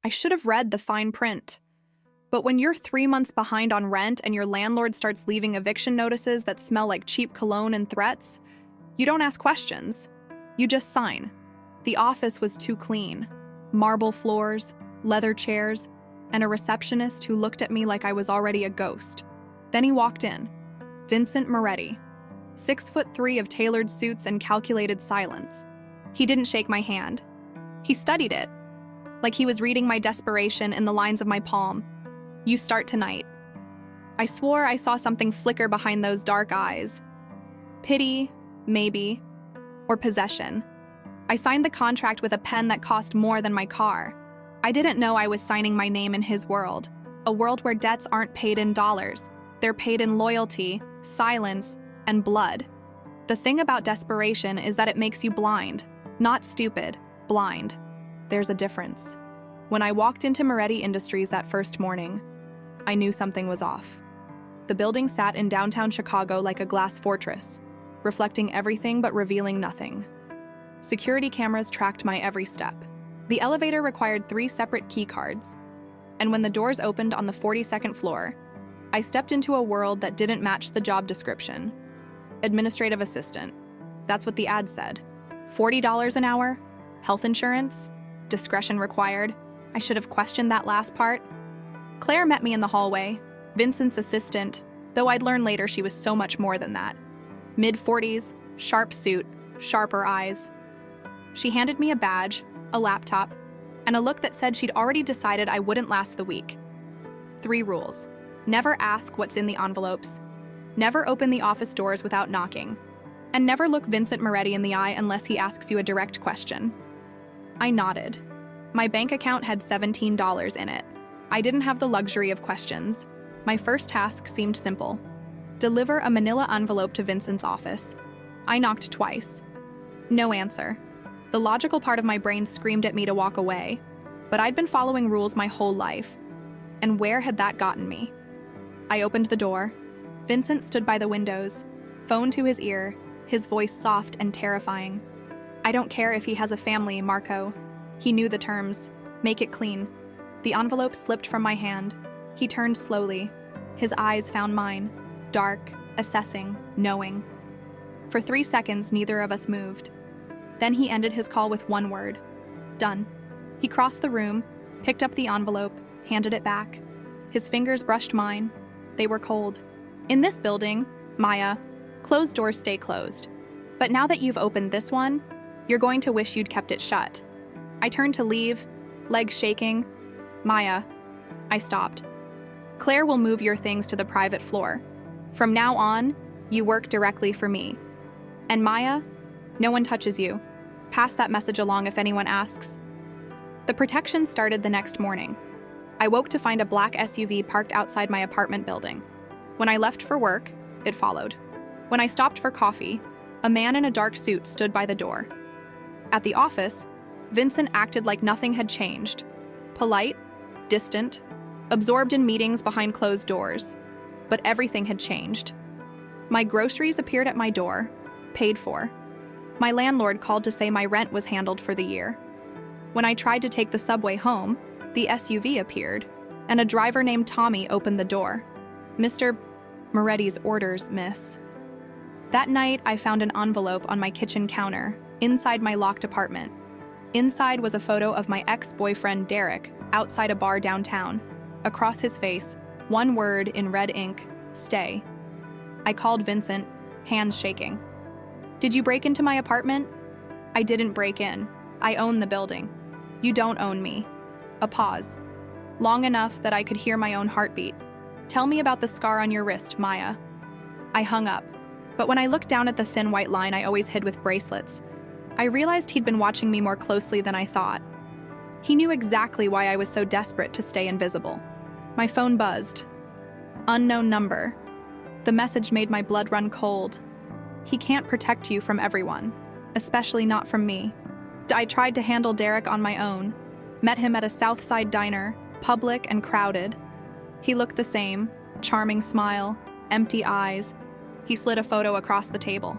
I should have read the fine print. But when you're 3 months behind on rent and your landlord starts leaving eviction notices that smell like cheap cologne and threats, you don't ask questions. You just sign. The office was too clean. Marble floors, leather chairs, and a receptionist who looked at me like I was already a ghost. Then he walked in. Vincent Moretti. 6'3" of tailored suits and calculated silence. He didn't shake my hand. He studied it, like he was reading my desperation in the lines of my palm. You start tonight. I swore I saw something flicker behind those dark eyes. Pity, maybe, or possession. I signed the contract with a pen that cost more than my car. I didn't know I was signing my name in his world, a world where debts aren't paid in dollars. They're paid in loyalty, silence, and blood. The thing about desperation is that it makes you blind. Not stupid, blind. There's a difference. When I walked into Moretti Industries that first morning, I knew something was off. The building sat in downtown Chicago like a glass fortress, reflecting everything but revealing nothing. Security cameras tracked my every step. The elevator required 3 separate key cards, and when the doors opened on the 42nd floor, I stepped into a world that didn't match the job description. Administrative assistant. That's what the ad said. $40 an hour? Health insurance? Discretion required? I should have questioned that last part. Claire met me in the hallway, Vincent's assistant, though I'd learn later she was so much more than that. Mid-40s, sharp suit, sharper eyes. She handed me a badge, a laptop, and a look that said she'd already decided I wouldn't last the week. 3 rules. Never ask what's in the envelopes. Never open the office doors without knocking. And never look Vincent Moretti in the eye unless he asks you a direct question. I nodded. My bank account had $17 in it. I didn't have the luxury of questions. My first task seemed simple. Deliver a manila envelope to Vincent's office. I knocked twice. No answer. The logical part of my brain screamed at me to walk away, but I'd been following rules my whole life. And where had that gotten me? I opened the door. Vincent stood by the windows, phone to his ear, his voice soft and terrifying. I don't care if he has a family, Marco. He knew the terms. Make it clean. The envelope slipped from my hand. He turned slowly. His eyes found mine. Dark, assessing, knowing. For 3 seconds, neither of us moved. Then he ended his call with one word. Done. He crossed the room, picked up the envelope, handed it back. His fingers brushed mine. They were cold. In this building, Maya, closed doors stay closed. But now that you've opened this one, you're going to wish you'd kept it shut. I turned to leave, legs shaking. Maya, I stopped. Claire will move your things to the private floor. From now on, you work directly for me. And Maya, no one touches you. Pass that message along if anyone asks. The protection started the next morning. I woke to find a black SUV parked outside my apartment building. When I left for work, it followed. When I stopped for coffee, a man in a dark suit stood by the door. At the office, Vincent acted like nothing had changed. Polite, distant, absorbed in meetings behind closed doors. But everything had changed. My groceries appeared at my door, paid for. My landlord called to say my rent was handled for the year. When I tried to take the subway home, the SUV appeared, and a driver named Tommy opened the door. Mr. Moretti's orders, miss. That night, I found an envelope on my kitchen counter, inside my locked apartment. Inside was a photo of my ex-boyfriend, Derek, outside a bar downtown. Across his face, one word in red ink, stay. I called Vincent, hands shaking. Did you break into my apartment? I didn't break in. I own the building. You don't own me. A pause. Long enough that I could hear my own heartbeat. Tell me about the scar on your wrist, Maya. I hung up. But when I looked down at the thin white line I always hid with bracelets, I realized he'd been watching me more closely than I thought. He knew exactly why I was so desperate to stay invisible. My phone buzzed. Unknown number. The message made my blood run cold. He can't protect you from everyone, especially not from me. I tried to handle Derek on my own. Met him at a South Side diner, public and crowded. He looked the same, charming smile, empty eyes. He slid a photo across the table.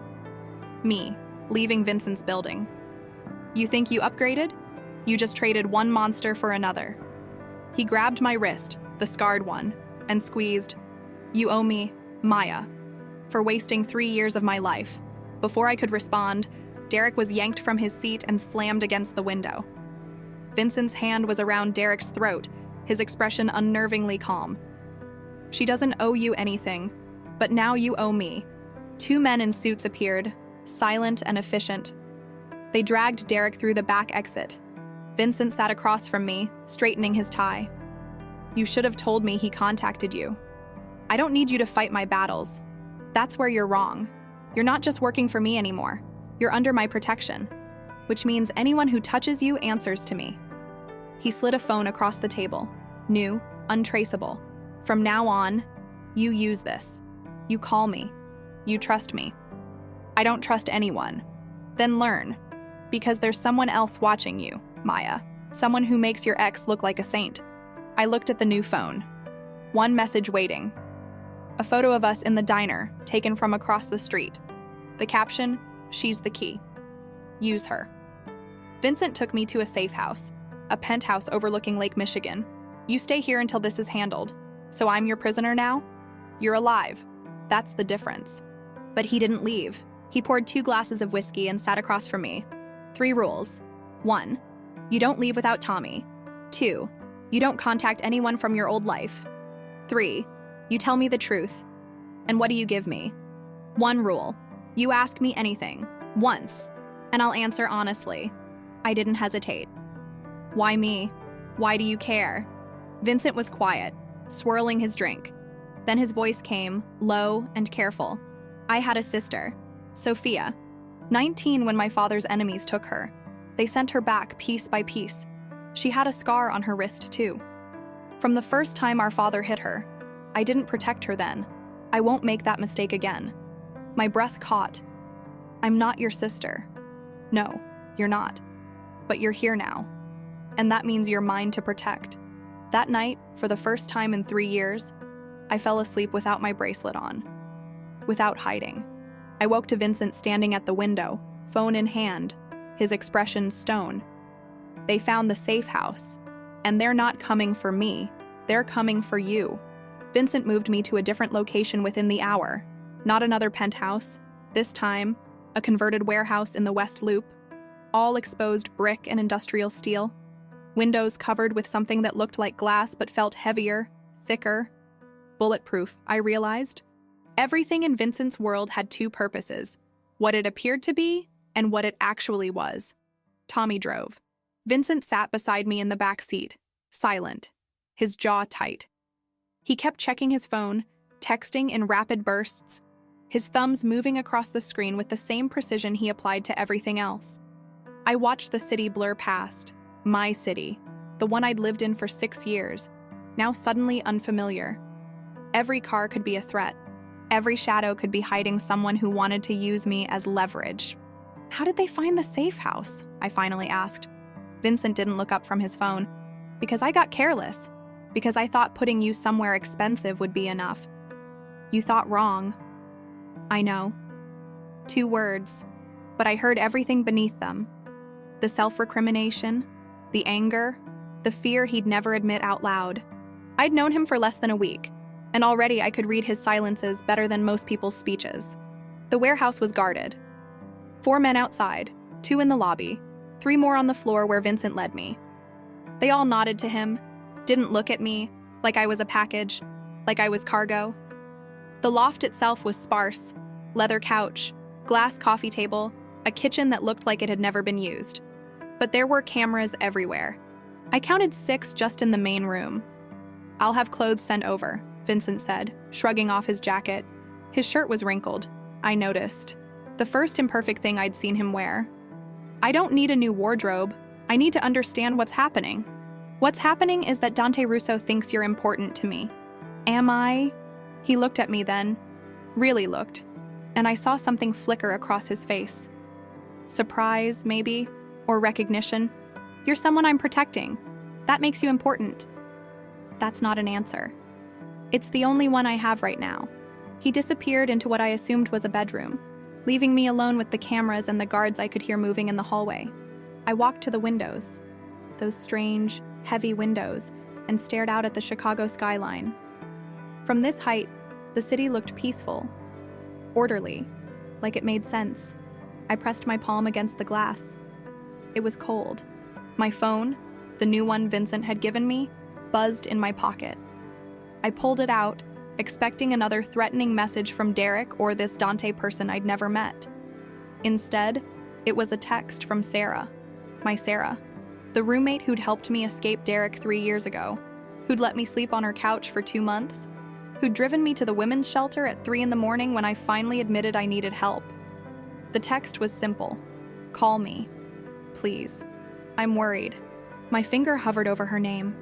Me, leaving Vincent's building. You think you upgraded? You just traded one monster for another. He grabbed my wrist, the scarred one, and squeezed. "You owe me, Maya, for wasting 3 years of my life." Before I could respond, Derek was yanked from his seat and slammed against the window. Vincent's hand was around Derek's throat, his expression unnervingly calm. "She doesn't owe you anything, but now you owe me." 2 men in suits appeared, silent and efficient. They dragged Derek through the back exit. Vincent sat across from me, straightening his tie. "You should have told me he contacted you. I don't need you to fight my battles. That's where you're wrong. You're not just working for me anymore. You're under my protection, which means anyone who touches you answers to me." He slid a phone across the table. New, untraceable. "From now on, you use this. You call me. You trust me." "I don't trust anyone." "Then learn. Because there's someone else watching you, Maya. Someone who makes your ex look like a saint." I looked at the new phone. 1 message waiting. A photo of us in the diner, taken from across the street. The caption, "She's the key. Use her." Vincent took me to a safe house, a penthouse overlooking Lake Michigan. "You stay here until this is handled. So I'm your prisoner now? You're alive. That's the difference." But he didn't leave. He poured 2 glasses of whiskey and sat across from me. 3 rules. 1. You don't leave without Tommy. 2. You don't contact anyone from your old life. 3. You tell me the truth. And what do you give me? 1 rule. You ask me anything, once, and I'll answer honestly. I didn't hesitate. "Why me? Why do you care?" Vincent was quiet, swirling his drink. Then his voice came, low and careful. "I had a sister, Sophia, 19 when my father's enemies took her. They sent her back piece by piece. She had a scar on her wrist too. From the first time our father hit her, I didn't protect her then. I won't make that mistake again." My breath caught. "I'm not your sister. No, you're not. But you're here now. And that means you're mine to protect." That night, for the first time in 3 years, I fell asleep without my bracelet on. Without hiding. I woke to Vincent standing at the window, phone in hand, his expression stone. "They found the safe house. And they're not coming for me. They're coming for you." Vincent moved me to a different location within the hour. Not another penthouse. This time, a converted warehouse in the West Loop. All exposed brick and industrial steel. Windows covered with something that looked like glass but felt heavier, thicker. Bulletproof, I realized. Everything in Vincent's world had 2 purposes: what it appeared to be and what it actually was. Tommy drove. Vincent sat beside me in the back seat, silent, his jaw tight. He kept checking his phone, texting in rapid bursts, his thumbs moving across the screen with the same precision he applied to everything else. I watched the city blur past, my city, the one I'd lived in for 6 years, now suddenly unfamiliar. Every car could be a threat. Every shadow could be hiding someone who wanted to use me as leverage. "How did they find the safe house?" I finally asked. Vincent didn't look up from his phone. "Because I got careless. Because I thought putting you somewhere expensive would be enough." "You thought wrong." "I know." 2 words, but I heard everything beneath them. The self-recrimination, the anger, the fear he'd never admit out loud. I'd known him for less than a week, and already I could read his silences better than most people's speeches. The warehouse was guarded. 4 men outside, 2 in the lobby, 3 more on the floor where Vincent led me. They all nodded to him, didn't look at me, like I was a package, like I was cargo. The loft itself was sparse: leather couch, glass coffee table, a kitchen that looked like it had never been used. But there were cameras everywhere. I counted 6 just in the main room. "I'll have clothes sent over," Vincent said, shrugging off his jacket. His shirt was wrinkled, I noticed. The first imperfect thing I'd seen him wear. "I don't need a new wardrobe. I need to understand what's happening. What's happening is that Dante Russo thinks you're important to me." "Am I?" He looked at me then, really looked, and I saw something flicker across his face. Surprise, maybe, or recognition. "You're someone I'm protecting. That makes you important." That's not an answer. It's the only one I have right now. He disappeared into what I assumed was a bedroom, leaving me alone with the cameras and the guards I could hear moving in the hallway. I walked to the windows. Those strange, heavy windows, and stared out at the Chicago skyline. From this height, the city looked peaceful, orderly, like it made sense. I pressed my palm against the glass. It was cold. My phone, the new one Vincent had given me, buzzed in my pocket. I pulled it out, expecting another threatening message from Derek or this Dante person I'd never met. Instead, it was a text from Sarah, my Sarah, the roommate who'd helped me escape Derek 3 years ago, who'd let me sleep on her couch for 2 months, who'd driven me to the women's shelter at 3 in the morning when I finally admitted I needed help. The text was simple. Call me. Please. I'm worried. My finger hovered over her name.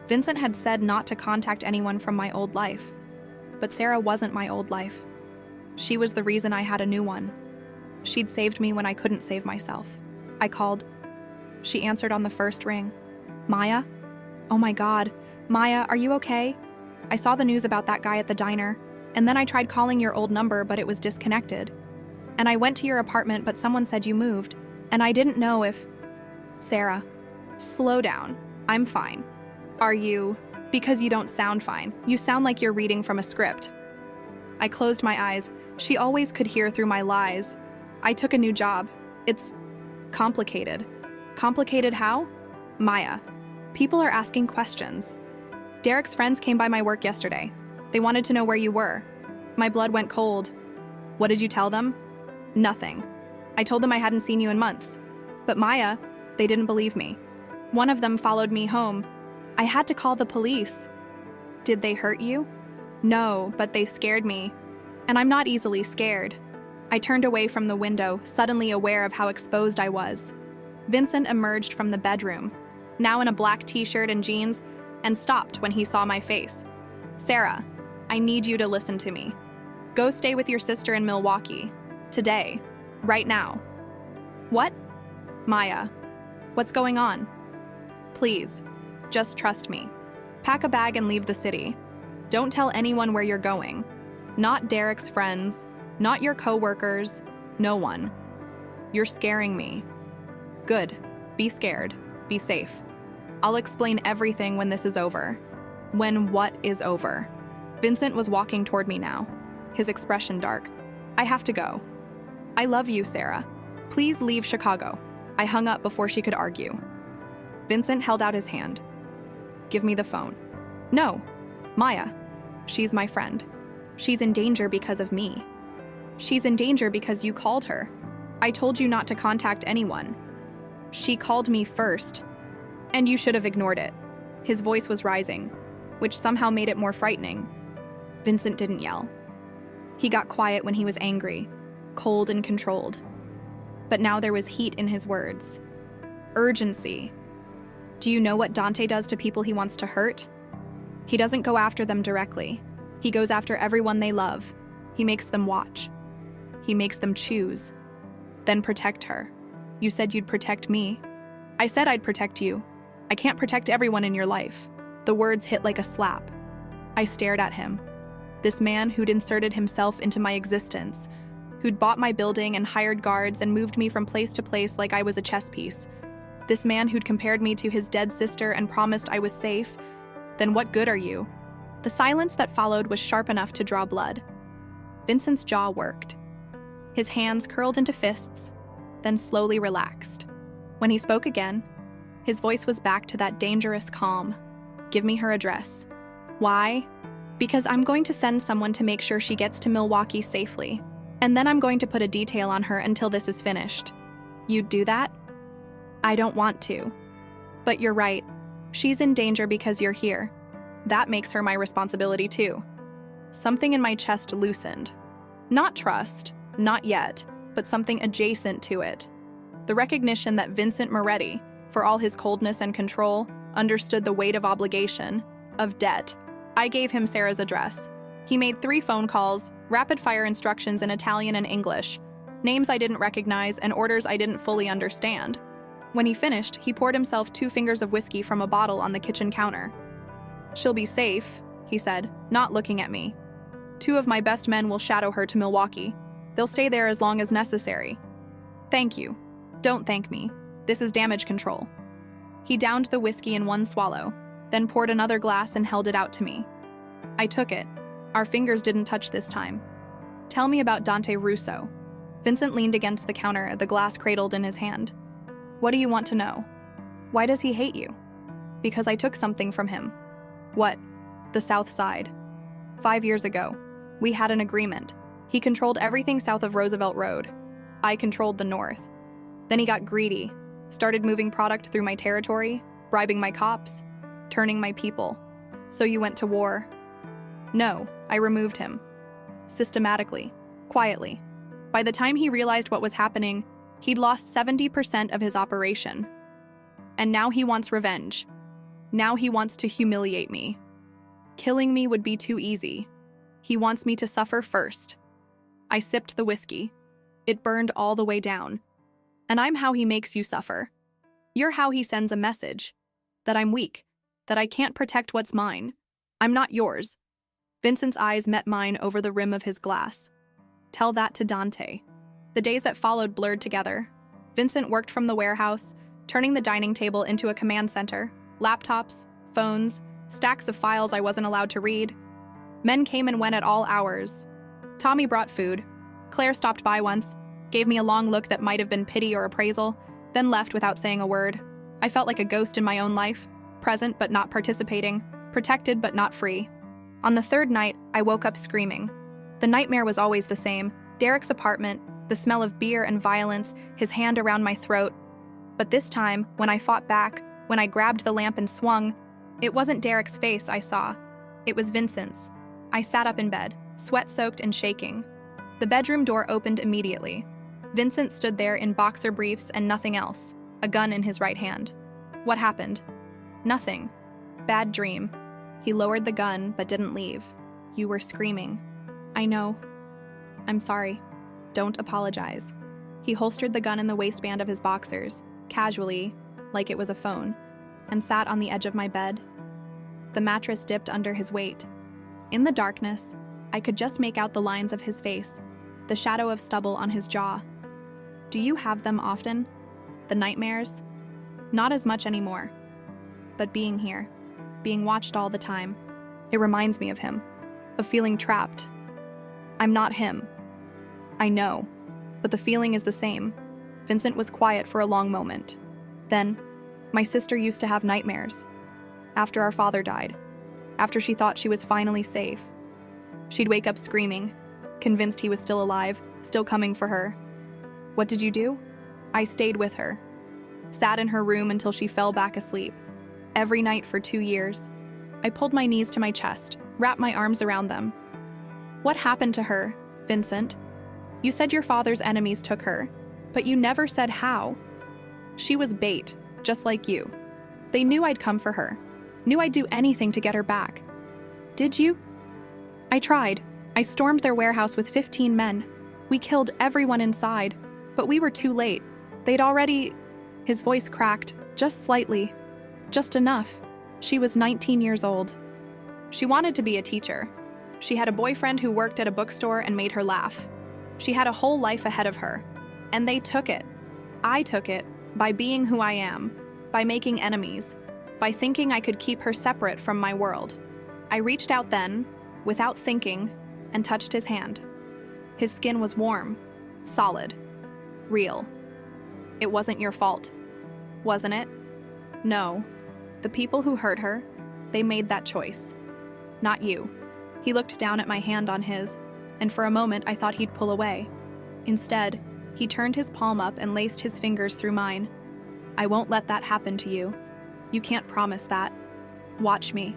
Vincent had said not to contact anyone from my old life. But Sarah wasn't my old life. She was the reason I had a new one. She'd saved me when I couldn't save myself. I called. She answered on the first ring. Maya? Oh my God. Maya, are you okay? I saw the news about that guy at the diner, and then I tried calling your old number, but it was disconnected. And I went to your apartment, but someone said you moved, and I didn't know if... Sarah, slow down. I'm fine. Are you? Because you don't sound fine. You sound like you're reading from a script. I closed my eyes. She always could hear through my lies. I took a new job. It's complicated. Complicated how? Maya. People are asking questions. Derek's friends came by my work yesterday. They wanted to know where you were. My blood went cold. What did you tell them? Nothing. I told them I hadn't seen you in months. But Maya, they didn't believe me. One of them followed me home. I had to call the police. Did they hurt you? No, but they scared me. And I'm not easily scared. I turned away from the window, suddenly aware of how exposed I was. Vincent emerged from the bedroom, now in a black t-shirt and jeans, and stopped when he saw my face. Sarah, I need you to listen to me. Go stay with your sister in Milwaukee. Today. Right now. What? Maya. What's going on? Please, just trust me. Pack a bag and leave the city. Don't tell anyone where you're going. Not Derek's friends, not your coworkers, no one. You're scaring me. Good. Be scared. Be safe. I'll explain everything when this is over. When what is over? Vincent was walking toward me now, his expression dark. I have to go. I love you, Sarah. Please leave Chicago. I hung up before she could argue. Vincent held out his hand. Give me the phone. No. Maya. She's my friend. She's in danger because of me. She's in danger because you called her. I told you not to contact anyone. She called me first. And you should have ignored it. His voice was rising, which somehow made it more frightening. Vincent didn't yell. He got quiet when he was angry, cold and controlled. But now there was heat in his words. Urgency. Do you know what Dante does to people he wants to hurt? He doesn't go after them directly. He goes after everyone they love. He makes them watch. He makes them choose. Then protect her. You said you'd protect me. I said I'd protect you. I can't protect everyone in your life. The words hit like a slap. I stared at him. This man who'd inserted himself into my existence, who'd bought my building and hired guards and moved me from place to place like I was a chess piece. This man who'd compared me to his dead sister and promised I was safe. Then what good are you? The silence that followed was sharp enough to draw blood. Vincent's jaw worked. His hands curled into fists, then slowly relaxed. When he spoke again, his voice was back to that dangerous calm. Give me her address. Why? Because I'm going to send someone to make sure she gets to Milwaukee safely. And then I'm going to put a detail on her until this is finished. You'd do that? I don't want to. But you're right. She's in danger because you're here. That makes her my responsibility too. Something in my chest loosened. Not trust, not yet, but something adjacent to it. The recognition that Vincent Moretti, for all his coldness and control, understood the weight of obligation, of debt. I gave him Sarah's address. He made 3 phone calls, rapid-fire instructions in Italian and English, names I didn't recognize and orders I didn't fully understand. When he finished, he poured himself 2 fingers of whiskey from a bottle on the kitchen counter. She'll be safe, he said, not looking at me. 2 of my best men will shadow her to Milwaukee. They'll stay there as long as necessary. Thank you. Don't thank me. This is damage control. He downed the whiskey in one swallow. then poured another glass and held it out to me. I took it. Our fingers didn't touch this time. Tell me about Dante Russo. Vincent leaned against the counter, the glass cradled in his hand. What do you want to know? Why does he hate you? Because I took something from him. What? The South Side. 5 years ago, we had an agreement. He controlled everything south of Roosevelt Road. I controlled the north. Then he got greedy, started moving product through my territory, bribing my cops, turning my people. So you went to war? No, I removed him. Systematically, quietly. By the time he realized what was happening, he'd lost 70% of his operation. And now he wants revenge. Now he wants to humiliate me. Killing me would be too easy. He wants me to suffer first. I sipped the whiskey. It burned all the way down. And I'm how he makes you suffer. You're how he sends a message. That I'm weak. That I can't protect what's mine. I'm not yours. Vincent's eyes met mine over the rim of his glass. Tell that to Dante. The days that followed blurred together. Vincent worked from the warehouse, turning the dining table into a command center. Laptops, phones, stacks of files I wasn't allowed to read. Men came and went at all hours. Tommy brought food. Claire stopped by once, gave me a long look that might have been pity or appraisal, then left without saying a word. I felt like a ghost in my own life, present but not participating, protected but not free. On the third night, I woke up screaming. The nightmare was always the same. Derek's apartment, the smell of beer and violence, his hand around my throat. But this time, when I fought back, when I grabbed the lamp and swung, it wasn't Derek's face I saw. It was Vincent's. I sat up in bed, sweat-soaked and shaking. The bedroom door opened immediately. Vincent stood there in boxer briefs and nothing else, a gun in his right hand. What happened? Nothing. Bad dream. He lowered the gun but didn't leave. You were screaming. I know. I'm sorry. Don't apologize. He holstered the gun in the waistband of his boxers, casually, like it was a phone, and sat on the edge of my bed. The mattress dipped under his weight. In the darkness, I could just make out the lines of his face, the shadow of stubble on his jaw. Do you have them often? The nightmares? Not as much anymore. But being here, being watched all the time, it reminds me of him, of feeling trapped. I'm not him. I know, but the feeling is the same. Vincent was quiet for a long moment. Then, my sister used to have nightmares. After our father died, after she thought she was finally safe. She'd wake up screaming, convinced he was still alive, still coming for her. What did you do? I stayed with her. Sat in her room until she fell back asleep. Every night for 2 years. I pulled my knees to my chest, wrapped my arms around them. What happened to her, Vincent? You said your father's enemies took her, but you never said how. She was bait, just like you. They knew I'd come for her, knew I'd do anything to get her back. Did you? I tried. I stormed their warehouse with 15 men. We killed everyone inside, but we were too late. They'd already... His voice cracked, just slightly. Just enough. She was 19 years old. She wanted to be a teacher. She had a boyfriend who worked at a bookstore and made her laugh. She had a whole life ahead of her. And they took it. I took it by being who I am, by making enemies, by thinking I could keep her separate from my world. I reached out then, without thinking, and touched his hand. His skin was warm, solid, real. It wasn't your fault, wasn't it? No. The people who hurt her, they made that choice. Not you. He looked down at my hand on his, and for a moment I thought he'd pull away. Instead, he turned his palm up and laced his fingers through mine. I won't let that happen to you. You can't promise that. Watch me.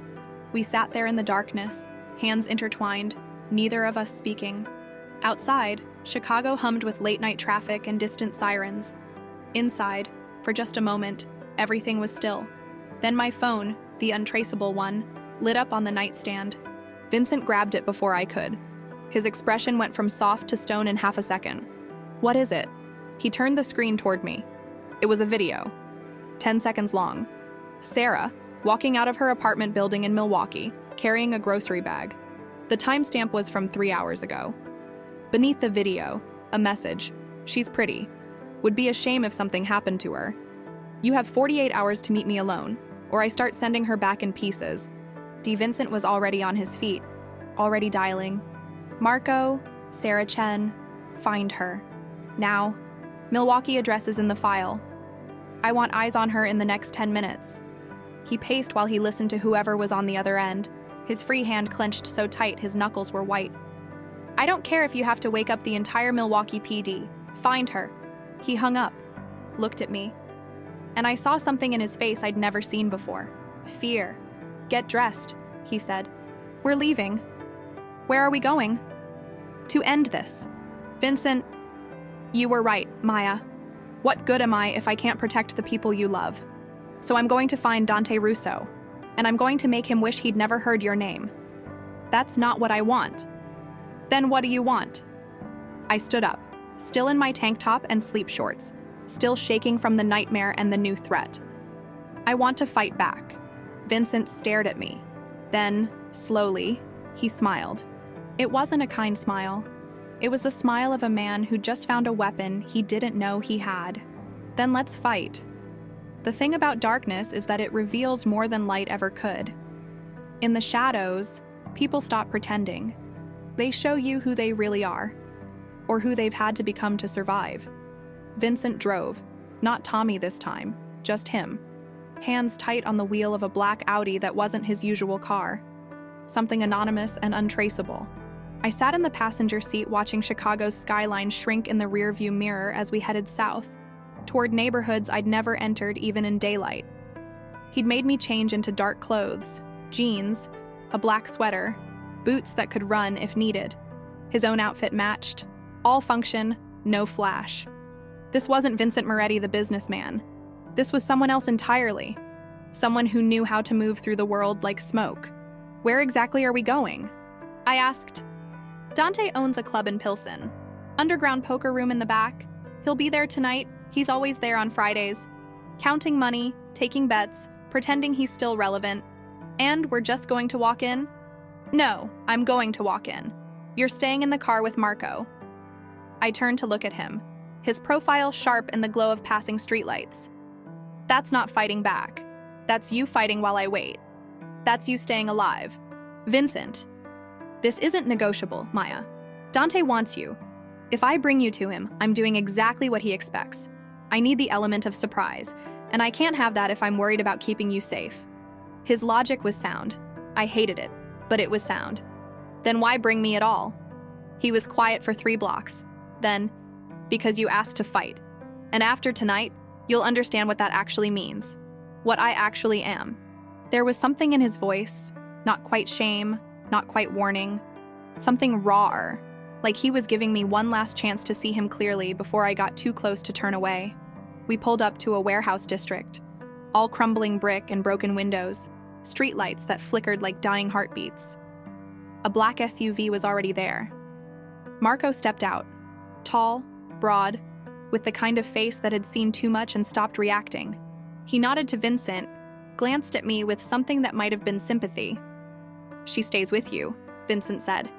We sat there in the darkness, hands intertwined, neither of us speaking. Outside, Chicago hummed with late-night traffic and distant sirens. Inside, for just a moment, everything was still. Then my phone, the untraceable one, lit up on the nightstand. Vincent grabbed it before I could. His expression went from soft to stone in half a second. What is it? He turned the screen toward me. It was a video. 10 seconds long. Sarah, walking out of her apartment building in Milwaukee, carrying a grocery bag. The timestamp was from 3 hours ago. Beneath the video, a message. She's pretty. Would be a shame if something happened to her. You have 48 hours to meet me alone. or I start sending her back in pieces. Vincent was already on his feet, already dialing. Marco, Sarah Chen, find her. Now. Milwaukee address is in the file. I want eyes on her in the next 10 minutes. He paced while he listened to whoever was on the other end, his free hand clenched so tight his knuckles were white. I don't care if you have to wake up the entire Milwaukee PD. Find her. He hung up, looked at me, and I saw something in his face I'd never seen before. Fear. Get dressed, he said. We're leaving. Where are we going? To end this. Vincent, you were right, Maya. What good am I if I can't protect the people you love? So I'm going to find Dante Russo, and I'm going to make him wish he'd never heard your name. That's not what I want. Then what do you want? I stood up, still in my tank top and sleep shorts, still shaking from the nightmare and the new threat. I want to fight back. Vincent stared at me. Then, slowly, he smiled. It wasn't a kind smile. It was the smile of a man who just found a weapon he didn't know he had. Then let's fight. The thing about darkness is that it reveals more than light ever could. In the shadows, people stop pretending. They show you who they really are, or who they've had to become to survive. Vincent drove, not Tommy this time, just him. Hands tight on the wheel of a black Audi that wasn't his usual car. Something anonymous and untraceable. I sat in the passenger seat watching Chicago's skyline shrink in the rearview mirror as we headed south, toward neighborhoods I'd never entered even in daylight. He'd made me change into dark clothes, jeans, a black sweater, boots that could run if needed. His own outfit matched. All function, no flash. This wasn't Vincent Moretti, the businessman. This was someone else entirely. Someone who knew how to move through the world like smoke. Where exactly are we going? I asked. Dante owns a club in Pilsen. Underground poker room in the back. He'll be there tonight. He's always there on Fridays. Counting money, taking bets, pretending he's still relevant. And we're just going to walk in? No, I'm going to walk in. You're staying in the car with Marco. I turned to look at him, his profile sharp in the glow of passing streetlights. That's not fighting back. That's you fighting while I wait. That's you staying alive. Vincent. This isn't negotiable, Maya. Dante wants you. If I bring you to him, I'm doing exactly what he expects. I need the element of surprise, and I can't have that if I'm worried about keeping you safe. His logic was sound. I hated it, but it was sound. Then why bring me at all? He was quiet for 3 blocks. Then, because you asked to fight. And after tonight, you'll understand what that actually means. What I actually am. There was something in his voice, not quite shame, not quite warning, something rawer, like he was giving me one last chance to see him clearly before I got too close to turn away. We pulled up to a warehouse district, all crumbling brick and broken windows, streetlights that flickered like dying heartbeats. A black SUV was already there. Marco stepped out, tall, broad, with the kind of face that had seen too much and stopped reacting. He nodded to Vincent, glanced at me with something that might have been sympathy. She stays with you, Vincent said.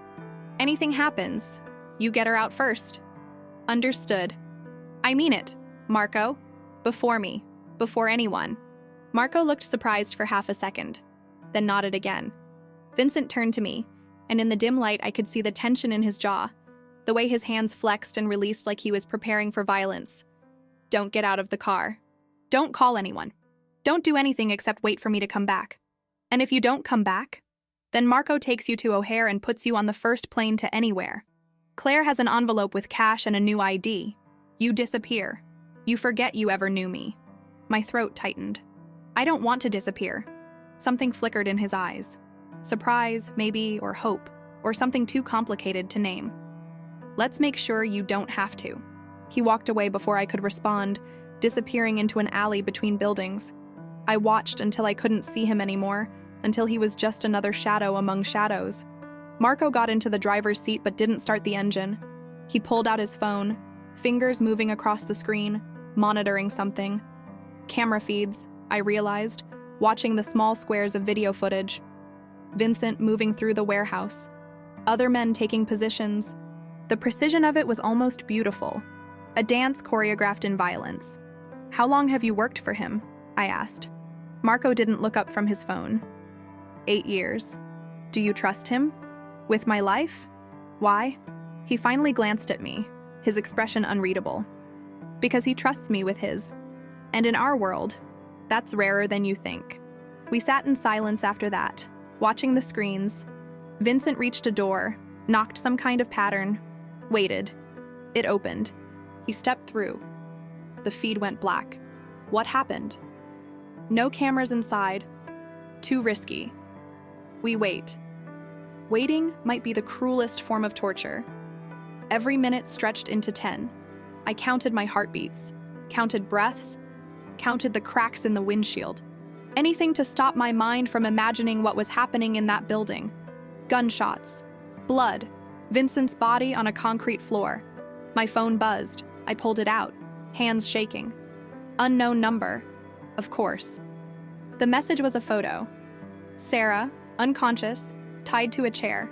Anything happens, you get her out first. Understood. I mean it, Marco. Before me, before anyone. Marco looked surprised for half a second, then nodded again. Vincent turned to me, and in the dim light I could see the tension in his jaw, the way his hands flexed and released like he was preparing for violence. Don't get out of the car. Don't call anyone. Don't do anything except wait for me to come back. And if you don't come back, then Marco takes you to O'Hare and puts you on the first plane to anywhere. Claire has an envelope with cash and a new ID. You disappear. You forget you ever knew me. My throat tightened. I don't want to disappear. Something flickered in his eyes. Surprise, maybe, or hope, or something too complicated to name. Let's make sure you don't have to. He walked away before I could respond, disappearing into an alley between buildings. I watched until I couldn't see him anymore, until he was just another shadow among shadows. Marco got into the driver's seat but didn't start the engine. He pulled out his phone, fingers moving across the screen, monitoring something. Camera feeds, I realized, watching the small squares of video footage. Vincent moving through the warehouse. Other men taking positions. The precision of it was almost beautiful. A dance choreographed in violence. How long have you worked for him? I asked. Marco didn't look up from his phone. 8 years. Do you trust him? With my life? Why? He finally glanced at me, his expression unreadable. Because he trusts me with his. And in our world, that's rarer than you think. We sat in silence after that, watching the screens. Vincent reached a door, knocked some kind of pattern, waited. It opened. He stepped through. The feed went black. What happened? No cameras inside. Too risky. We wait. Waiting might be the cruelest form of torture. Every minute stretched into 10. I counted my heartbeats, counted breaths, counted the cracks in the windshield. Anything to stop my mind from imagining what was happening in that building. Gunshots, blood, Vincent's body on a concrete floor. My phone buzzed. I pulled it out, hands shaking. Unknown number, of course. The message was a photo. Sarah, unconscious, tied to a chair.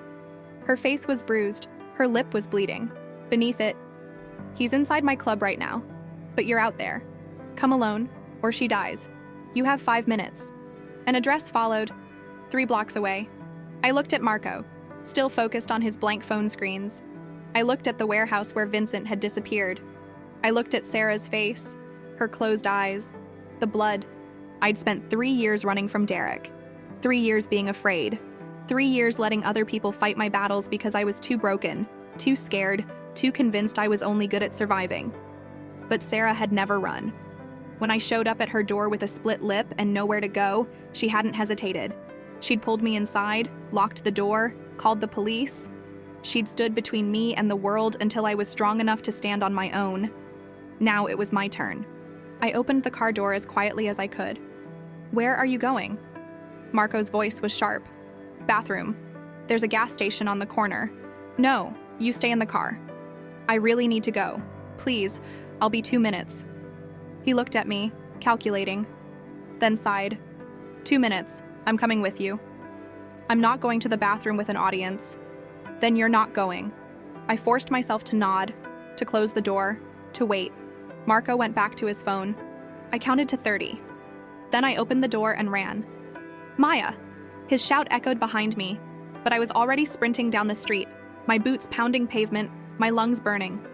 Her face was bruised, her lip was bleeding. Beneath it, "He's inside my club right now, but you're out there. Come alone, or she dies. You have 5 minutes." An address followed, 3 blocks away. I looked at Marco, still focused on his blank phone screens. I looked at the warehouse where Vincent had disappeared. I looked at Sarah's face, her closed eyes, the blood. I'd spent 3 years running from Derek. 3 years being afraid. 3 years letting other people fight my battles because I was too broken, too scared, too convinced I was only good at surviving. But Sarah had never run. When I showed up at her door with a split lip and nowhere to go, she hadn't hesitated. She'd pulled me inside, locked the door, called the police. She'd stood between me and the world until I was strong enough to stand on my own. Now it was my turn. I opened the car door as quietly as I could. "Where are you going?" Marco's voice was sharp. "Bathroom. There's a gas station on the corner." "No, you stay in the car." "I really need to go. Please, I'll be 2 minutes." He looked at me, calculating, then sighed. 2 minutes. I'm coming with you." "I'm not going to the bathroom with an audience." "Then you're not going." I forced myself to nod, to close the door, to wait. Marco went back to his phone. I counted to 30. Then I opened the door and ran. "Maya!" His shout echoed behind me, but I was already sprinting down the street, my boots pounding pavement, my lungs burning.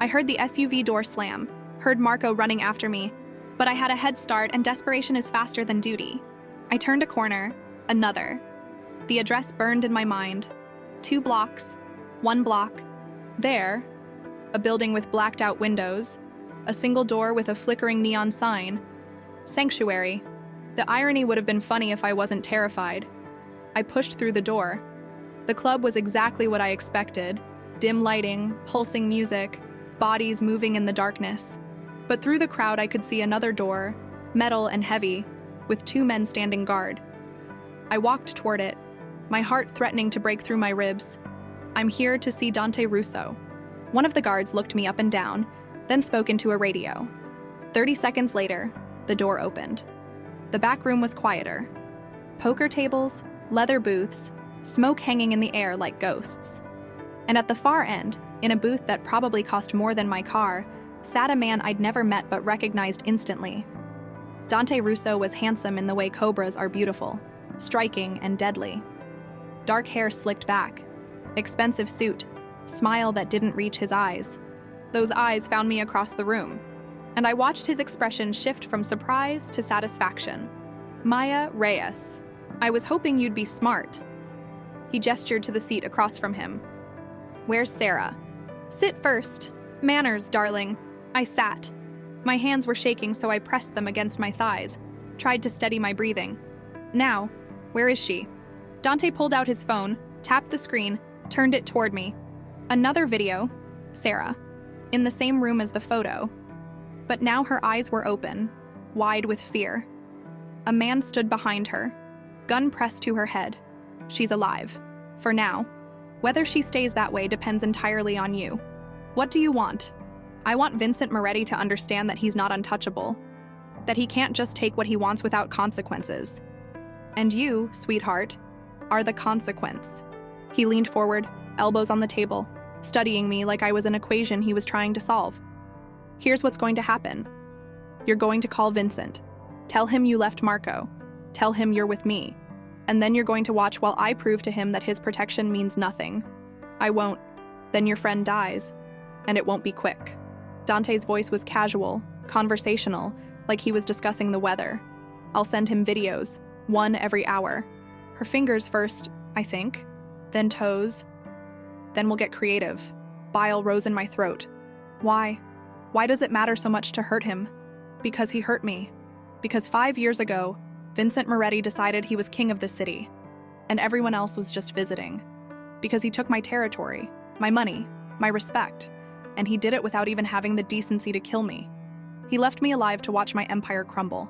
I heard the SUV door slam, heard Marco running after me, but I had a head start and desperation is faster than duty. I turned a corner, another. The address burned in my mind. 2 blocks, 1 block. There, a building with blacked out windows, a single door with a flickering neon sign. Sanctuary. The irony would have been funny if I wasn't terrified. I pushed through the door. The club was exactly what I expected. Dim lighting, pulsing music, bodies moving in the darkness. But through the crowd I could see another door, metal and heavy, with 2 men standing guard. I walked toward it, my heart threatening to break through my ribs. "I'm here to see Dante Russo." One of the guards looked me up and down, then spoke into a radio. 30 seconds later, the door opened. The back room was quieter. Poker tables, leather booths, smoke hanging in the air like ghosts. And at the far end, in a booth that probably cost more than my car, sat a man I'd never met but recognized instantly. Dante Russo was handsome in the way cobras are beautiful, striking and deadly. Dark hair slicked back, expensive suit, smile that didn't reach his eyes. Those eyes found me across the room, and I watched his expression shift from surprise to satisfaction. "Maya Reyes, I was hoping you'd be smart." He gestured to the seat across from him. "Where's Sarah?" "Sit first. Manners, darling." I sat. My hands were shaking, so I pressed them against my thighs, tried to steady my breathing. "Now, where is she?" Dante pulled out his phone, tapped the screen, turned it toward me. Another video, Sarah, in the same room as the photo. But now her eyes were open, wide with fear. A man stood behind her, gun pressed to her head. "She's alive. For now. Whether she stays that way depends entirely on you. What do you want?" I want Vincent Moretti to understand that he's not untouchable, that he can't just take what he wants without consequences. And you, sweetheart, are the consequence. He leaned forward, elbows on the table, studying me like I was an equation he was trying to solve. "Here's what's going to happen. You're going to call Vincent. Tell him you left Marco. Tell him you're with me. And then you're going to watch while I prove to him that his protection means nothing. I won't. Then your friend dies. And it won't be quick. Dante's voice was casual, conversational, like he was discussing the weather. I'll send him videos, one every hour. Her fingers first, I think. Then toes. Then we'll get creative. Bile rose in my throat. Why? Why does it matter so much to hurt him? Because he hurt me. Because 5 years ago, Vincent Moretti decided he was king of the city, and everyone else was just visiting. Because he took my territory, my money, my respect, and he did it without even having the decency to kill me. He left me alive to watch my empire crumble.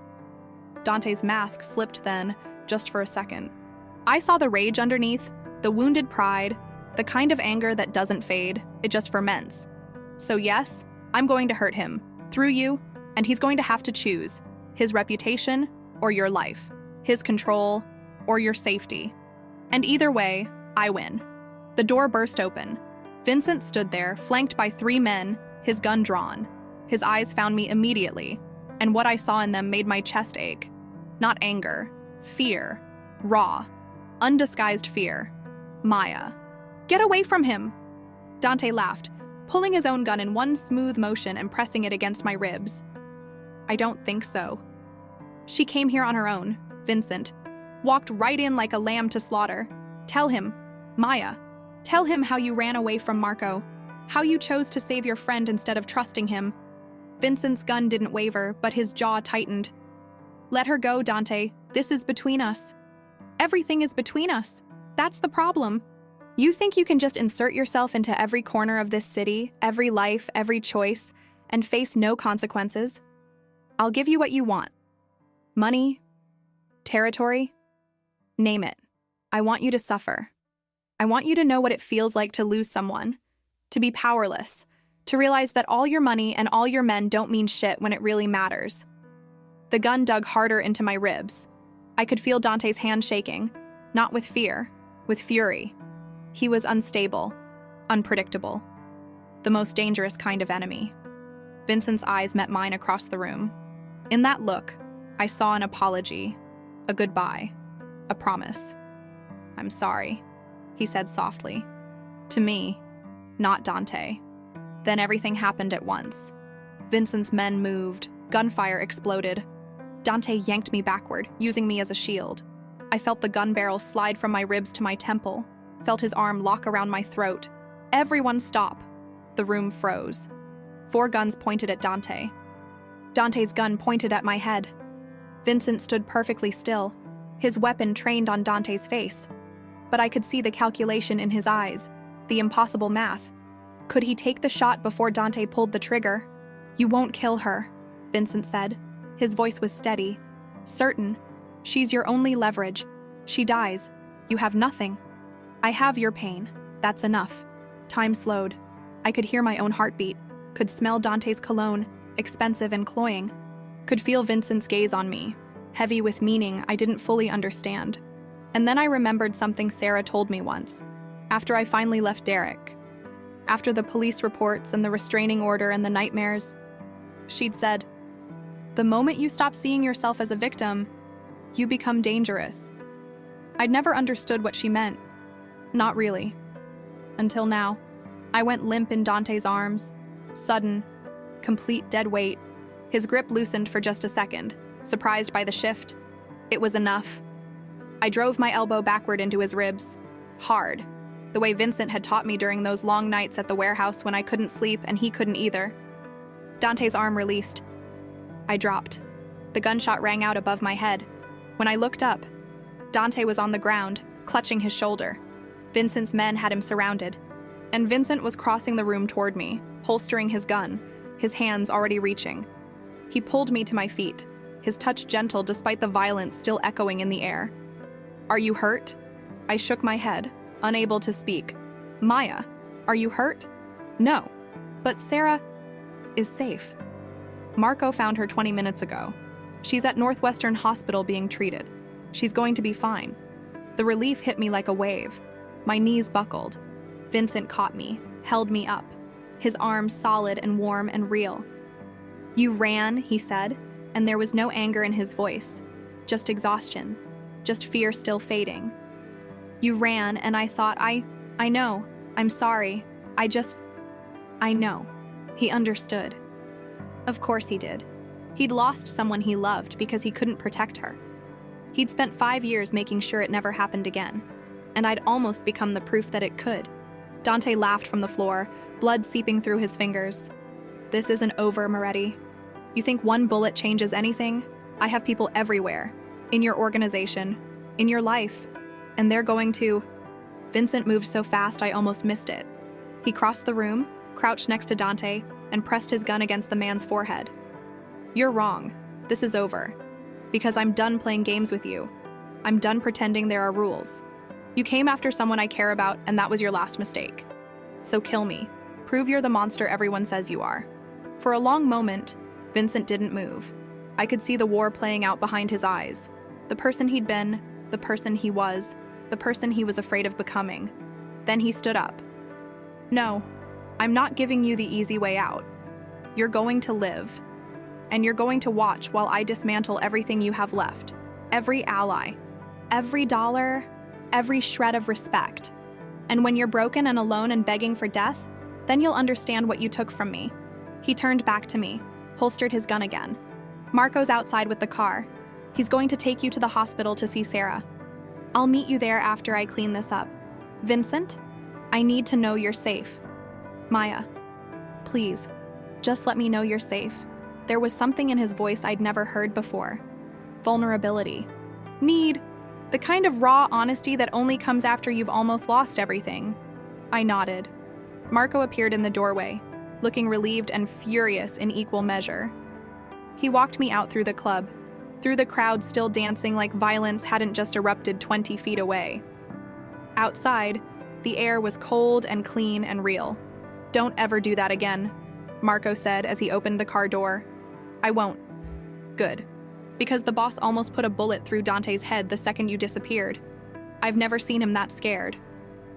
Dante's mask slipped then, just for a second. I saw the rage underneath, the wounded pride, the kind of anger that doesn't fade, it just ferments. So yes, I'm going to hurt him, through you, and he's going to have to choose his reputation or your life, his control or your safety. And either way, I win. The door burst open. Vincent stood there, flanked by 3 men, his gun drawn. His eyes found me immediately, and what I saw in them made my chest ache. Not anger, fear, raw, undisguised fear. Maya. Get away from him! Dante laughed, pulling his own gun in one smooth motion and pressing it against my ribs. I don't think so. She came here on her own, Vincent. Walked right in like a lamb to slaughter. Tell him, Maya, tell him how you ran away from Marco, how you chose to save your friend instead of trusting him. Vincent's gun didn't waver, but his jaw tightened. Let her go, Dante. This is between us. Everything is between us. That's the problem. You think you can just insert yourself into every corner of this city, every life, every choice, and face no consequences? I'll give you what you want. Money? Territory? Name it. I want you to suffer. I want you to know what it feels like to lose someone, to be powerless, to realize that all your money and all your men don't mean shit when it really matters. The gun dug harder into my ribs. I could feel Dante's hand shaking, not with fear, with fury. He was unstable, unpredictable, the most dangerous kind of enemy. Vincent's eyes met mine across the room. In that look, I saw an apology, a goodbye, a promise. I'm sorry, he said softly. To me, not Dante. Then everything happened at once. Vincent's men moved, gunfire exploded. Dante yanked me backward, using me as a shield. I felt the gun barrel slide from my ribs to my temple, felt his arm lock around my throat. Everyone stop. The room froze. 4 guns pointed at Dante. Dante's gun pointed at my head. Vincent stood perfectly still, his weapon trained on Dante's face. But I could see the calculation in his eyes, the impossible math. Could he take the shot before Dante pulled the trigger? You won't kill her, Vincent said. His voice was steady, certain. She's your only leverage. She dies. You have nothing. I have your pain. That's enough. Time slowed. I could hear my own heartbeat, could smell Dante's cologne, expensive and cloying, could feel Vincent's gaze on me, heavy with meaning I didn't fully understand. And then I remembered something Sarah told me once, after I finally left Derek. After the police reports and the restraining order and the nightmares, she'd said, the moment you stop seeing yourself as a victim, you become dangerous. I'd never understood what she meant. Not really. Until now. I went limp in Dante's arms. Sudden, complete dead weight. His grip loosened for just a second, surprised by the shift. It was enough. I drove my elbow backward into his ribs. Hard. The way Vincent had taught me during those long nights at the warehouse when I couldn't sleep and he couldn't either. Dante's arm released. I dropped. The gunshot rang out above my head. When I looked up, Dante was on the ground, clutching his shoulder. Vincent's men had him surrounded, and Vincent was crossing the room toward me, holstering his gun, his hands already reaching. He pulled me to my feet, his touch gentle despite the violence still echoing in the air. Are you hurt? I shook my head, unable to speak. Maya, are you hurt? No, but Sarah is safe. Marco found her 20 minutes ago. She's at Northwestern Hospital being treated. She's going to be fine. The relief hit me like a wave. My knees buckled. Vincent caught me, held me up, his arms solid and warm and real. You ran, he said, and there was no anger in his voice, just exhaustion, just fear still fading. You ran, and I thought, I know, I'm sorry, I know. He understood. Of course he did. He'd lost someone he loved because he couldn't protect her. He'd spent 5 years making sure it never happened again, and I'd almost become the proof that it could. Dante laughed from the floor, blood seeping through his fingers. This isn't over, Moretti. You think one bullet changes anything? I have people everywhere, in your organization, in your life, and they're going to... Vincent moved so fast I almost missed it. He crossed the room, crouched next to Dante, and pressed his gun against the man's forehead. You're wrong. This is over. Because I'm done playing games with you. I'm done pretending there are rules. You came after someone I care about, and that was your last mistake. So kill me. Prove you're the monster everyone says you are. For a long moment, Vincent didn't move. I could see the war playing out behind his eyes. The person he'd been, the person he was, the person he was afraid of becoming. Then he stood up. No, I'm not giving you the easy way out. You're going to live. And you're going to watch while I dismantle everything you have left. Every ally. Every dollar. Every shred of respect. And when you're broken and alone and begging for death, then you'll understand what you took from me. He turned back to me, holstered his gun again. Marco's outside with the car. He's going to take you to the hospital to see Sarah. I'll meet you there after I clean this up. Vincent, I need to know you're safe. Maya, please, just let me know you're safe. There was something in his voice I'd never heard before. Vulnerability. Need. The kind of raw honesty that only comes after you've almost lost everything. I nodded. Marco appeared in the doorway, looking relieved and furious in equal measure. He walked me out through the club, through the crowd still dancing like violence hadn't just erupted 20 feet away. Outside, the air was cold and clean and real. Don't ever do that again, Marco said as he opened the car door. I won't. Good. Because the boss almost put a bullet through Dante's head the second you disappeared. I've never seen him that scared.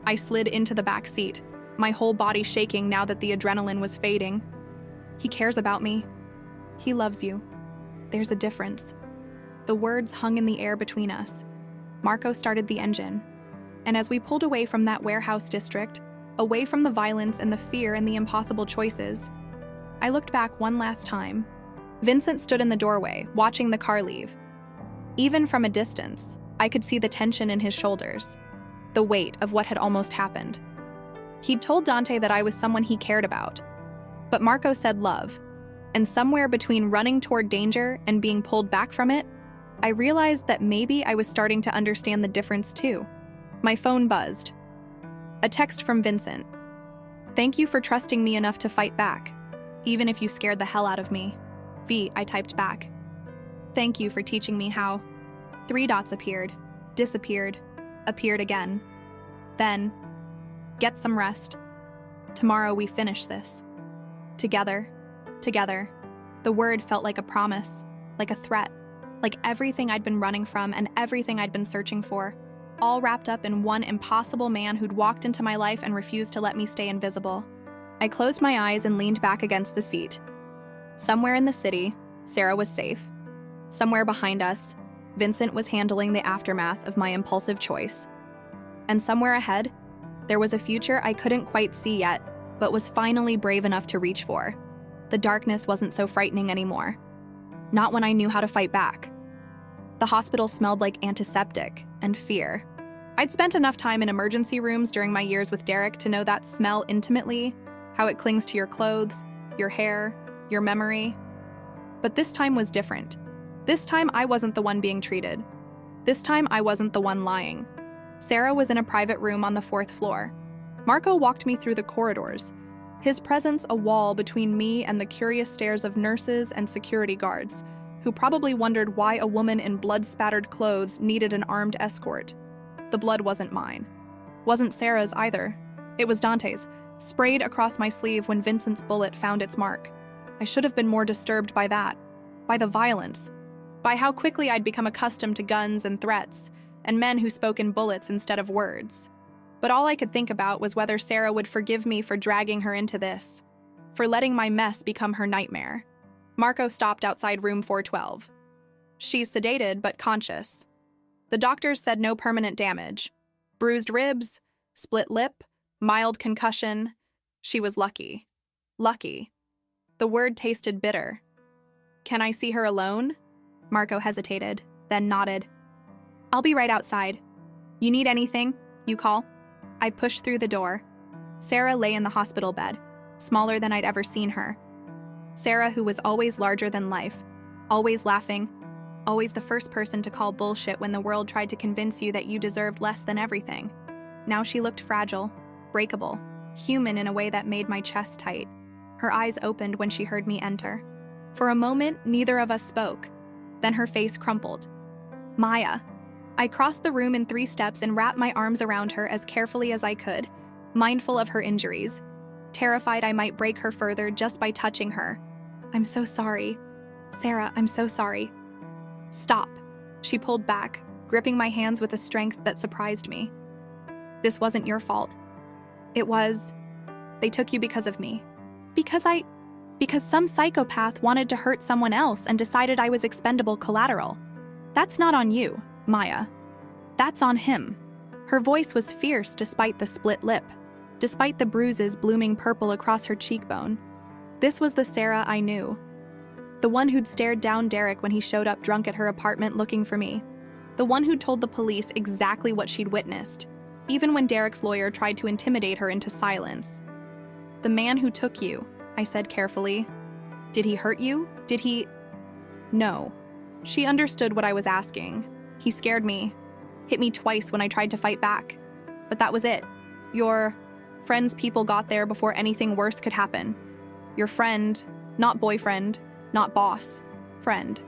I slid into the back seat, my whole body shaking now that the adrenaline was fading. He cares about me. He loves you. There's a difference. The words hung in the air between us. Marco started the engine. And as we pulled away from that warehouse district, away from the violence and the fear and the impossible choices, I looked back one last time. Vincent stood in the doorway, watching the car leave. Even from a distance, I could see the tension in his shoulders, the weight of what had almost happened. He'd told Dante that I was someone he cared about, but Marco said love, and somewhere between running toward danger and being pulled back from it, I realized that maybe I was starting to understand the difference too. My phone buzzed. A text from Vincent. Thank you for trusting me enough to fight back, even if you scared the hell out of me. V, I typed back. Thank you for teaching me how. 3 dots appeared, disappeared, appeared again. Then, get some rest. Tomorrow we finish this. Together, together. The word felt like a promise, like a threat, like everything I'd been running from and everything I'd been searching for, all wrapped up in one impossible man who'd walked into my life and refused to let me stay invisible. I closed my eyes and leaned back against the seat. Somewhere in the city, Sarah was safe. Somewhere behind us, Vincent was handling the aftermath of my impulsive choice. And somewhere ahead, there was a future I couldn't quite see yet, but was finally brave enough to reach for. The darkness wasn't so frightening anymore. Not when I knew how to fight back. The hospital smelled like antiseptic and fear. I'd spent enough time in emergency rooms during my years with Derek to know that smell intimately, how it clings to your clothes, your hair, your memory. But this time was different. This time I wasn't the one being treated. This time I wasn't the one lying. Sarah was in a private room on the 4th floor. Marco walked me through the corridors, his presence a wall between me and the curious stares of nurses and security guards, who probably wondered why a woman in blood-spattered clothes needed an armed escort. The blood wasn't mine. Wasn't Sarah's either. It was Dante's, sprayed across my sleeve when Vincent's bullet found its mark. I should have been more disturbed by that, by the violence, by how quickly I'd become accustomed to guns and threats, and men who spoke in bullets instead of words. But all I could think about was whether Sarah would forgive me for dragging her into this, for letting my mess become her nightmare. Marco stopped outside room 412. She's sedated but conscious. The doctors said no permanent damage. Bruised ribs, split lip, mild concussion. She was lucky. Lucky. The word tasted bitter. Can I see her alone? Marco hesitated, then nodded. I'll be right outside. You need anything? You call. I pushed through the door. Sarah lay in the hospital bed, smaller than I'd ever seen her. Sarah, who was always larger than life, always laughing, always the first person to call bullshit when the world tried to convince you that you deserved less than everything. Now she looked fragile, breakable, human in a way that made my chest tight. Her eyes opened when she heard me enter. For a moment, neither of us spoke. Then her face crumpled. Maya. I crossed the room in 3 steps and wrapped my arms around her as carefully as I could, mindful of her injuries, terrified I might break her further just by touching her. I'm so sorry. Sarah, I'm so sorry. Stop. She pulled back, gripping my hands with a strength that surprised me. This wasn't your fault. It was... They took you because of me. Because some psychopath wanted to hurt someone else and decided I was expendable collateral. That's not on you, Maya. That's on him. Her voice was fierce despite the split lip, despite the bruises blooming purple across her cheekbone. This was the Sarah I knew. The one who'd stared down Derek when he showed up drunk at her apartment looking for me. The one who'd told the police exactly what she'd witnessed, even when Derek's lawyer tried to intimidate her into silence. The man who took you, I said carefully. Did he hurt you? Did he... No. She understood what I was asking. He scared me, hit me twice when I tried to fight back. But that was it. Your friend's people got there before anything worse could happen. Your friend, not boyfriend, not boss, friend.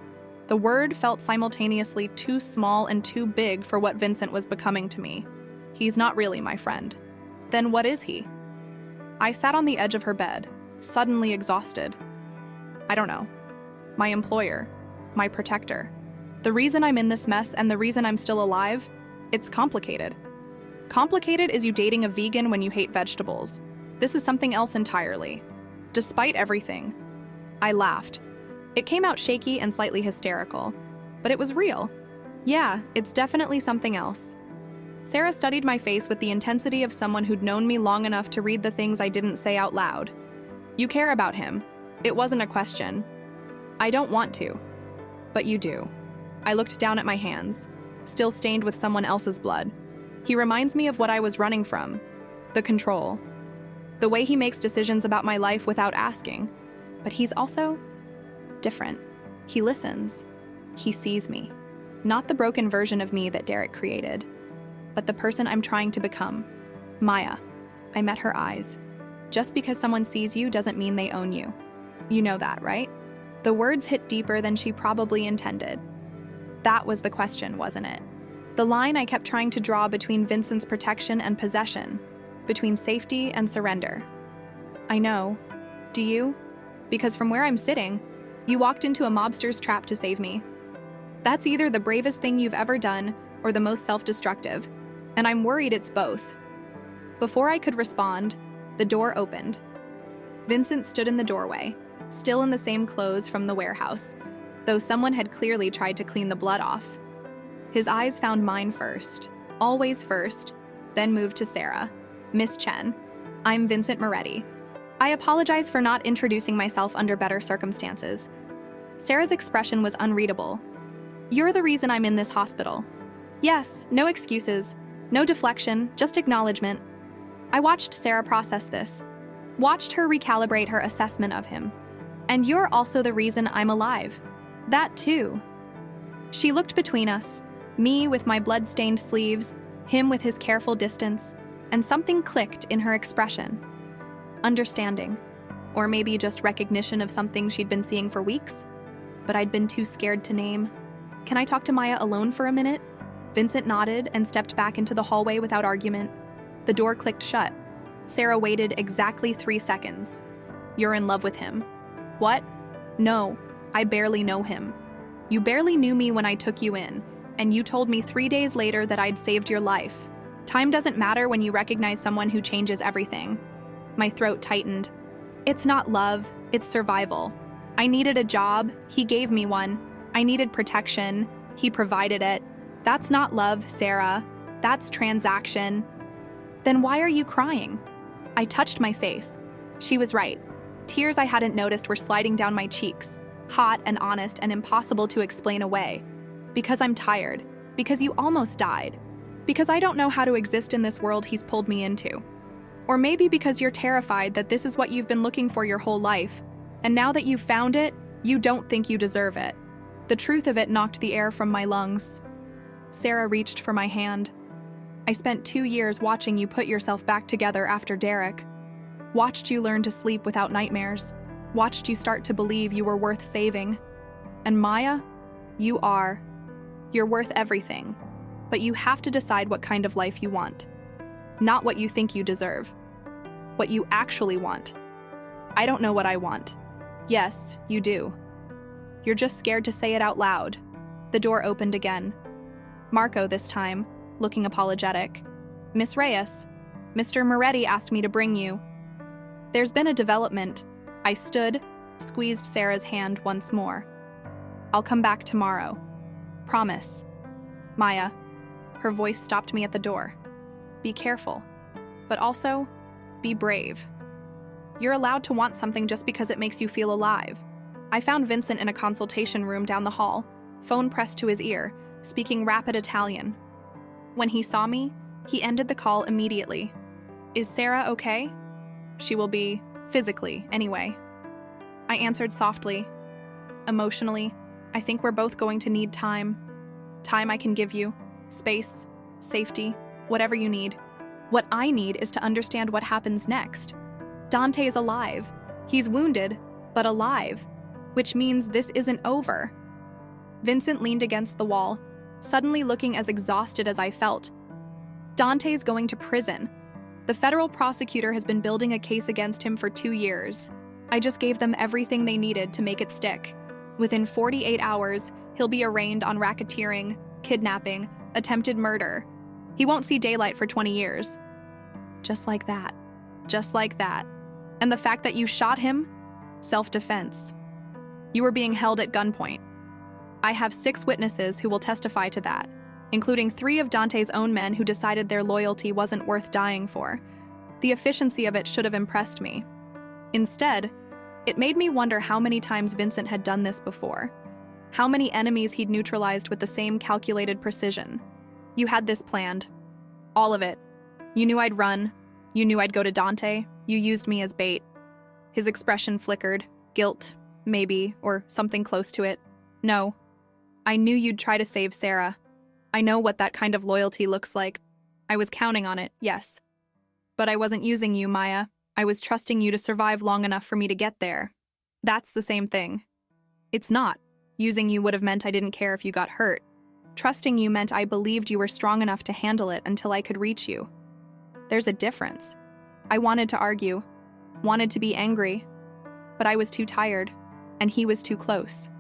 The word felt simultaneously too small and too big for what Vincent was becoming to me. He's not really my friend. Then what is he? I sat on the edge of her bed, suddenly exhausted. I don't know. My employer. My protector. The reason I'm in this mess and the reason I'm still alive, it's complicated. Complicated is you dating a vegan when you hate vegetables. This is something else entirely. Despite everything. I laughed. It came out shaky and slightly hysterical, but it was real. Yeah, it's definitely something else. Sarah studied my face with the intensity of someone who'd known me long enough to read the things I didn't say out loud. You care about him. It wasn't a question. I don't want to. But you do. I looked down at my hands, still stained with someone else's blood. He reminds me of what I was running from. The control. The way he makes decisions about my life without asking. But he's also different. He listens. He sees me. Not the broken version of me that Derek created, but the person I'm trying to become. Maya. I met her eyes. Just because someone sees you doesn't mean they own you. You know that, right? The words hit deeper than she probably intended. That was the question, wasn't it? The line I kept trying to draw between Vincent's protection and possession, between safety and surrender. I know. Do you? Because from where I'm sitting, you walked into a mobster's trap to save me. That's either the bravest thing you've ever done or the most self-destructive, and I'm worried it's both. Before I could respond, the door opened. Vincent stood in the doorway, still in the same clothes from the warehouse, though someone had clearly tried to clean the blood off. His eyes found mine first, always first, then moved to Sarah. Miss Chen, I'm Vincent Moretti. I apologize for not introducing myself under better circumstances. Sarah's expression was unreadable. You're the reason I'm in this hospital. Yes, no excuses, no deflection, just acknowledgement. I watched Sarah process this, watched her recalibrate her assessment of him. And you're also the reason I'm alive. That too. She looked between us, me with my blood-stained sleeves, him with his careful distance, and something clicked in her expression. Understanding. Or maybe just recognition of something she'd been seeing for weeks, but I'd been too scared to name. Can I talk to Maya alone for a minute? Vincent nodded and stepped back into the hallway without argument. The door clicked shut. Sarah waited exactly 3 seconds. You're in love with him. What? No, I barely know him. You barely knew me when I took you in, and you told me 3 days later that I'd saved your life. Time doesn't matter when you recognize someone who changes everything. My throat tightened. It's not love, it's survival. I needed a job, he gave me one. I needed protection, he provided it. That's not love, Sarah. That's transaction. Then why are you crying? I touched my face. She was right. Tears I hadn't noticed were sliding down my cheeks, hot and honest and impossible to explain away. Because I'm tired. Because you almost died. Because I don't know how to exist in this world he's pulled me into. Or maybe because you're terrified that this is what you've been looking for your whole life, and now that you've found it, you don't think you deserve it. The truth of it knocked the air from my lungs. Sarah reached for my hand. I spent 2 years watching you put yourself back together after Derek. Watched you learn to sleep without nightmares. Watched you start to believe you were worth saving. And Maya, you are. You're worth everything. But you have to decide what kind of life you want. Not what you think you deserve. What you actually want. I don't know what I want. Yes, you do. You're just scared to say it out loud. The door opened again. Marco this time, looking apologetic. Miss Reyes, Mr. Moretti asked me to bring you. There's been a development. I stood, squeezed Sarah's hand once more. I'll come back tomorrow. Promise. Maya. Her voice stopped me at the door. Be careful. But also, be brave. You're allowed to want something just because it makes you feel alive. I found Vincent in a consultation room down the hall, phone pressed to his ear, speaking rapid Italian. When he saw me, he ended the call immediately. Is Sarah okay? She will be, physically, anyway. I answered softly. Emotionally, I think we're both going to need time. Time I can give you. Space, safety, whatever you need. What I need is to understand what happens next. Dante is alive. He's wounded, but alive, which means this isn't over. Vincent leaned against the wall, suddenly looking as exhausted as I felt. Dante's going to prison. The federal prosecutor has been building a case against him for 2 years. I just gave them everything they needed to make it stick. Within 48 hours, he'll be arraigned on racketeering, kidnapping, attempted murder. He won't see daylight for 20 years. Just like that. Just like that. And the fact that you shot him? Self-defense. You were being held at gunpoint. I have 6 witnesses who will testify to that, including 3 of Dante's own men who decided their loyalty wasn't worth dying for. The efficiency of it should have impressed me. Instead, it made me wonder how many times Vincent had done this before. How many enemies he'd neutralized with the same calculated precision. You had this planned. All of it. You knew I'd run. You knew I'd go to Dante. You used me as bait. His expression flickered. Guilt, maybe, or something close to it. No. I knew you'd try to save Sarah. I know what that kind of loyalty looks like. I was counting on it, yes. But I wasn't using you, Maya. I was trusting you to survive long enough for me to get there. That's the same thing. It's not. Using you would have meant I didn't care if you got hurt. Trusting you meant I believed you were strong enough to handle it until I could reach you. There's a difference. I wanted to argue, wanted to be angry, but I was too tired, and he was too close.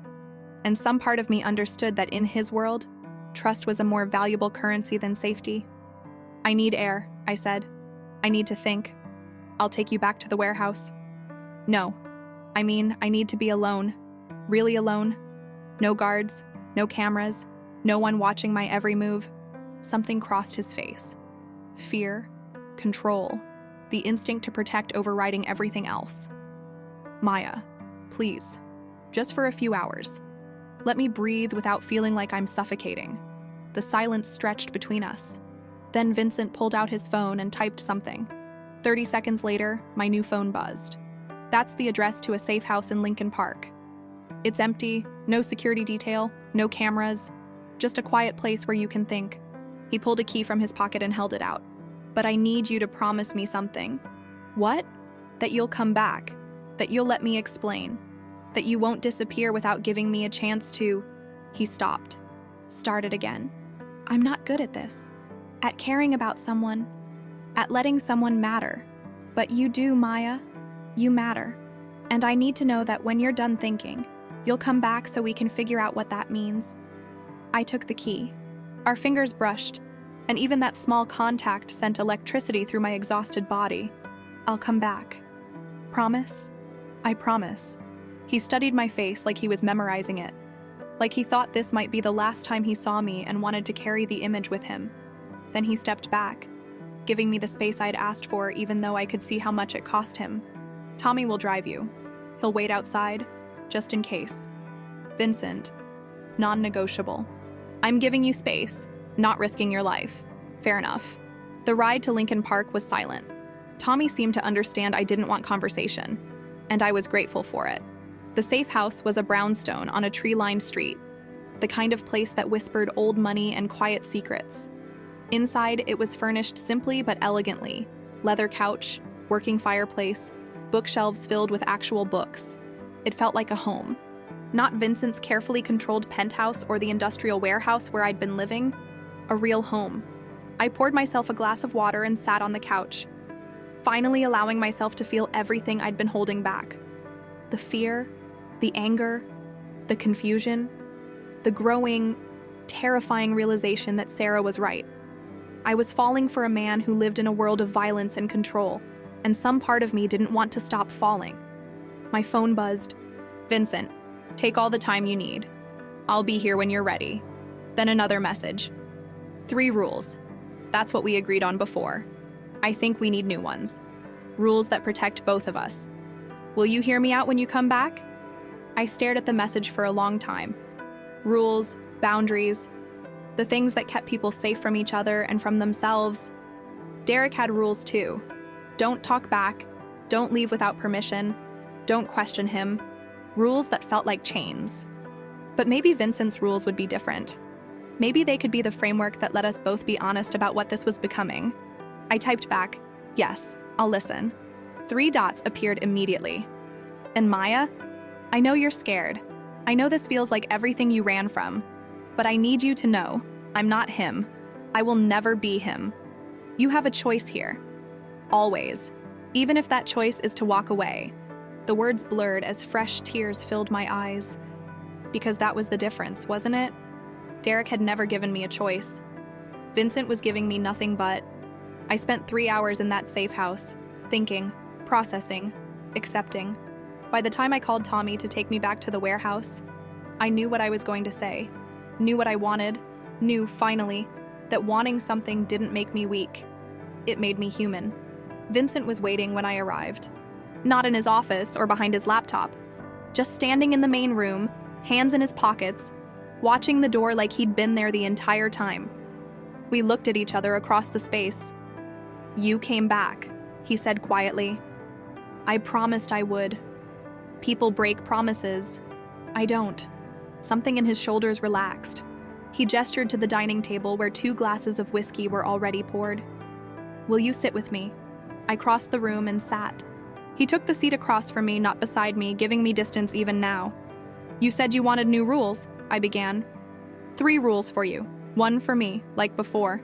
And some part of me understood that in his world, trust was a more valuable currency than safety. I need air, I said. I need to think. I'll take you back to the warehouse. No. I mean, I need to be alone. Really alone. No guards, no cameras, no one watching my every move. Something crossed his face. Fear, control, the instinct to protect overriding everything else. Maya, please, just for a few hours. Let me breathe without feeling like I'm suffocating. The silence stretched between us. Then Vincent pulled out his phone and typed something. 30 seconds later, my new phone buzzed. That's the address to a safe house in Lincoln Park. It's empty, no security detail, no cameras, just a quiet place where you can think. He pulled a key from his pocket and held it out. But I need you to promise me something. What? That you'll come back, that you'll let me explain, that you won't disappear without giving me a chance to... He stopped, started again. I'm not good at this, at caring about someone, at letting someone matter. But you do, Maya. You matter. And I need to know that when you're done thinking, you'll come back so we can figure out what that means. I took the key. Our fingers brushed, and even that small contact sent electricity through my exhausted body. I'll come back. Promise? I promise. He studied my face like he was memorizing it, like he thought this might be the last time he saw me and wanted to carry the image with him. Then he stepped back, giving me the space I'd asked for even though I could see how much it cost him. Tommy will drive you. He'll wait outside, just in case. Vincent, non-negotiable. I'm giving you space, not risking your life. Fair enough. The ride to Lincoln Park was silent. Tommy seemed to understand I didn't want conversation, and I was grateful for it. The safe house was a brownstone on a tree-lined street, the kind of place that whispered old money and quiet secrets. Inside, it was furnished simply but elegantly. Leather couch, working fireplace, bookshelves filled with actual books. It felt like a home. Not Vincent's carefully controlled penthouse or the industrial warehouse where I'd been living. A real home. I poured myself a glass of water and sat on the couch, finally allowing myself to feel everything I'd been holding back. The fear, the anger, the confusion, the growing, terrifying realization that Sarah was right. I was falling for a man who lived in a world of violence and control, and some part of me didn't want to stop falling. My phone buzzed. Vincent, take all the time you need. I'll be here when you're ready. Then another message. 3 rules. That's what we agreed on before. I think we need new ones. Rules that protect both of us. Will you hear me out when you come back? I stared at the message for a long time. Rules, boundaries, the things that kept people safe from each other and from themselves. Derek had rules too. Don't talk back, don't leave without permission, don't question him. Rules that felt like chains. But maybe Vincent's rules would be different. Maybe they could be the framework that let us both be honest about what this was becoming. I typed back, yes, I'll listen. 3 dots appeared immediately. And Maya, I know you're scared. I know this feels like everything you ran from. But I need you to know, I'm not him. I will never be him. You have a choice here. Always. Even if that choice is to walk away. The words blurred as fresh tears filled my eyes. Because that was the difference, wasn't it? Derek had never given me a choice. Vincent was giving me nothing but. I spent 3 hours in that safe house, thinking, processing, accepting. By the time I called Tommy to take me back to the warehouse, I knew what I was going to say, knew what I wanted, knew, finally, that wanting something didn't make me weak. It made me human. Vincent was waiting when I arrived. Not in his office or behind his laptop, just standing in the main room, hands in his pockets, watching the door like he'd been there the entire time. We looked at each other across the space. You came back, he said quietly. I promised I would. People break promises. I don't. Something in his shoulders relaxed. He gestured to the dining table where 2 glasses of whiskey were already poured. Will you sit with me? I crossed the room and sat. He took the seat across from me, not beside me, giving me distance even now. You said you wanted new rules, I began. 3 rules for you. 1 for me, like before.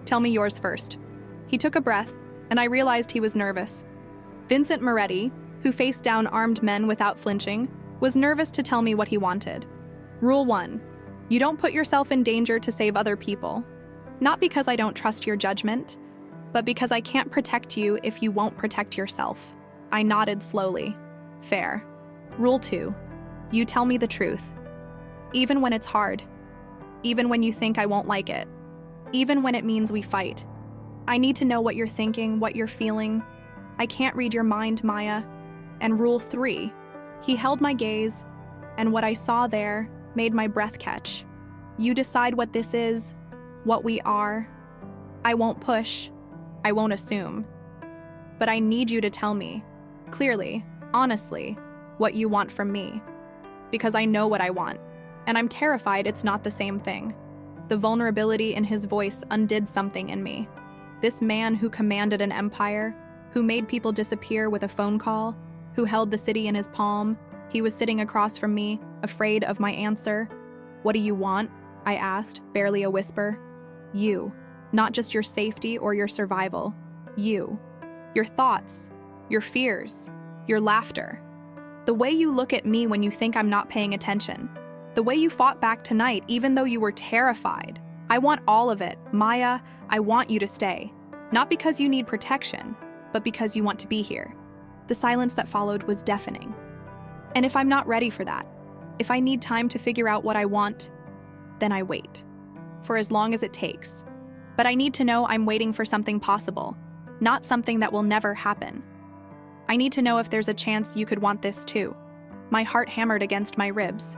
Tell me yours first. He took a breath, and I realized he was nervous. Vincent Moretti, who faced down armed men without flinching, was nervous to tell me what he wanted. Rule 1. You don't put yourself in danger to save other people. Not because I don't trust your judgment, but because I can't protect you if you won't protect yourself. I nodded slowly. Fair. Rule 2. You tell me the truth. Even when it's hard. Even when you think I won't like it. Even when it means we fight. I need to know what you're thinking, what you're feeling. I can't read your mind, Maya. And Rule 3. He held my gaze, and what I saw there made my breath catch. You decide what this is, what we are. I won't push. I won't assume. But I need you to tell me, clearly, honestly, what you want from me. Because I know what I want, and I'm terrified it's not the same thing. The vulnerability in his voice undid something in me. This man who commanded an empire, who made people disappear with a phone call, who held the city in his palm, he was sitting across from me, afraid of my answer. What do you want? I asked, barely a whisper. You. Not just your safety or your survival. You. Your thoughts. Your fears. Your laughter. The way you look at me when you think I'm not paying attention. The way you fought back tonight even though you were terrified. I want all of it. Maya, I want you to stay. Not because you need protection, but because you want to be here. The silence that followed was deafening. And if I'm not ready for that, if I need time to figure out what I want, then I wait. For as long as it takes. But I need to know I'm waiting for something possible, not something that will never happen. I need to know if there's a chance you could want this too. My heart hammered against my ribs.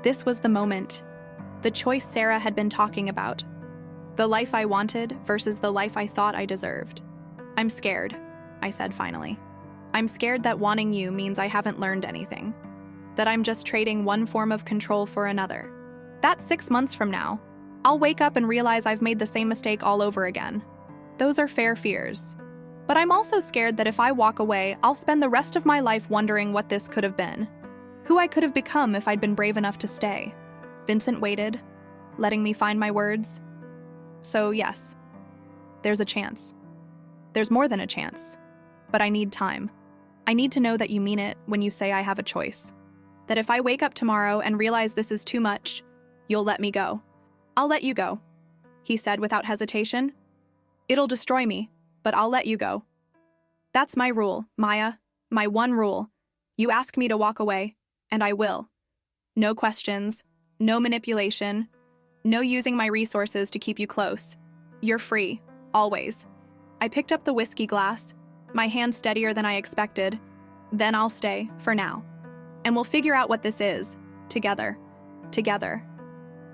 This was the moment. The choice Sarah had been talking about. The life I wanted versus the life I thought I deserved. I'm scared, I said finally. I'm scared that wanting you means I haven't learned anything. That I'm just trading one form of control for another. That's 6 months from now. I'll wake up and realize I've made the same mistake all over again. Those are fair fears. But I'm also scared that if I walk away, I'll spend the rest of my life wondering what this could have been. Who I could have become if I'd been brave enough to stay. Vincent waited, letting me find my words. So yes, there's a chance. There's more than a chance. But I need time. I need to know that you mean it when you say I have a choice. That if I wake up tomorrow and realize this is too much, you'll let me go. I'll let you go, he said without hesitation. It'll destroy me, but I'll let you go. That's my rule, Maya, my one rule. You ask me to walk away, and I will. No questions, no manipulation, no using my resources to keep you close. You're free, always. I picked up the whiskey glass, my hand steadier than I expected. Then I'll stay, for now. And we'll figure out what this is, together. Together.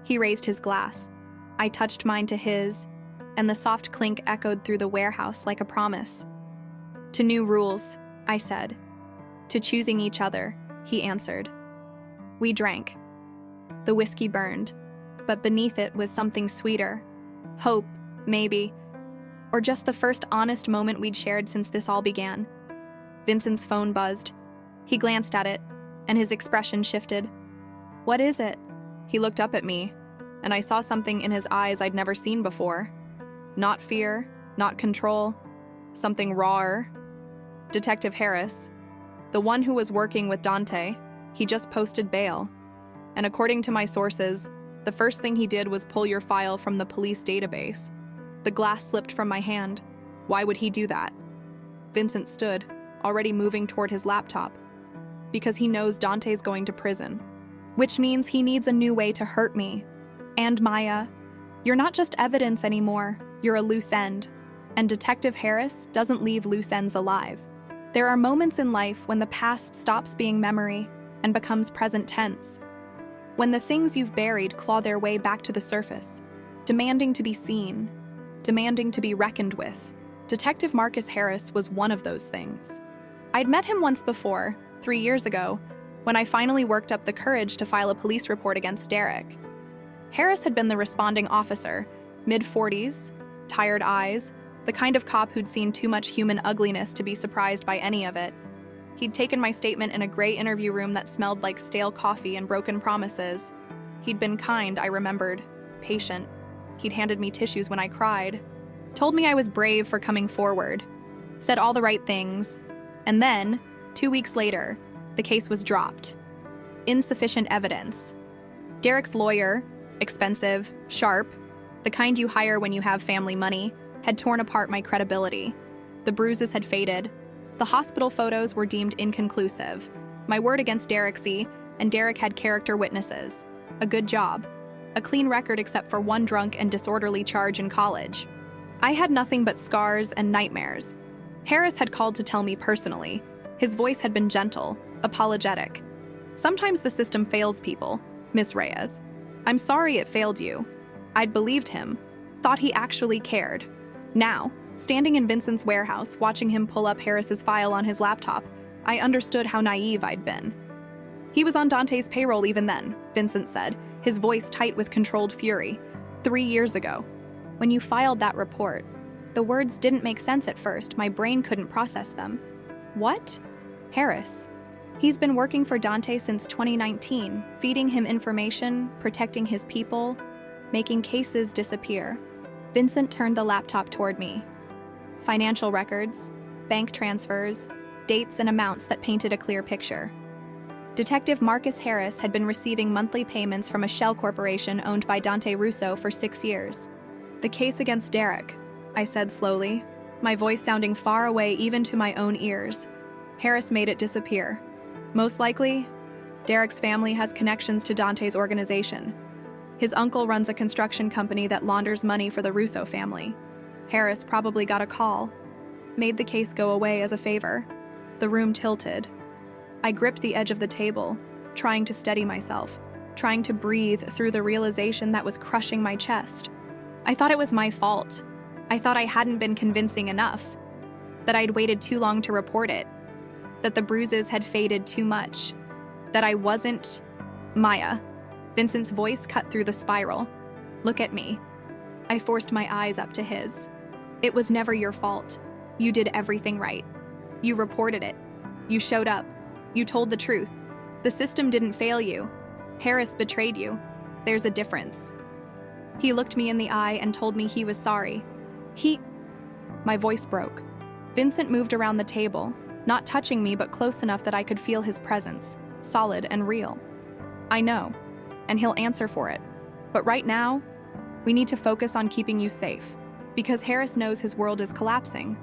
He raised his glass. I touched mine to his, and the soft clink echoed through the warehouse like a promise. To new rules, I said. To choosing each other, he answered. We drank. The whiskey burned, but beneath it was something sweeter. Hope, maybe, or just the first honest moment we'd shared since this all began. Vincent's phone buzzed. He glanced at it, and his expression shifted. What is it? He looked up at me, and I saw something in his eyes I'd never seen before. Not fear, not control, something rawer. Detective Harris, the one who was working with Dante, he just posted bail. And according to my sources, the first thing he did was pull your file from the police database. The glass slipped from my hand. Why would he do that? Vincent stood, already moving toward his laptop. Because he knows Dante's going to prison. Which means he needs a new way to hurt me. And Maya, you're not just evidence anymore, you're a loose end. And Detective Harris doesn't leave loose ends alive. There are moments in life when the past stops being memory and becomes present tense. When the things you've buried claw their way back to the surface, demanding to be seen, demanding to be reckoned with. Detective Marcus Harris was one of those things. I'd met him once before, 3 years ago, when I finally worked up the courage to file a police report against Derek. Harris had been the responding officer, mid-40s, tired eyes, the kind of cop who'd seen too much human ugliness to be surprised by any of it. He'd taken my statement in a gray interview room that smelled like stale coffee and broken promises. He'd been kind, I remembered, patient. He'd handed me tissues when I cried, told me I was brave for coming forward, said all the right things, and then, 2 weeks later, the case was dropped. Insufficient evidence. Derek's lawyer, expensive, sharp, the kind you hire when you have family money, had torn apart my credibility. The bruises had faded. The hospital photos were deemed inconclusive. My word against Derek's, and Derek had character witnesses. A good job. A clean record except for one drunk and disorderly charge in college. I had nothing but scars and nightmares. Harris had called to tell me personally. His voice had been gentle, apologetic. Sometimes the system fails people, Miss Reyes. I'm sorry it failed you. I'd believed him, thought he actually cared. Now, standing in Vincent's warehouse, watching him pull up Harris's file on his laptop, I understood how naive I'd been. He was on Dante's payroll even then, Vincent said, his voice tight with controlled fury. 3 years ago. When you filed that report, the words didn't make sense at first. My brain couldn't process them. What? Harris. He's been working for Dante since 2019, feeding him information, protecting his people, making cases disappear. Vincent turned the laptop toward me. Financial records, bank transfers, dates and amounts that painted a clear picture. Detective Marcus Harris had been receiving monthly payments from a shell corporation owned by Dante Russo for 6 years. The case against Derek, I said slowly, my voice sounding far away even to my own ears. Harris made it disappear. Most likely, Derek's family has connections to Dante's organization. His uncle runs a construction company that launders money for the Russo family. Harris probably got a call. Made the case go away as a favor. The room tilted. I gripped the edge of the table, trying to steady myself, trying to breathe through the realization that was crushing my chest. I thought it was my fault. I thought I hadn't been convincing enough, that I'd waited too long to report it, that the bruises had faded too much, that I wasn't Maya. Vincent's voice cut through the spiral. Look at me. I forced my eyes up to his. It was never your fault. You did everything right. You reported it. You showed up. You told the truth. The system didn't fail you. Harris betrayed you. There's a difference. He looked me in the eye and told me he was sorry. My voice broke. Vincent moved around the table, not touching me but close enough that I could feel his presence, solid and real. I know, and he'll answer for it. But right now, we need to focus on keeping you safe, because Harris knows his world is collapsing.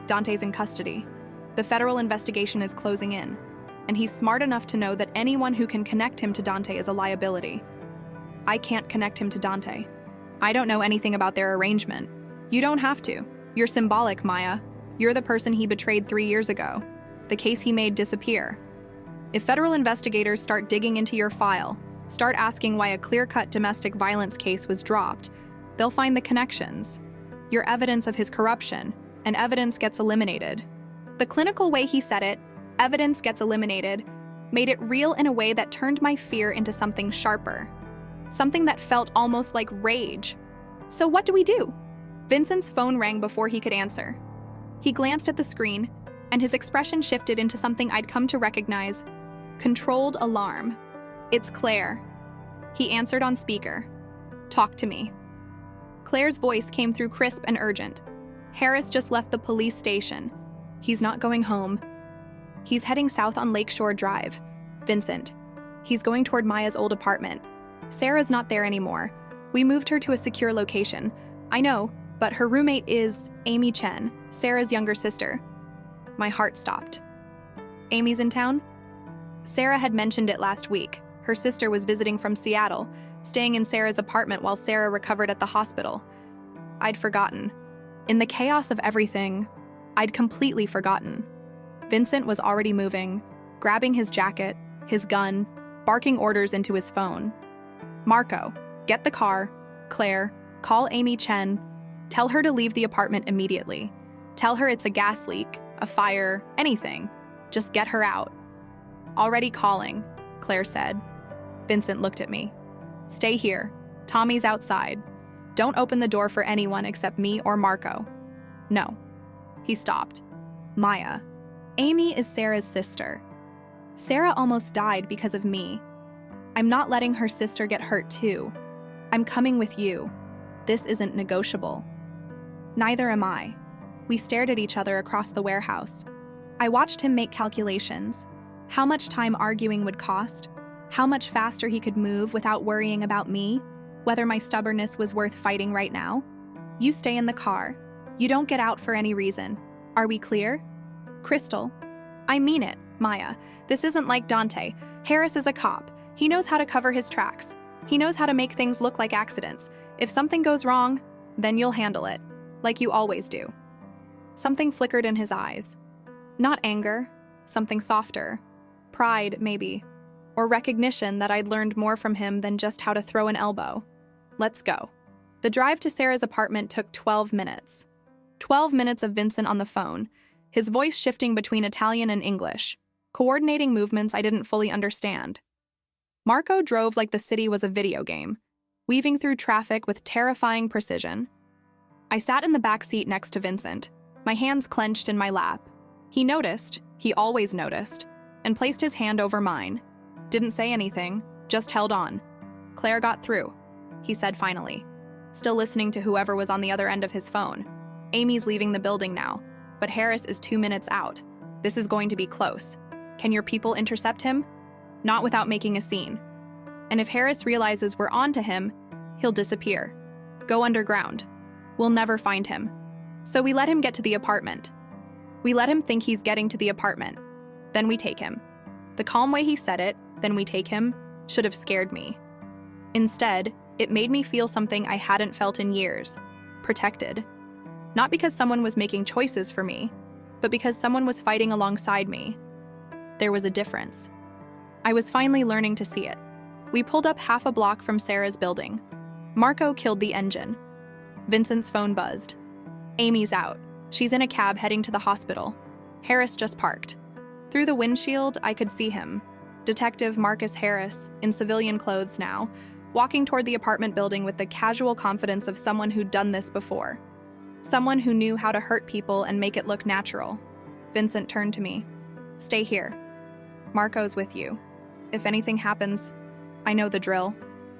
Dante's in custody. The federal investigation is closing in, and he's smart enough to know that anyone who can connect him to Dante is a liability. I can't connect him to Dante. I don't know anything about their arrangement. You don't have to. You're symbolic, Maya. You're the person he betrayed 3 years ago, the case he made disappear. If federal investigators start digging into your file, start asking why a clear-cut domestic violence case was dropped, they'll find the connections. Your evidence of his corruption, and evidence gets eliminated. The clinical way he said it, evidence gets eliminated, made it real in a way that turned my fear into something sharper. Something that felt almost like rage. So what do we do? Vincent's phone rang before he could answer. He glanced at the screen, and his expression shifted into something I'd come to recognize. Controlled alarm. It's Claire. He answered on speaker. Talk to me. Claire's voice came through crisp and urgent. Harris just left the police station. He's not going home. He's heading south on Lakeshore Drive. Vincent. He's going toward Maya's old apartment. Sarah's not there anymore. We moved her to a secure location. I know, but her roommate is Amy Chen, Sarah's younger sister. My heart stopped. Amy's in town? Sarah had mentioned it last week. Her sister was visiting from Seattle, staying in Sarah's apartment while Sarah recovered at the hospital. I'd forgotten. In the chaos of everything, I'd completely forgotten. Vincent was already moving, grabbing his jacket, his gun, barking orders into his phone. Marco, get the car. Claire, call Amy Chen. Tell her to leave the apartment immediately. Tell her it's a gas leak, a fire, anything. Just get her out. Already calling, Claire said. Vincent looked at me. Stay here. Tommy's outside. Don't open the door for anyone except me or Marco. No. He stopped. Maya. Amy is Sarah's sister. Sarah almost died because of me. I'm not letting her sister get hurt too. I'm coming with you. This isn't negotiable. Neither am I. We stared at each other across the warehouse. I watched him make calculations. How much time arguing would cost? How much faster he could move without worrying about me? Whether my stubbornness was worth fighting right now? You stay in the car. You don't get out for any reason. Are we clear? Crystal. I mean it, Maya. This isn't like Dante. Harris is a cop. He knows how to cover his tracks. He knows how to make things look like accidents. If something goes wrong, then you'll handle it, like you always do. Something flickered in his eyes. Not anger, something softer. Pride, maybe. Or recognition that I'd learned more from him than just how to throw an elbow. Let's go. The drive to Sarah's apartment took 12 minutes. 12 minutes of Vincent on the phone, his voice shifting between Italian and English, coordinating movements I didn't fully understand. Marco drove like the city was a video game, weaving through traffic with terrifying precision. I sat in the back seat next to Vincent, my hands clenched in my lap. He noticed, he always noticed, and placed his hand over mine. Didn't say anything, just held on. Claire got through, he said finally, still listening to whoever was on the other end of his phone. Amy's leaving the building now, but Harris is 2 minutes out. This is going to be close. Can your people intercept him? Not without making a scene. And if Harris realizes we're on to him, he'll disappear. Go underground. We'll never find him. So we let him get to the apartment. We let him think he's getting to the apartment. Then we take him. The calm way he said it, then we take him, should have scared me. Instead, it made me feel something I hadn't felt in years, protected. Not because someone was making choices for me, but because someone was fighting alongside me. There was a difference. I was finally learning to see it. We pulled up half a block from Sarah's building. Marco killed the engine. Vincent's phone buzzed. Amy's out. She's in a cab heading to the hospital. Harris just parked. Through the windshield, I could see him. Detective Marcus Harris, in civilian clothes now, walking toward the apartment building with the casual confidence of someone who'd done this before. Someone who knew how to hurt people and make it look natural. Vincent turned to me. Stay here. Marco's with you. If anything happens, I know the drill.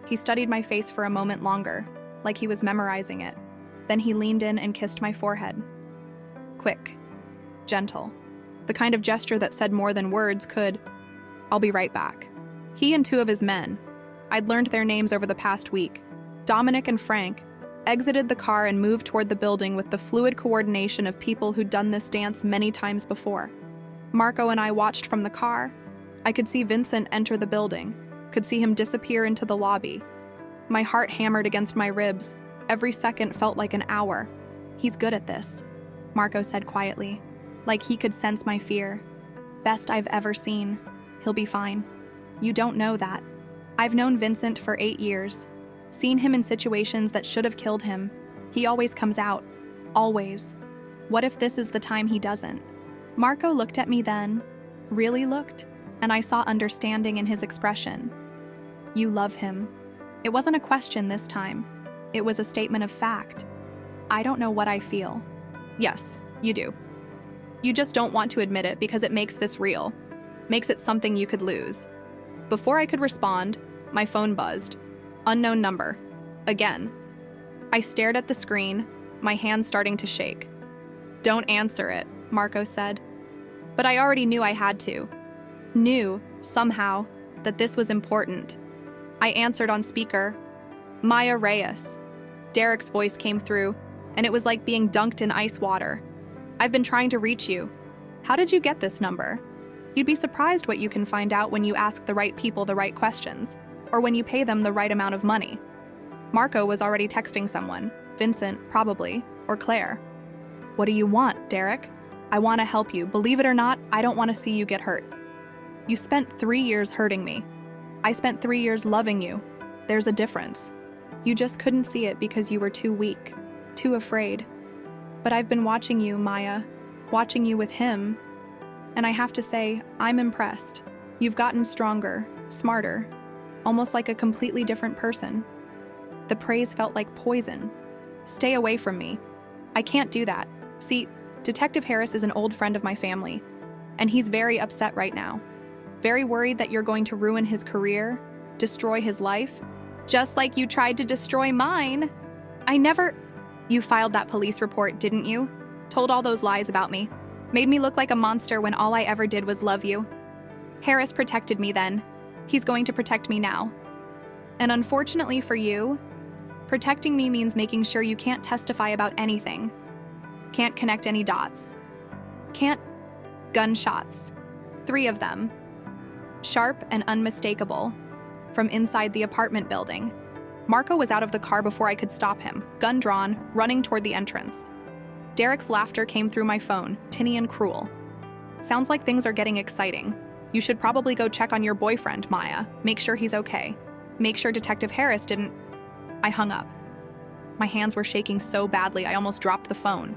He studied my face for a moment longer, like he was memorizing it. Then he leaned in and kissed my forehead. Quick. Gentle. The kind of gesture that said more than words could. I'll be right back. He and two of his men, I'd learned their names over the past week, Dominic and Frank, exited the car and moved toward the building with the fluid coordination of people who'd done this dance many times before. Marco and I watched from the car. I could see Vincent enter the building, could see him disappear into the lobby. My heart hammered against my ribs. Every second felt like an hour. He's good at this, Marco said quietly, like he could sense my fear. Best I've ever seen. He'll be fine. You don't know that. I've known Vincent for 8 years. Seen him in situations that should have killed him. He always comes out. Always. What if this is the time he doesn't? Marco looked at me then, really looked, and I saw understanding in his expression. You love him. It wasn't a question this time. It was a statement of fact. I don't know what I feel. Yes, you do. You just don't want to admit it because it makes this real. Makes it something you could lose. Before I could respond, my phone buzzed. Unknown number. Again. I stared at the screen, my hands starting to shake. Don't answer it, Marco said. But I already knew I had to. Knew, somehow, that this was important. I answered on speaker. Maya Reyes. Derek's voice came through, and it was like being dunked in ice water. I've been trying to reach you. How did you get this number? You'd be surprised what you can find out when you ask the right people the right questions, or when you pay them the right amount of money. Marco was already texting someone, Vincent, probably, or Claire. What do you want, Derek? I want to help you. Believe it or not, I don't want to see you get hurt. You spent 3 years hurting me. I spent 3 years loving you. There's a difference. You just couldn't see it because you were too weak, too afraid. But I've been watching you, Maya, watching you with him, and I have to say, I'm impressed. You've gotten stronger, smarter, almost like a completely different person. The praise felt like poison. Stay away from me. I can't do that. See, Detective Harris is an old friend of my family, and he's very upset right now. Very worried that you're going to ruin his career, destroy his life, just like you tried to destroy mine. You filed that police report, didn't you? Told all those lies about me. Made me look like a monster when all I ever did was love you. Harris protected me then. He's going to protect me now. And unfortunately for you, protecting me means making sure you can't testify about anything. Can't connect any dots. Can't. Gunshots. 3 of them. Sharp and unmistakable. From inside the apartment building. Marco was out of the car before I could stop him, gun drawn, running toward the entrance. Derek's laughter came through my phone, tinny and cruel. Sounds like things are getting exciting. You should probably go check on your boyfriend, Maya. Make sure he's okay. Make sure Detective Harris didn't... I hung up. My hands were shaking so badly I almost dropped the phone.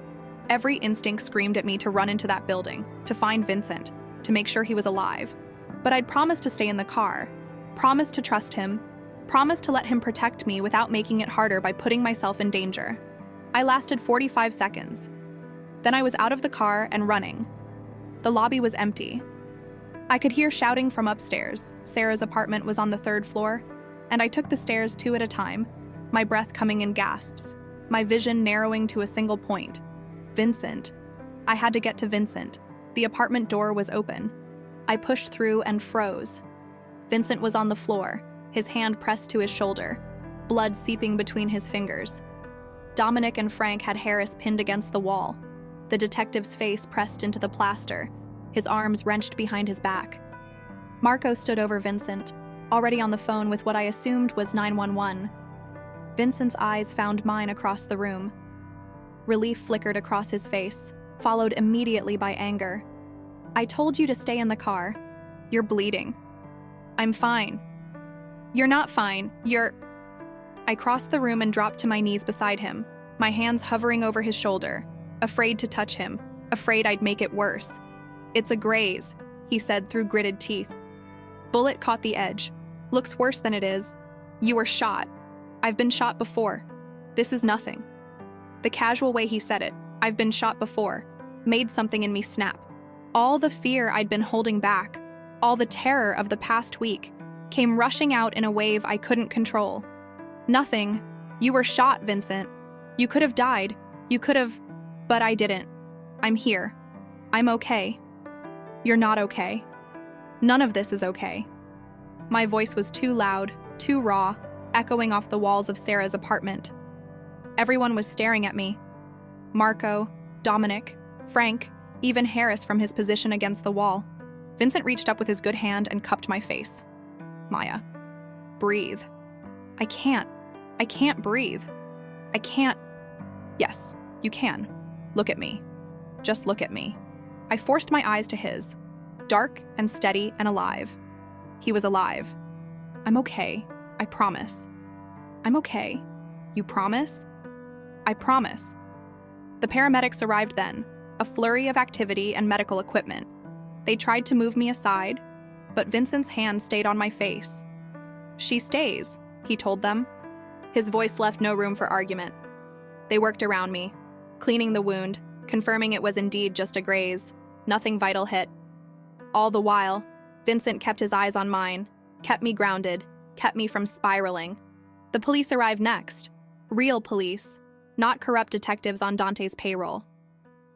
Every instinct screamed at me to run into that building, to find Vincent, to make sure he was alive. But I'd promised to stay in the car, promised to trust him, promised to let him protect me without making it harder by putting myself in danger. I lasted 45 seconds. Then I was out of the car and running. The lobby was empty. I could hear shouting from upstairs. Sarah's apartment was on the 3rd floor, and I took the stairs 2 at a time, my breath coming in gasps, my vision narrowing to a single point. Vincent. I had to get to Vincent. The apartment door was open. I pushed through and froze. Vincent was on the floor, his hand pressed to his shoulder, blood seeping between his fingers. Dominic and Frank had Harris pinned against the wall, the detective's face pressed into the plaster, his arms wrenched behind his back. Marco stood over Vincent, already on the phone with what I assumed was 911. Vincent's eyes found mine across the room. Relief flickered across his face, followed immediately by anger. "I told you to stay in the car. You're bleeding." "I'm fine." "You're not fine. I crossed the room and dropped to my knees beside him, my hands hovering over his shoulder, afraid to touch him, afraid I'd make it worse. "It's a graze," he said through gritted teeth. "Bullet caught the edge. Looks worse than it is. You were shot. I've been shot before. This is nothing." The casual way he said it, "I've been shot before," made something in me snap. All the fear I'd been holding back, all the terror of the past week, came rushing out in a wave I couldn't control. "Nothing. You were shot, Vincent. You could have died. You could have, but I didn't. I'm here. I'm okay." "You're not okay. None of this is okay." My voice was too loud, too raw, echoing off the walls of Sarah's apartment. Everyone was staring at me. Marco, Dominic, Frank, even Harris from his position against the wall. Vincent reached up with his good hand and cupped my face. "Maya, breathe." I can't breathe. I can't. "Yes, you can. Look at me. Just look at me." I forced my eyes to his, dark and steady and alive. He was alive. "I'm okay. I promise." "I'm okay. You promise?" "I promise." The paramedics arrived then, a flurry of activity and medical equipment. They tried to move me aside, but Vincent's hand stayed on my face. "She stays," he told them. His voice left no room for argument. They worked around me, cleaning the wound, confirming it was indeed just a graze, nothing vital hit. All the while, Vincent kept his eyes on mine, kept me grounded, kept me from spiraling. The police arrived next. Real police, not corrupt detectives on Dante's payroll.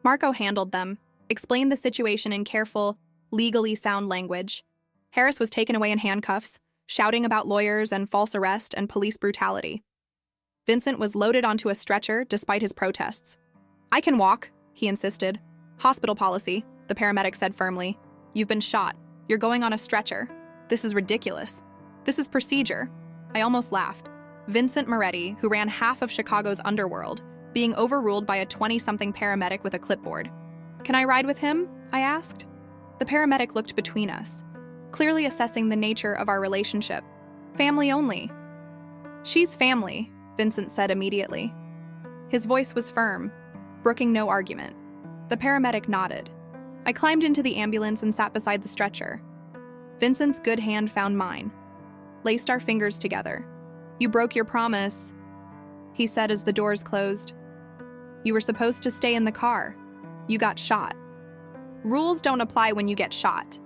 Marco handled them, explained the situation in careful, legally sound language. Harris was taken away in handcuffs, shouting about lawyers and false arrest and police brutality. Vincent was loaded onto a stretcher despite his protests. "I can walk," he insisted. "Hospital policy," the paramedic said firmly. "You've been shot. You're going on a stretcher. This is ridiculous. This is procedure." I almost laughed. Vincent Moretti, who ran half of Chicago's underworld, being overruled by a 20-something paramedic with a clipboard. "Can I ride with him?" I asked. The paramedic looked between us, clearly assessing the nature of our relationship. "Family only." "She's family," Vincent said immediately. His voice was firm, brooking no argument. The paramedic nodded. I climbed into the ambulance and sat beside the stretcher. Vincent's good hand found mine, laced our fingers together. "You broke your promise," he said as the doors closed. "You were supposed to stay in the car. You got shot. Rules don't apply when you get shot.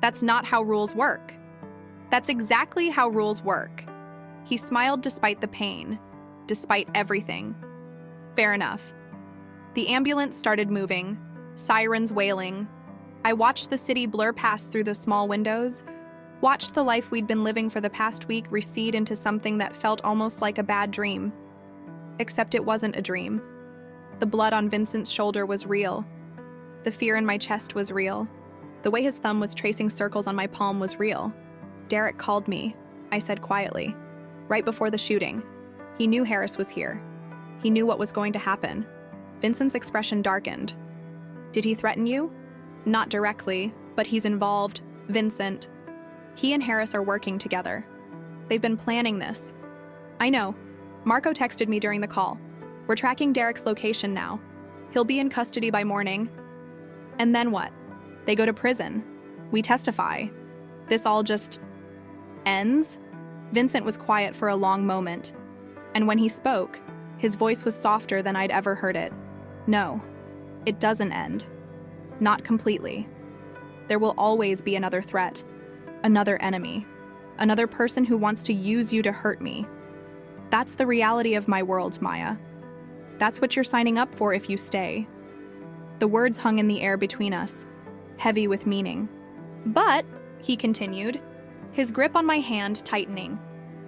That's not how rules work." "That's exactly how rules work." He smiled despite the pain, despite everything. "Fair enough." The ambulance started moving, sirens wailing. I watched the city blur past through the small windows, watched the life we'd been living for the past week recede into something that felt almost like a bad dream. Except it wasn't a dream. The blood on Vincent's shoulder was real. The fear in my chest was real. The way his thumb was tracing circles on my palm was real. "Derek called me," I said quietly. "Right before the shooting. He knew Harris was here. He knew what was going to happen." Vincent's expression darkened. "Did he threaten you?" "Not directly, but he's involved. Vincent. He and Harris are working together. They've been planning this." "I know. Marco texted me during the call. We're tracking Derek's location now. He'll be in custody by morning." "And then what?" "They go to prison. We testify. This all just ends?" Vincent was quiet for a long moment, and when he spoke, his voice was softer than I'd ever heard it. "No, it doesn't end. Not completely. There will always be another threat, another enemy, another person who wants to use you to hurt me. That's the reality of my world, Maya. That's what you're signing up for if you stay." The words hung in the air between us, heavy with meaning. "But," he continued, his grip on my hand tightening,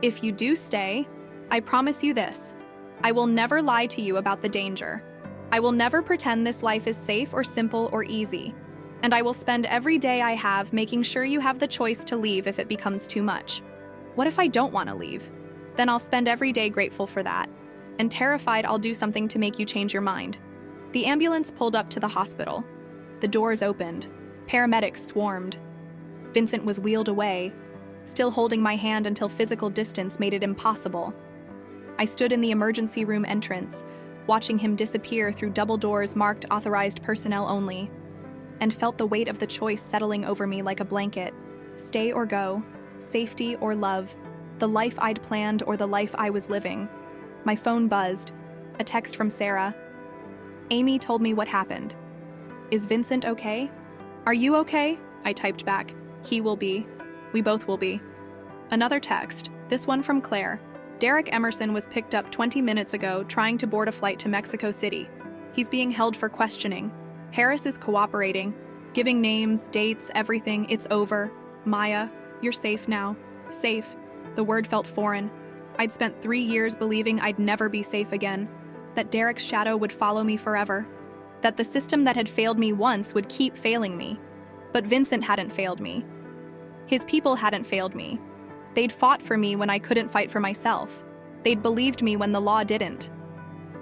"if you do stay, I promise you this. I will never lie to you about the danger. I will never pretend this life is safe or simple or easy. And I will spend every day I have making sure you have the choice to leave if it becomes too much. What if I don't want to leave? Then I'll spend every day grateful for that, and terrified I'll do something to make you change your mind. The ambulance pulled up to the hospital. The doors opened. Paramedics swarmed. Vincent was wheeled away, still holding my hand until physical distance made it impossible. I stood in the emergency room entrance, watching him disappear through double doors marked authorized personnel only, and felt the weight of the choice settling over me like a blanket. Stay or go, safety or love, the life I'd planned or the life I was living. My phone buzzed, a text from Sarah. Amy told me what happened. Is Vincent okay? Are you okay? I typed back. He will be. We both will be. Another text, this one from Claire. Derek Emerson was picked up 20 minutes ago trying to board a flight to Mexico City. He's being held for questioning. Harris is cooperating, giving names, dates, everything. It's over. Maya, you're safe now. Safe. The word felt foreign. I'd spent 3 years believing I'd never be safe again, that Derek's shadow would follow me forever, that the system that had failed me once would keep failing me. But Vincent hadn't failed me. His people hadn't failed me. They'd fought for me when I couldn't fight for myself. They'd believed me when the law didn't.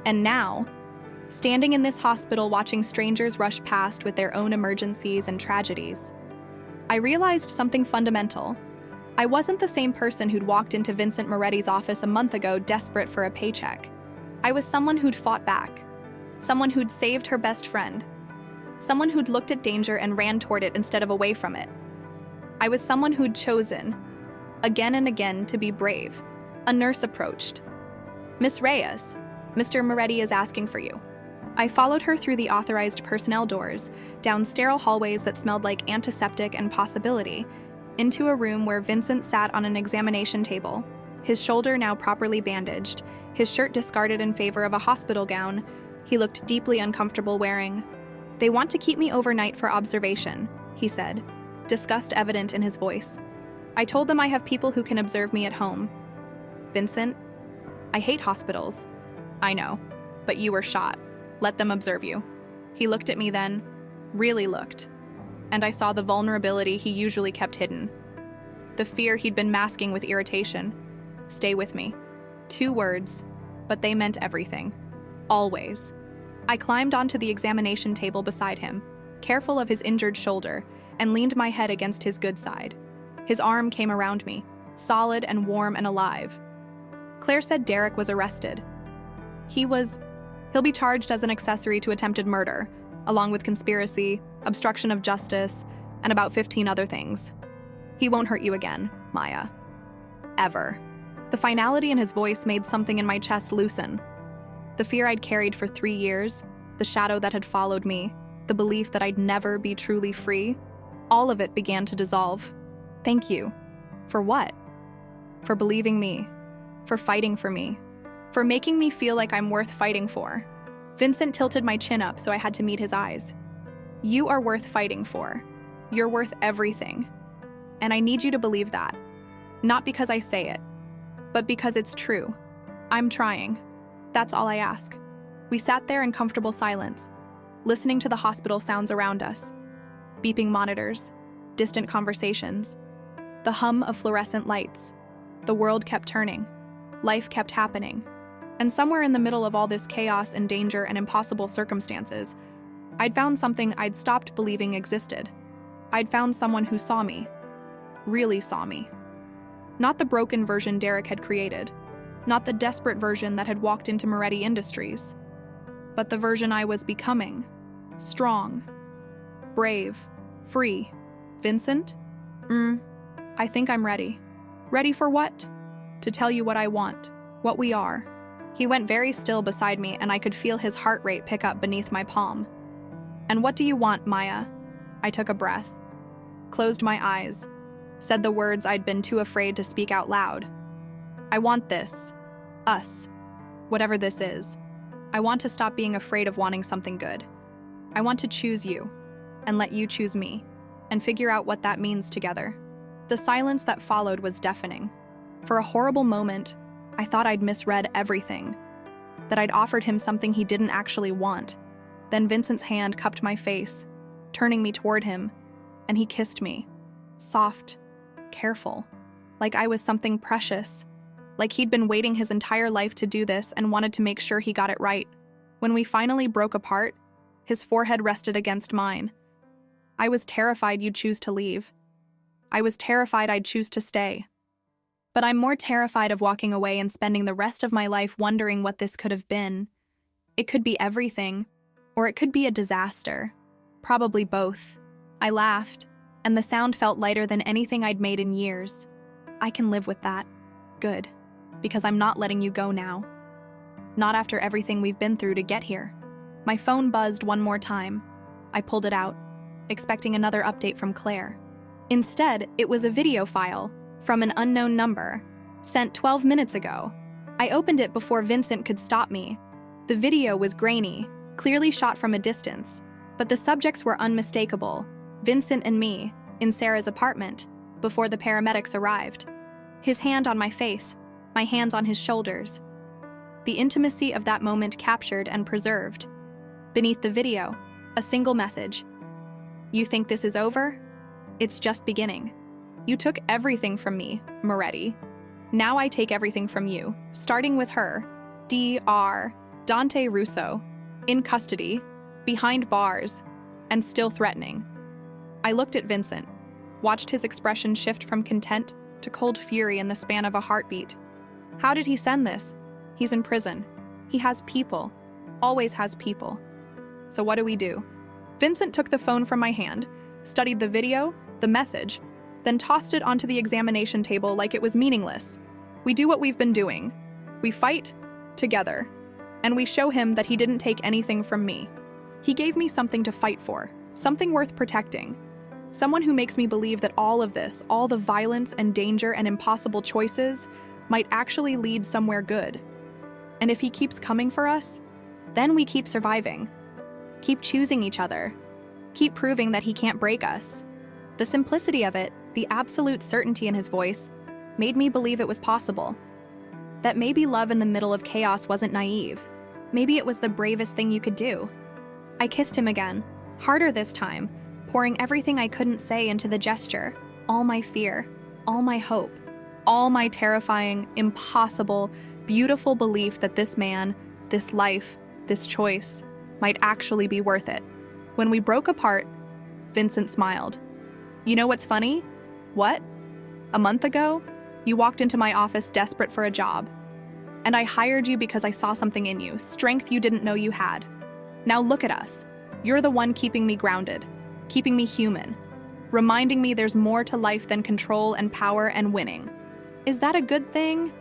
And now, standing in this hospital watching strangers rush past with their own emergencies and tragedies, I realized something fundamental. I wasn't the same person who'd walked into Vincent Moretti's office a month ago desperate for a paycheck. I was someone who'd fought back, someone who'd saved her best friend, someone who'd looked at danger and ran toward it instead of away from it. I was someone who'd chosen, again and again, to be brave. A nurse approached. Miss Reyes, Mr. Moretti is asking for you. I followed her through the authorized personnel doors, down sterile hallways that smelled like antiseptic and possibility, into a room where Vincent sat on an examination table, his shoulder now properly bandaged, his shirt discarded in favor of a hospital gown he looked deeply uncomfortable wearing. They want to keep me overnight for observation, he said, disgust evident in his voice. I told them I have people who can observe me at home. Vincent, I hate hospitals. I know, but you were shot. Let them observe you. He looked at me then, really looked, and I saw the vulnerability he usually kept hidden. The fear he'd been masking with irritation. Stay with me. 2 words, but they meant everything. Always. I climbed onto the examination table beside him, careful of his injured shoulder, and leaned my head against his good side. His arm came around me, solid and warm and alive. Claire said Derek was arrested. He'll be charged as an accessory to attempted murder, along with conspiracy, obstruction of justice, and about 15 other things. He won't hurt you again, Maya. Ever. The finality in his voice made something in my chest loosen. The fear I'd carried for 3 years, the shadow that had followed me, the belief that I'd never be truly free, all of it began to dissolve. Thank you. For what? For believing me. For fighting for me. For making me feel like I'm worth fighting for. Vincent tilted my chin up so I had to meet his eyes. You are worth fighting for. You're worth everything. And I need you to believe that. Not because I say it, but because it's true. I'm trying. That's all I ask. We sat there in comfortable silence, listening to the hospital sounds around us. Beeping monitors, distant conversations, the hum of fluorescent lights. The world kept turning. Life kept happening. And somewhere in the middle of all this chaos and danger and impossible circumstances, I'd found something I'd stopped believing existed. I'd found someone who saw me. Really saw me. Not the broken version Derek had created. Not the desperate version that had walked into Moretti Industries. But the version I was becoming. Strong. Brave. Free. Vincent? I think I'm ready. Ready for what? To tell you what I want. What we are. He went very still beside me, and I could feel his heart rate pick up beneath my palm. And what do you want, Maya? I took a breath. Closed my eyes. Said the words I'd been too afraid to speak out loud. I want this. Us. Whatever this is. I want to stop being afraid of wanting something good. I want to choose you, and let you choose me, and figure out what that means together. The silence that followed was deafening. For a horrible moment, I thought I'd misread everything, that I'd offered him something he didn't actually want. Then Vincent's hand cupped my face, turning me toward him, and he kissed me. Soft, careful, like I was something precious, like he'd been waiting his entire life to do this and wanted to make sure he got it right. When we finally broke apart, his forehead rested against mine. I was terrified you'd choose to leave. I was terrified I'd choose to stay. But I'm more terrified of walking away and spending the rest of my life wondering what this could have been. It could be everything, or it could be a disaster. Probably both. I laughed, and the sound felt lighter than anything I'd made in years. I can live with that. Good. Because I'm not letting you go now. Not after everything we've been through to get here. My phone buzzed one more time. I pulled it out, expecting another update from Claire. Instead, it was a video file from an unknown number, sent 12 minutes ago. I opened it before Vincent could stop me. The video was grainy, clearly shot from a distance, but the subjects were unmistakable. Vincent and me, in Sarah's apartment, before the paramedics arrived. His hand on my face, my hands on his shoulders. The intimacy of that moment captured and preserved. Beneath the video, a single message. You think this is over? It's just beginning. You took everything from me, Moretti. Now I take everything from you, starting with her, Dr. Dante Russo, in custody, behind bars, and still threatening. I looked at Vincent, watched his expression shift from content to cold fury in the span of a heartbeat. How did he send this? He's in prison. He has people. Always has people. So what do? Vincent took the phone from my hand, studied the video, the message, then tossed it onto the examination table like it was meaningless. We do what we've been doing. We fight together, and we show him that he didn't take anything from me. He gave me something to fight for, something worth protecting. Someone who makes me believe that all of this, all the violence and danger and impossible choices, might actually lead somewhere good. And if he keeps coming for us, then we keep surviving. Keep choosing each other. Keep proving that he can't break us. The simplicity of it, the absolute certainty in his voice, made me believe it was possible. That maybe love in the middle of chaos wasn't naive. Maybe it was the bravest thing you could do. I kissed him again, harder this time, pouring everything I couldn't say into the gesture, all my fear, all my hope, all my terrifying, impossible, beautiful belief that this man, this life, this choice, might actually be worth it. When we broke apart, Vincent smiled. You know what's funny? What? A month ago, you walked into my office desperate for a job. And I hired you because I saw something in you, strength you didn't know you had. Now look at us. You're the one keeping me grounded, keeping me human, reminding me there's more to life than control and power and winning. Is that a good thing?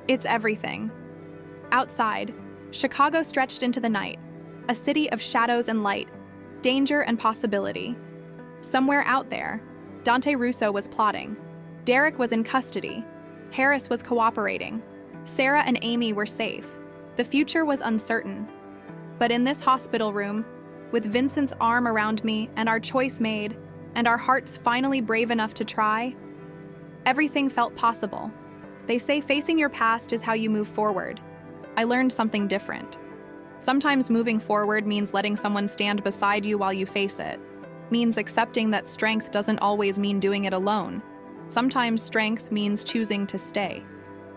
It's everything. Outside, Chicago stretched into the night, a city of shadows and light, danger and possibility. Somewhere out there, Dante Russo was plotting. Derek was in custody. Harris was cooperating. Sarah and Amy were safe. The future was uncertain. But in this hospital room, with Vincent's arm around me and our choice made, and our hearts finally brave enough to try, everything felt possible. They say facing your past is how you move forward. I learned something different. Sometimes moving forward means letting someone stand beside you while you face it. Means accepting that strength doesn't always mean doing it alone. Sometimes strength means choosing to stay.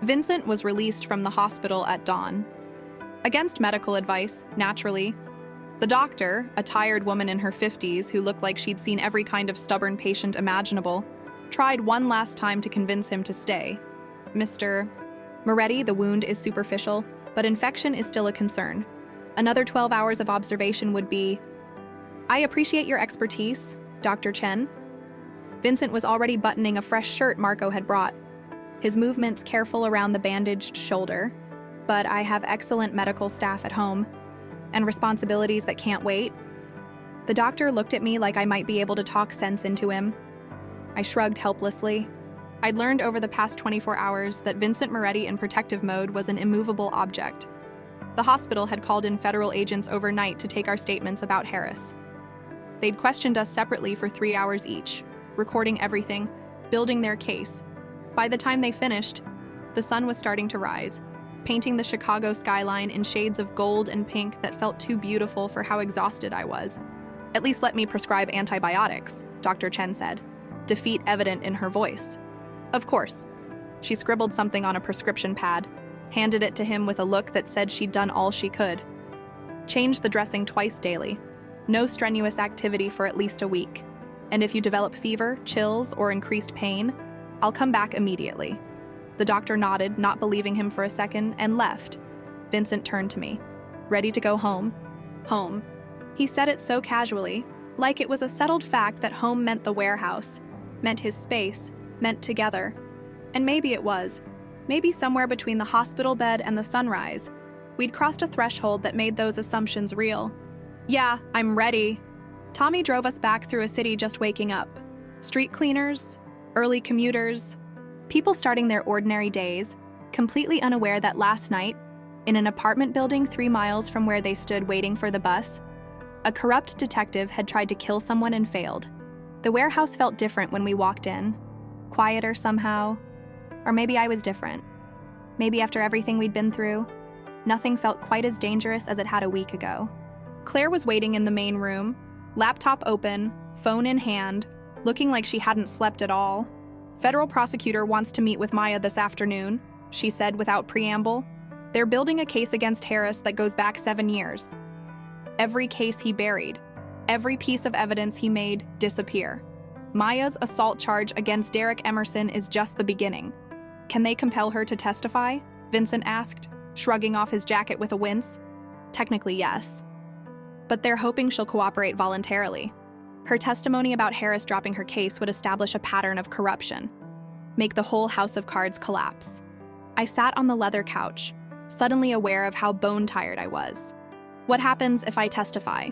Vincent was released from the hospital at dawn. Against medical advice, naturally. The doctor, a tired woman in her 50s who looked like she'd seen every kind of stubborn patient imaginable, tried one last time to convince him to stay. Mr. Moretti, the wound is superficial, but infection is still a concern. Another 12 hours of observation would be... I appreciate your expertise, Dr. Chen. Vincent was already buttoning a fresh shirt Marco had brought, his movements careful around the bandaged shoulder. But I have excellent medical staff at home, and responsibilities that can't wait. The doctor looked at me like I might be able to talk sense into him. I shrugged helplessly. I'd learned over the past 24 hours that Vincent Moretti in protective mode was an immovable object. The hospital had called in federal agents overnight to take our statements about Harris. They'd questioned us separately for 3 hours each, recording everything, building their case. By the time they finished, the sun was starting to rise, painting the Chicago skyline in shades of gold and pink that felt too beautiful for how exhausted I was. At least let me prescribe antibiotics, Dr. Chen said, defeat evident in her voice. Of course. She scribbled something on a prescription pad, handed it to him with a look that said she'd done all she could. Change the dressing twice daily. No strenuous activity for at least a week. And if you develop fever, chills, or increased pain, I'll come back immediately. The doctor nodded, not believing him for a second, and left. Vincent turned to me. Ready to go home? Home. He said it so casually, like it was a settled fact that home meant the warehouse, meant his space, meant together. And maybe it was. Maybe somewhere between the hospital bed and the sunrise, we'd crossed a threshold that made those assumptions real. Yeah, I'm ready. Tommy drove us back through a city just waking up. Street cleaners, early commuters, people starting their ordinary days, completely unaware that last night, in an apartment building 3 miles from where they stood waiting for the bus, a corrupt detective had tried to kill someone and failed. The warehouse felt different when we walked in. Quieter somehow. Or maybe I was different. Maybe after everything we'd been through, nothing felt quite as dangerous as it had a week ago. Claire was waiting in the main room, laptop open, phone in hand, looking like she hadn't slept at all. Federal prosecutor wants to meet with Maya this afternoon, she said without preamble. They're building a case against Harris that goes back 7 years. Every case he buried, every piece of evidence he made disappear. Maya's assault charge against Derek Emerson is just the beginning. Can they compel her to testify? Vincent asked, shrugging off his jacket with a wince. Technically, yes. But they're hoping she'll cooperate voluntarily. Her testimony about Harris dropping her case would establish a pattern of corruption, make the whole house of cards collapse. I sat on the leather couch, suddenly aware of how bone-tired I was. What happens if I testify?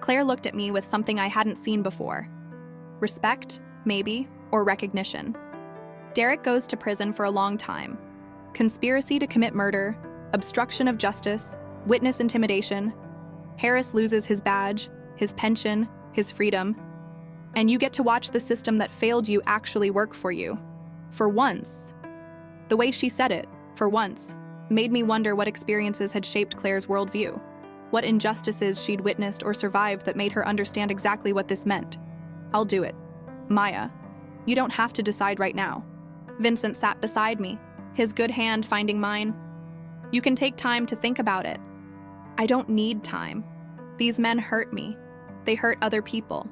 Claire looked at me with something I hadn't seen before. Respect, maybe, or recognition. Derek goes to prison for a long time. Conspiracy to commit murder, obstruction of justice, witness intimidation. Harris loses his badge, his pension, his freedom. And you get to watch the system that failed you actually work for you. For once. The way she said it, for once, made me wonder what experiences had shaped Claire's worldview. What injustices she'd witnessed or survived that made her understand exactly what this meant. I'll do it. Maya, you don't have to decide right now. Vincent sat beside me, his good hand finding mine. You can take time to think about it. I don't need time. These men hurt me. They hurt other people.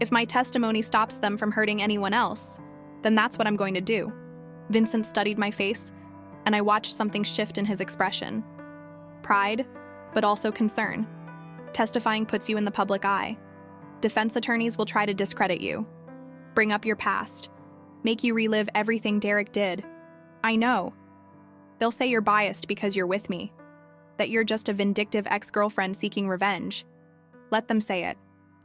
If my testimony stops them from hurting anyone else, then that's what I'm going to do. Vincent studied my face, and I watched something shift in his expression. Pride, but also concern. Testifying puts you in the public eye. Defense attorneys will try to discredit you, bring up your past, make you relive everything Derek did. I know. They'll say you're biased because you're with me, that you're just a vindictive ex-girlfriend seeking revenge. Let them say it.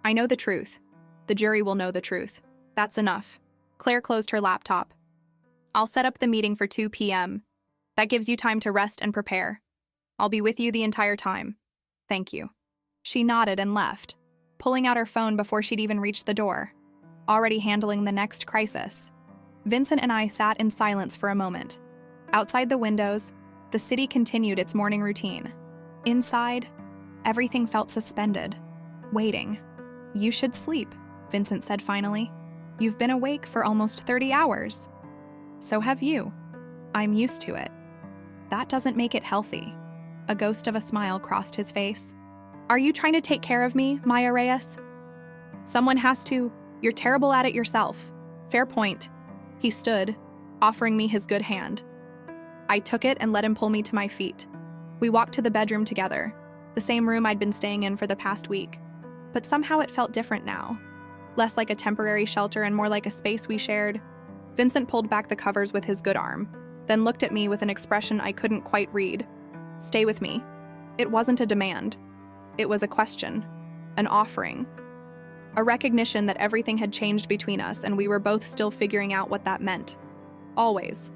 I know the truth. The jury will know the truth. That's enough. Claire closed her laptop. I'll set up the meeting for 2 p.m. That gives you time to rest and prepare. I'll be with you the entire time. Thank you. She nodded and left, pulling out her phone before she'd even reached the door, already handling the next crisis. Vincent and I sat in silence for a moment. Outside the windows, the city continued its morning routine. Inside, everything felt suspended, waiting. You should sleep, Vincent said finally. You've been awake for almost 30 hours. So have you. I'm used to it. That doesn't make it healthy. A ghost of a smile crossed his face. Are you trying to take care of me, Maya Reyes? Someone has to. You're terrible at it yourself. Fair point. He stood, offering me his good hand. I took it and let him pull me to my feet. We walked to the bedroom together, the same room I'd been staying in for the past week. But somehow it felt different now. Less like a temporary shelter and more like a space we shared. Vincent pulled back the covers with his good arm, then looked at me with an expression I couldn't quite read. Stay with me. It wasn't a demand. It was a question, an offering. A recognition that everything had changed between us and we were both still figuring out what that meant. Always.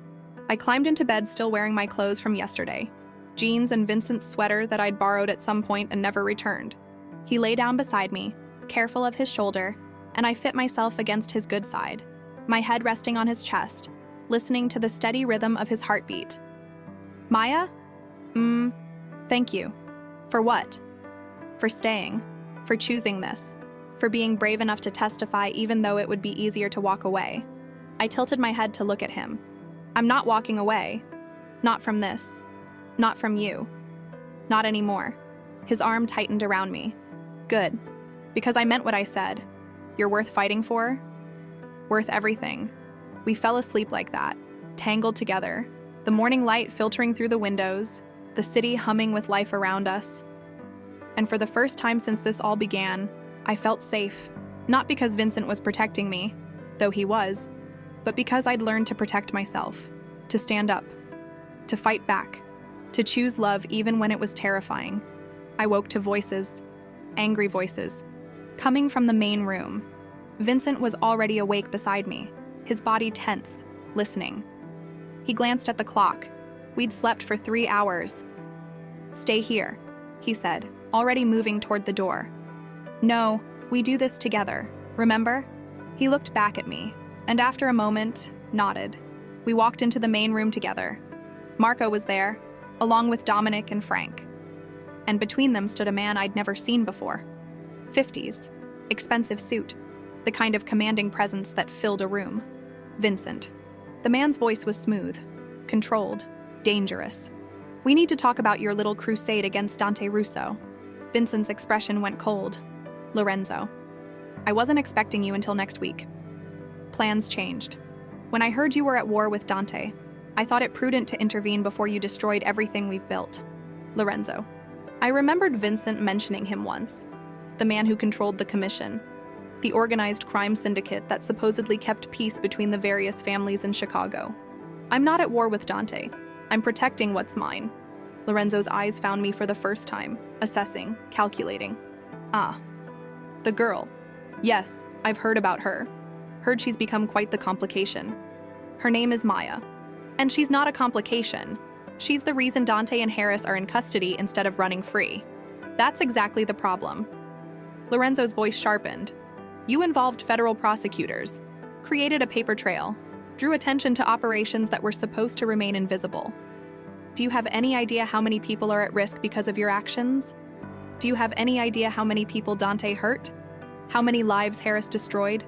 I climbed into bed still wearing my clothes from yesterday, jeans and Vincent's sweater that I'd borrowed at some point and never returned. He lay down beside me, careful of his shoulder, and I fit myself against his good side, my head resting on his chest, listening to the steady rhythm of his heartbeat. Maya? Thank you. For what? For staying. For choosing this. for being brave enough to testify even though it would be easier to walk away. I tilted my head to look at him. I'm not walking away. Not from this. Not from you. Not anymore. His arm tightened around me. Good. Because I meant what I said. You're worth fighting for? Worth everything. We fell asleep like that, tangled together, the morning light filtering through the windows, the city humming with life around us. And for the first time since this all began, I felt safe. Not because Vincent was protecting me, though he was, but because I'd learned to protect myself, to stand up, to fight back, to choose love even when it was terrifying. I woke to voices, angry voices, coming from the main room. Vincent was already awake beside me, his body tense, listening. He glanced at the clock. We'd slept for 3 hours. Stay here, he said, already moving toward the door. No, we do this together, remember? He looked back at me, and after a moment, nodded. We walked into the main room together. Marco was there, along with Dominic and Frank. And between them stood a man I'd never seen before. 50s, expensive suit, the kind of commanding presence that filled a room. Vincent. The man's voice was smooth, controlled, dangerous. We need to talk about your little crusade against Dante Russo. Vincent's expression went cold. Lorenzo. I wasn't expecting you until next week. Plans changed. When I heard you were at war with Dante, I thought it prudent to intervene before you destroyed everything we've built. Lorenzo. I remembered Vincent mentioning him once. The man who controlled the commission. The organized crime syndicate that supposedly kept peace between the various families in Chicago. I'm not at war with Dante. I'm protecting what's mine. Lorenzo's eyes found me for the first time, assessing, calculating. Ah. The girl. Yes, I've heard about her. Heard she's become quite the complication. Her name is Maya. And she's not a complication. She's the reason Dante and Harris are in custody instead of running free. That's exactly the problem. Lorenzo's voice sharpened. You involved federal prosecutors, created a paper trail, drew attention to operations that were supposed to remain invisible. Do you have any idea how many people are at risk because of your actions? Do you have any idea how many people Dante hurt? How many lives Harris destroyed?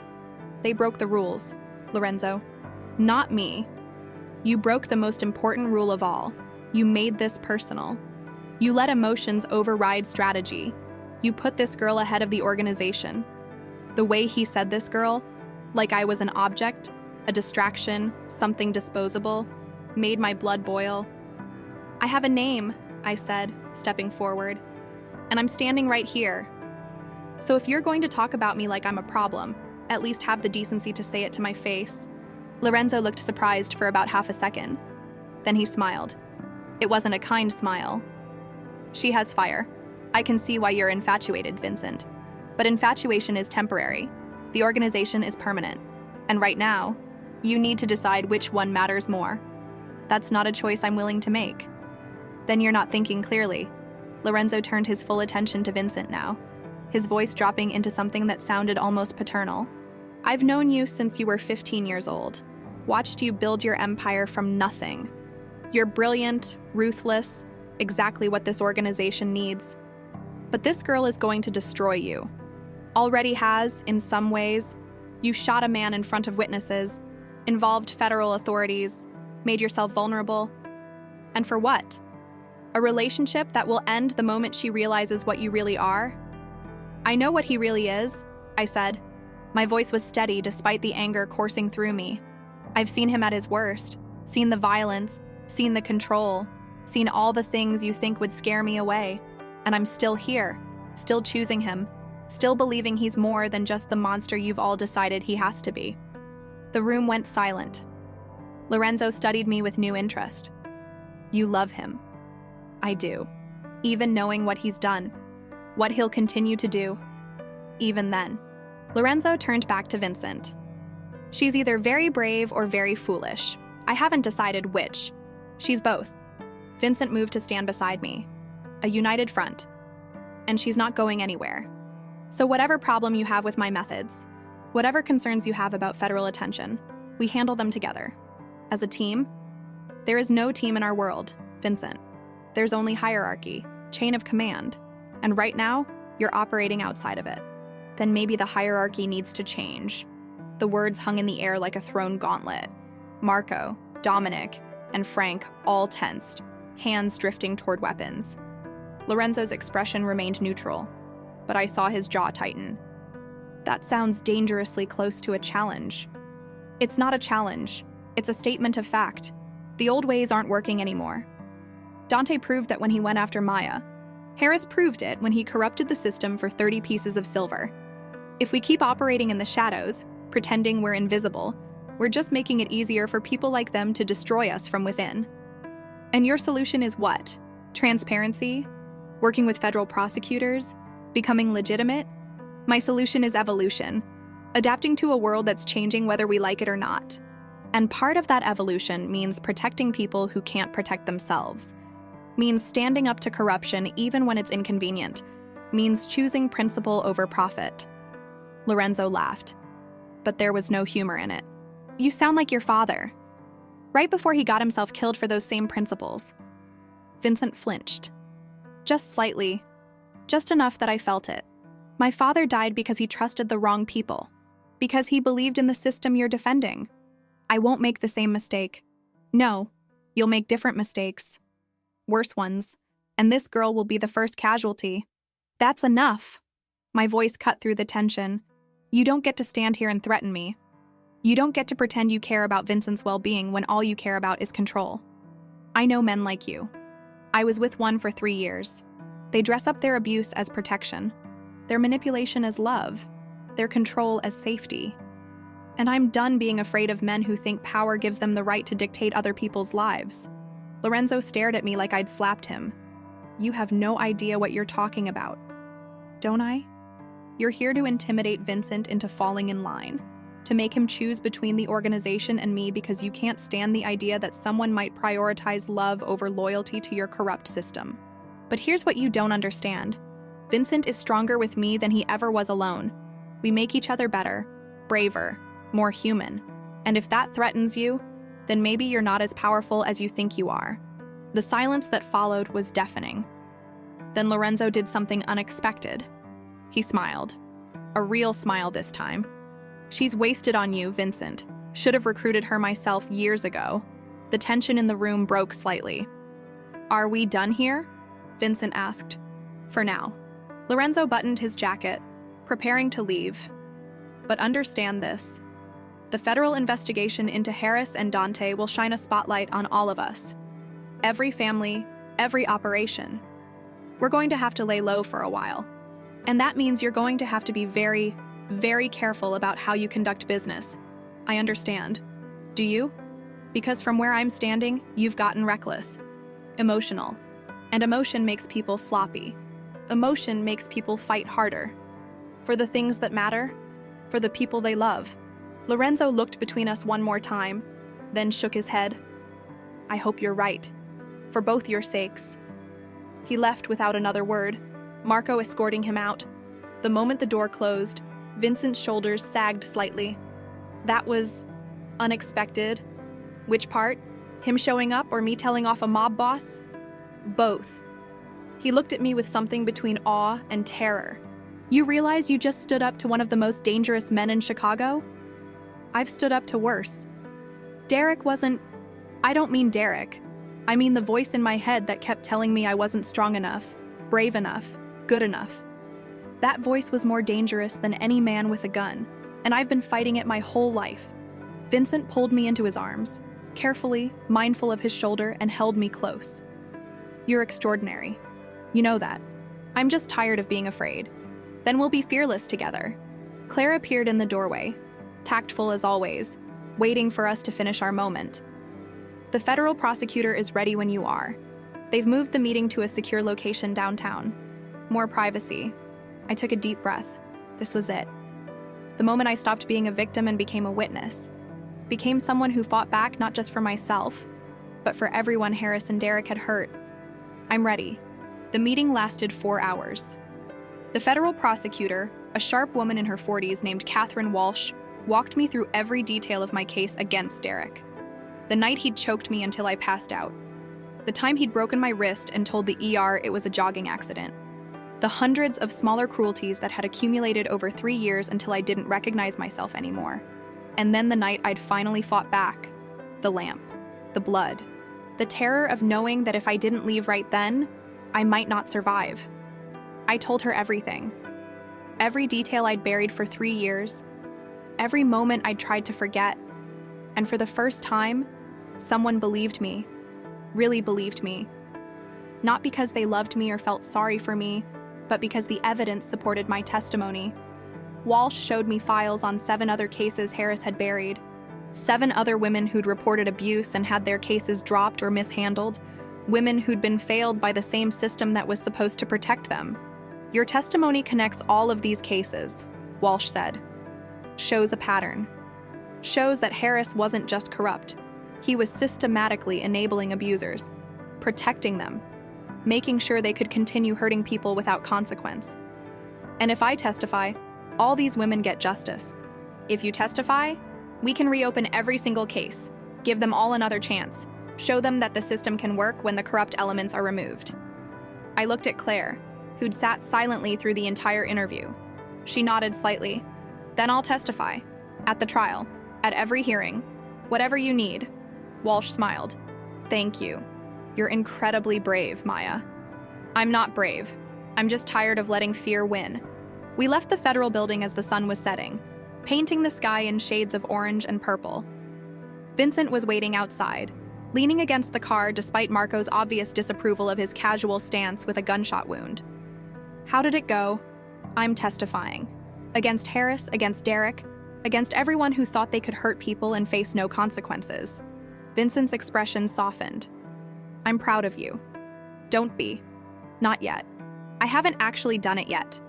They broke the rules, Lorenzo. Not me. You broke the most important rule of all. You made this personal. You let emotions override strategy. You put this girl ahead of the organization. The way he said this girl, like I was an object, a distraction, something disposable, made my blood boil. I have a name, I said, stepping forward. And I'm standing right here. So if you're going to talk about me like I'm a problem, at least have the decency to say it to my face. Lorenzo looked surprised for about half a second. Then he smiled. It wasn't a kind smile. She has fire. I can see why you're infatuated, Vincent. But infatuation is temporary. The organization is permanent. And right now, you need to decide which one matters more. That's not a choice I'm willing to make. Then you're not thinking clearly. Lorenzo turned his full attention to Vincent now, his voice dropping into something that sounded almost paternal. I've known you since you were 15 years old. Watched you build your empire from nothing. You're brilliant, ruthless, exactly what this organization needs. But this girl is going to destroy you. Already has, in some ways. You shot a man in front of witnesses, involved federal authorities, made yourself vulnerable. And for what? A relationship that will end the moment she realizes what you really are? I know what he really is, I said. My voice was steady despite the anger coursing through me. I've seen him at his worst, seen the violence, seen the control, seen all the things you think would scare me away. And I'm still here, still choosing him, still believing he's more than just the monster you've all decided he has to be. The room went silent. Lorenzo studied me with new interest. You love him. I do. Even knowing what he's done, what he'll continue to do. Even then. Lorenzo turned back to Vincent. She's either very brave or very foolish. I haven't decided which. She's both. Vincent moved to stand beside me. A united front. And she's not going anywhere. So whatever problem you have with my methods, whatever concerns you have about federal attention, we handle them together. As a team, there is no team in our world, Vincent. There's only hierarchy, chain of command, and right now, you're operating outside of it. then maybe the hierarchy needs to change. The words hung in the air like a thrown gauntlet. Marco, Dominic, and Frank all tensed, hands drifting toward weapons. Lorenzo's expression remained neutral, but I saw his jaw tighten. That sounds dangerously close to a challenge. It's not a challenge. It's a statement of fact. The old ways aren't working anymore. Dante proved that when he went after Maya. Harris proved it when he corrupted the system for 30 pieces of silver. If we keep operating in the shadows, pretending we're invisible, we're just making it easier for people like them to destroy us from within. And your solution is what? Transparency? Working with federal prosecutors? Becoming legitimate? My solution is evolution, adapting to a world that's changing whether we like it or not. And part of that evolution means protecting people who can't protect themselves, means standing up to corruption even when it's inconvenient, means choosing principle over profit. Lorenzo laughed, but there was no humor in it. You sound like your father. Right before he got himself killed for those same principles. Vincent flinched. Just slightly. Just enough that I felt it. My father died because he trusted the wrong people. Because he believed in the system you're defending. I won't make the same mistake. No, you'll make different mistakes. Worse ones. And this girl will be the first casualty. That's enough. My voice cut through the tension. You don't get to stand here and threaten me. You don't get to pretend you care about Vincent's well-being when all you care about is control. I know men like you. I was with one for 3 years. They dress up their abuse as protection, their manipulation as love, their control as safety. And I'm done being afraid of men who think power gives them the right to dictate other people's lives. Lorenzo stared at me like I'd slapped him. You have no idea what you're talking about. Don't I? You're here to intimidate Vincent into falling in line, to make him choose between the organization and me because you can't stand the idea that someone might prioritize love over loyalty to your corrupt system. But here's what you don't understand. Vincent is stronger with me than he ever was alone. We make each other better, braver, more human. And if that threatens you, then maybe you're not as powerful as you think you are. The silence that followed was deafening. Then Lorenzo did something unexpected. He smiled. A real smile this time. She's wasted on you, Vincent. Should have recruited her myself years ago. The tension in the room broke slightly. Are we done here? Vincent asked. For now. Lorenzo buttoned his jacket, preparing to leave. But understand this. The federal investigation into Harris and Dante will shine a spotlight on all of us. Every family, every operation. We're going to have to lay low for a while. And that means you're going to have to be very, very careful about how you conduct business. I understand. Do you? Because from where I'm standing, you've gotten reckless. Emotional. And emotion makes people sloppy. Emotion makes people fight harder. For the things that matter. For the people they love. Lorenzo looked between us one more time, then shook his head. I hope you're right. For both your sakes. He left without another word, Marco escorting him out. The moment the door closed, Vincent's shoulders sagged slightly. That was unexpected. Which part? Him showing up or me telling off a mob boss? Both. He looked at me with something between awe and terror. You realize you just stood up to one of the most dangerous men in Chicago? I've stood up to worse. Derek wasn't... I don't mean Derek. I mean the voice in my head that kept telling me I wasn't strong enough, brave enough, good enough. That voice was more dangerous than any man with a gun, and I've been fighting it my whole life. Vincent pulled me into his arms, carefully, mindful of his shoulder, and held me close. You're extraordinary. You know that. I'm just tired of being afraid. Then we'll be fearless together. Claire appeared in the doorway, tactful as always, waiting for us to finish our moment. The federal prosecutor is ready when you are. They've moved the meeting to a secure location downtown. More privacy. I took a deep breath. This was it. The moment I stopped being a victim and became a witness. Became someone who fought back not just for myself, but for everyone Harris and Derek had hurt. I'm ready. The meeting lasted 4 hours. The federal prosecutor, a sharp woman in her 40s named Catherine Walsh, walked me through every detail of my case against Derek. The night he'd choked me until I passed out. The time he'd broken my wrist and told the ER it was a jogging accident. The hundreds of smaller cruelties that had accumulated over 3 years until I didn't recognize myself anymore. And then the night I'd finally fought back. The lamp. The blood. The terror of knowing that if I didn't leave right then, I might not survive. I told her everything. Every detail I'd buried for 3 years. Every moment I'd tried to forget. And for the first time, someone believed me. Really believed me. Not because they loved me or felt sorry for me, but because the evidence supported my testimony. Walsh showed me files on 7 other cases Harris had buried. 7 other women who'd reported abuse and had their cases dropped or mishandled. Women who'd been failed by the same system that was supposed to protect them. Your testimony connects all of these cases, Walsh said. Shows a pattern. Shows that Harris wasn't just corrupt. He was systematically enabling abusers, protecting them, making sure they could continue hurting people without consequence. And if I testify, all these women get justice. If you testify, we can reopen every single case, give them all another chance, show them that the system can work when the corrupt elements are removed. I looked at Claire, who'd sat silently through the entire interview. She nodded slightly. Then I'll testify. At the trial. At every hearing. Whatever you need. Walsh smiled. Thank you. You're incredibly brave, Maya. I'm not brave. I'm just tired of letting fear win. We left the federal building as the sun was setting, painting the sky in shades of orange and purple. Vincent was waiting outside, leaning against the car despite Marco's obvious disapproval of his casual stance with a gunshot wound. How did it go? I'm testifying. Against Harris, against Derek, against everyone who thought they could hurt people and face no consequences. Vincent's expression softened. I'm proud of you. Don't be. Not yet. I haven't actually done it yet.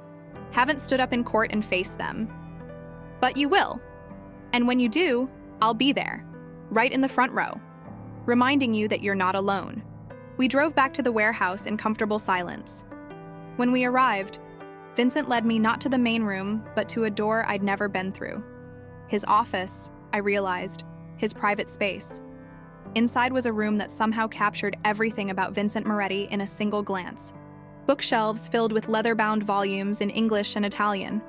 Haven't stood up in court and faced them. But you will. And when you do, I'll be there, right in the front row, reminding you that you're not alone. We drove back to the warehouse in comfortable silence. When we arrived, Vincent led me not to the main room, but to a door I'd never been through. His office, I realized, his private space. Inside was a room that somehow captured everything about Vincent Moretti in a single glance. Bookshelves filled with leather-bound volumes in English and Italian.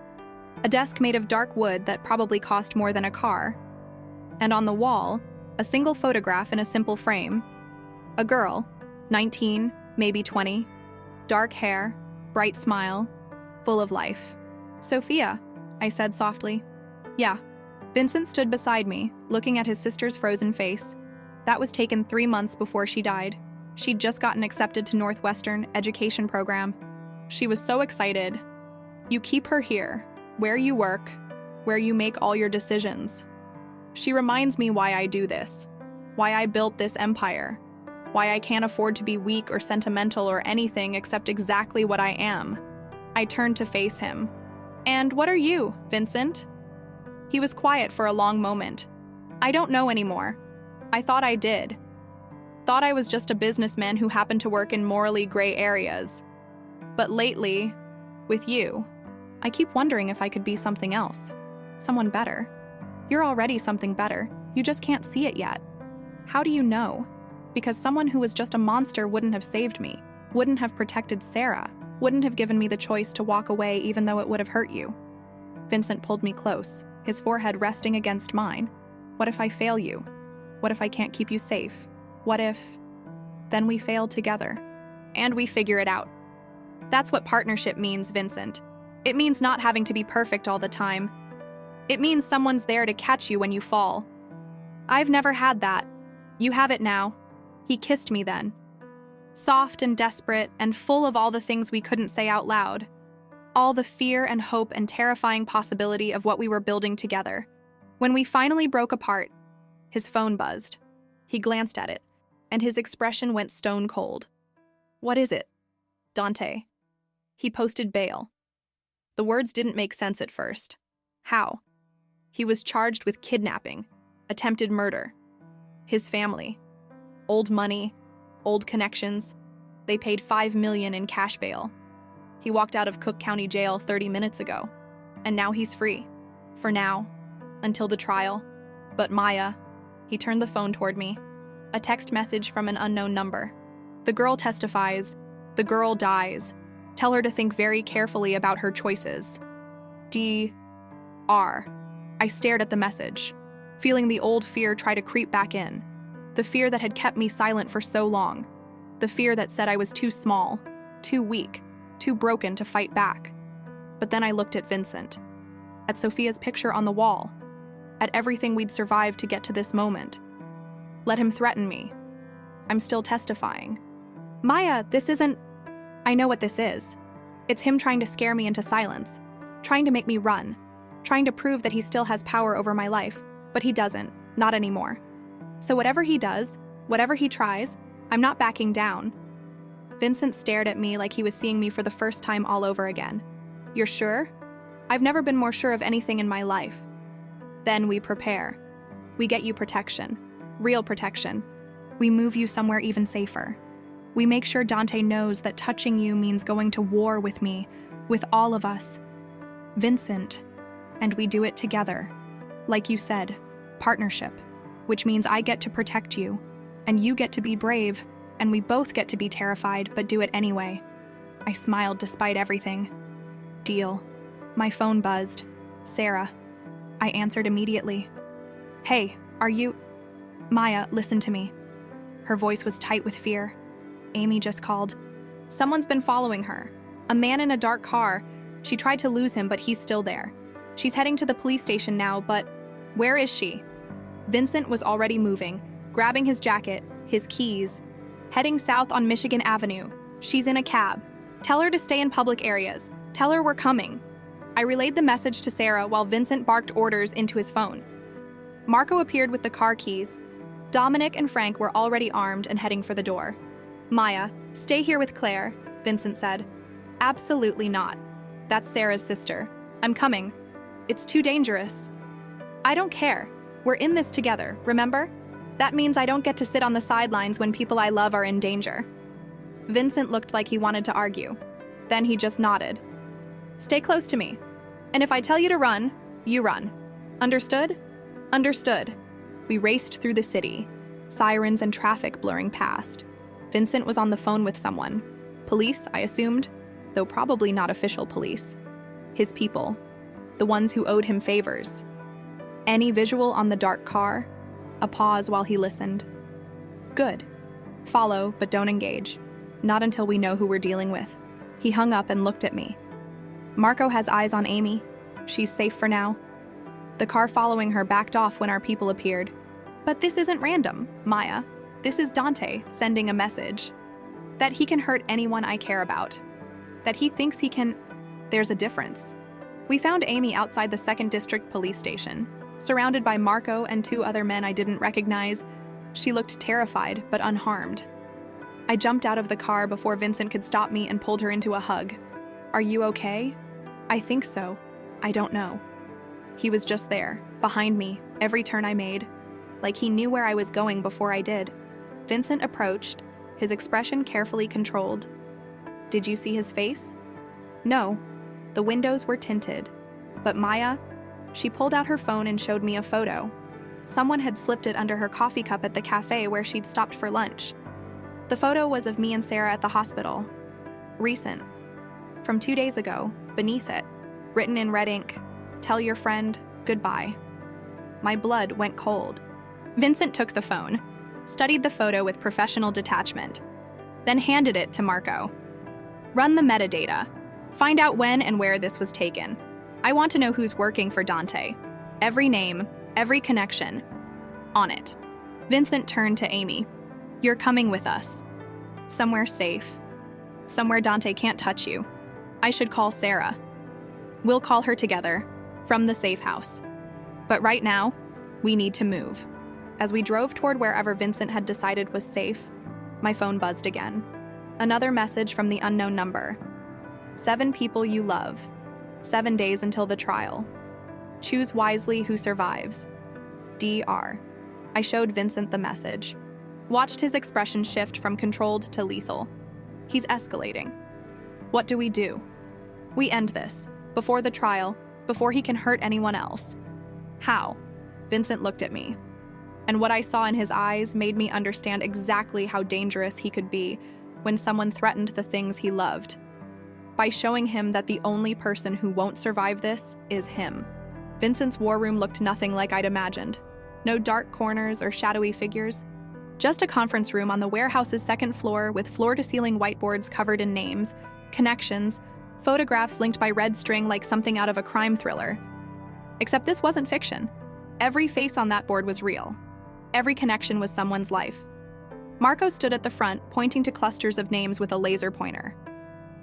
A desk made of dark wood that probably cost more than a car. And on the wall, a single photograph in a simple frame. A girl, 19, maybe 20, dark hair, bright smile, full of life. Sophia, I said softly. Yeah. Vincent stood beside me, looking at his sister's frozen face. That was taken 3 months before she died. She'd just gotten accepted to Northwestern education program. She was so excited. You keep her here, where you work, where you make all your decisions. She reminds me why I do this, why I built this empire, why I can't afford to be weak or sentimental or anything except exactly what I am. I turned to face him. And what are you, Vincent? He was quiet for a long moment. I don't know anymore. I thought I did. Thought I was just a businessman who happened to work in morally gray areas. But lately, with you, I keep wondering if I could be something else. Someone better. You're already something better. You just can't see it yet. How do you know? Because someone who was just a monster wouldn't have saved me, wouldn't have protected Sarah, wouldn't have given me the choice to walk away even though it would have hurt you. Vincent pulled me close, his forehead resting against mine. What if I fail you? What if I can't keep you safe? What if... Then we fail together. And we figure it out. That's what partnership means, Vincent. It means not having to be perfect all the time. It means someone's there to catch you when you fall. I've never had that. You have it now. He kissed me then. Soft and desperate and full of all the things we couldn't say out loud. All the fear and hope and terrifying possibility of what we were building together. When we finally broke apart, his phone buzzed. He glanced at it, and his expression went stone cold. What is it? Dante. He posted bail. The words didn't make sense at first. How? He was charged with kidnapping, attempted murder. His family. Old money, old connections. They paid $5 million in cash bail. He walked out of Cook County Jail 30 minutes ago, and now he's free. For now, until the trial. But Maya, he turned the phone toward me. A text message from an unknown number. The girl testifies. The girl dies. Tell her to think very carefully about her choices. D.R. I stared at the message, feeling the old fear try to creep back in. The fear that had kept me silent for so long. The fear that said I was too small, too weak, too broken to fight back. But then I looked at Vincent, at Sophia's picture on the wall, at everything we'd survived to get to this moment. Let him threaten me. I'm still testifying. Maya, this isn't... I know what this is. It's him trying to scare me into silence, trying to make me run, trying to prove that he still has power over my life, but he doesn't, not anymore. So whatever he does, whatever he tries, I'm not backing down. Vincent stared at me like he was seeing me for the first time all over again. You're sure? I've never been more sure of anything in my life. Then we prepare. We get you protection. Real protection. We move you somewhere even safer. We make sure Dante knows that touching you means going to war with me, with all of us. Vincent. And we do it together. Like you said, partnership, which means I get to protect you, and you get to be brave, and we both get to be terrified, but do it anyway. I smiled despite everything. Deal. My phone buzzed. Sarah. I answered immediately. Hey, are you... Maya, listen to me. Her voice was tight with fear. Amy just called. Someone's been following her. A man in a dark car. She tried to lose him, but he's still there. She's heading to the police station now, but where is she? Vincent was already moving, grabbing his jacket, his keys, heading south on Michigan Avenue. She's in a cab. Tell her to stay in public areas. Tell her we're coming. I relayed the message to Sarah while Vincent barked orders into his phone. Marco appeared with the car keys. Dominic and Frank were already armed and heading for the door. Maya, stay here with Claire, Vincent said. Absolutely not. That's Sarah's sister. I'm coming. It's too dangerous. I don't care. We're in this together, remember? That means I don't get to sit on the sidelines when people I love are in danger. Vincent looked like he wanted to argue. Then he just nodded. Stay close to me. And if I tell you to run, you run. Understood? Understood. We raced through the city, sirens and traffic blurring past. Vincent was on the phone with someone. Police, I assumed, though probably not official police. His people, the ones who owed him favors. Any visual on the dark car? A pause while he listened. Good. Follow, but don't engage. Not until we know who we're dealing with. He hung up and looked at me. Marco has eyes on Amy. She's safe for now. The car following her backed off when our people appeared. But this isn't random, Maya. This is Dante sending a message. That he can hurt anyone I care about. That he thinks he can... There's a difference. We found Amy outside the 2nd District Police Station, surrounded by Marco and 2 other men I didn't recognize. She looked terrified, but unharmed. I jumped out of the car before Vincent could stop me and pulled her into a hug. Are you okay? I think so. I don't know. He was just there, behind me, every turn I made, like he knew where I was going before I did. Vincent approached, his expression carefully controlled. Did you see his face? No. The windows were tinted. But Maya, she pulled out her phone and showed me a photo. Someone had slipped it under her coffee cup at the cafe where she'd stopped for lunch. The photo was of me and Sarah at the hospital. Recent. From 2 days ago, beneath it, written in red ink, tell your friend goodbye. My blood went cold. Vincent took the phone, studied the photo with professional detachment, then handed it to Marco. Run the metadata. Find out when and where this was taken. I want to know who's working for Dante. Every name, every connection. On it. Vincent turned to Amy. You're coming with us. Somewhere safe. Somewhere Dante can't touch you. I should call Sarah. We'll call her together, from the safe house. But right now, we need to move. As we drove toward wherever Vincent had decided was safe, my phone buzzed again. Another message from the unknown number. 7 people you love. 7 days until the trial. Choose wisely who survives. DR. I showed Vincent the message. Watched his expression shift from controlled to lethal. He's escalating. What do? We end this. Before the trial, before he can hurt anyone else. How? Vincent looked at me. And what I saw in his eyes made me understand exactly how dangerous he could be when someone threatened the things he loved. by showing him that the only person who won't survive this is him. Vincent's war room looked nothing like I'd imagined. No dark corners or shadowy figures. Just a conference room on the warehouse's second floor with floor-to-ceiling whiteboards covered in names, connections, photographs linked by red string like something out of a crime thriller. Except this wasn't fiction. Every face on that board was real. Every connection was someone's life. Marco stood at the front, pointing to clusters of names with a laser pointer.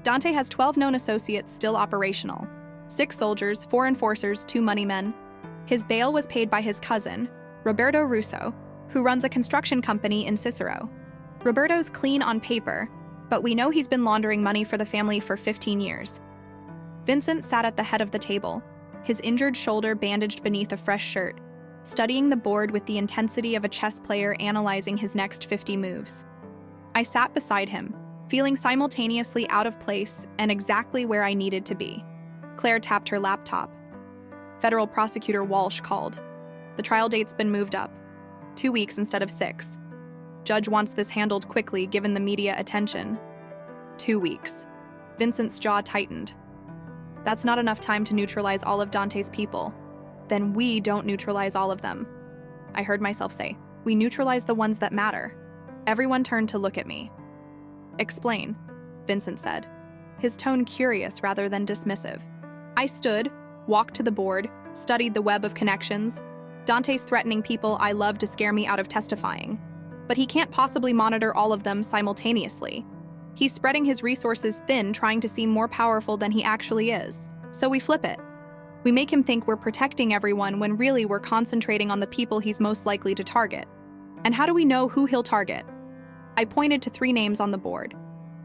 Dante has 12 known associates still operational. 6 soldiers, 4 enforcers, 2 money men. His bail was paid by his cousin, Roberto Russo, who runs a construction company in Cicero. Roberto's clean on paper, but we know he's been laundering money for the family for 15 years. Vincent sat at the head of the table, his injured shoulder bandaged beneath a fresh shirt, studying the board with the intensity of a chess player analyzing his next 50 moves. I sat beside him, feeling simultaneously out of place and exactly where I needed to be. Claire tapped her laptop. Federal Prosecutor Walsh called. The trial date's been moved up. 2 weeks instead of 6. Judge wants this handled quickly given the media attention. 2 weeks. Vincent's jaw tightened. That's not enough time to neutralize all of Dante's people. Then we don't neutralize all of them. I heard myself say, we neutralize the ones that matter. Everyone turned to look at me. Explain, Vincent said, his tone curious rather than dismissive. I stood, walked to the board, studied the web of connections. Dante's threatening people I love to scare me out of testifying. But he can't possibly monitor all of them simultaneously. He's spreading his resources thin, trying to seem more powerful than he actually is. So we flip it. We make him think we're protecting everyone when really we're concentrating on the people he's most likely to target. And how do we know who he'll target? I pointed to 3 names on the board.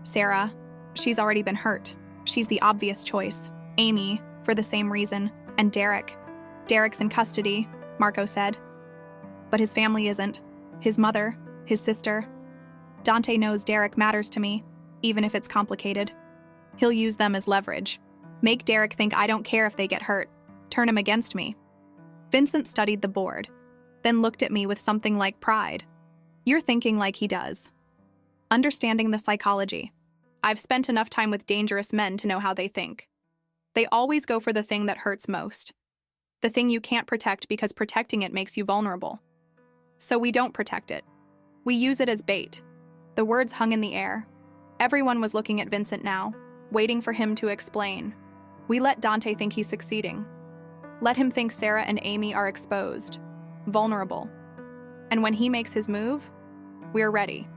Sarah, she's already been hurt. She's the obvious choice. Amy, for the same reason. And Derek. Derek's in custody, Marco said. But his family isn't. His mother, his sister. Dante knows Derek matters to me, even if it's complicated. He'll use them as leverage. Make Derek think I don't care if they get hurt. Turn him against me. Vincent studied the board, then looked at me with something like pride. You're thinking like he does. Understanding the psychology. I've spent enough time with dangerous men to know how they think. They always go for the thing that hurts most. The thing you can't protect because protecting it makes you vulnerable. So we don't protect it. We use it as bait. The words hung in the air. Everyone was looking at Vincent now, waiting for him to explain. We let Dante think he's succeeding. Let him think Sarah and Amy are exposed, vulnerable. And when he makes his move, we're ready.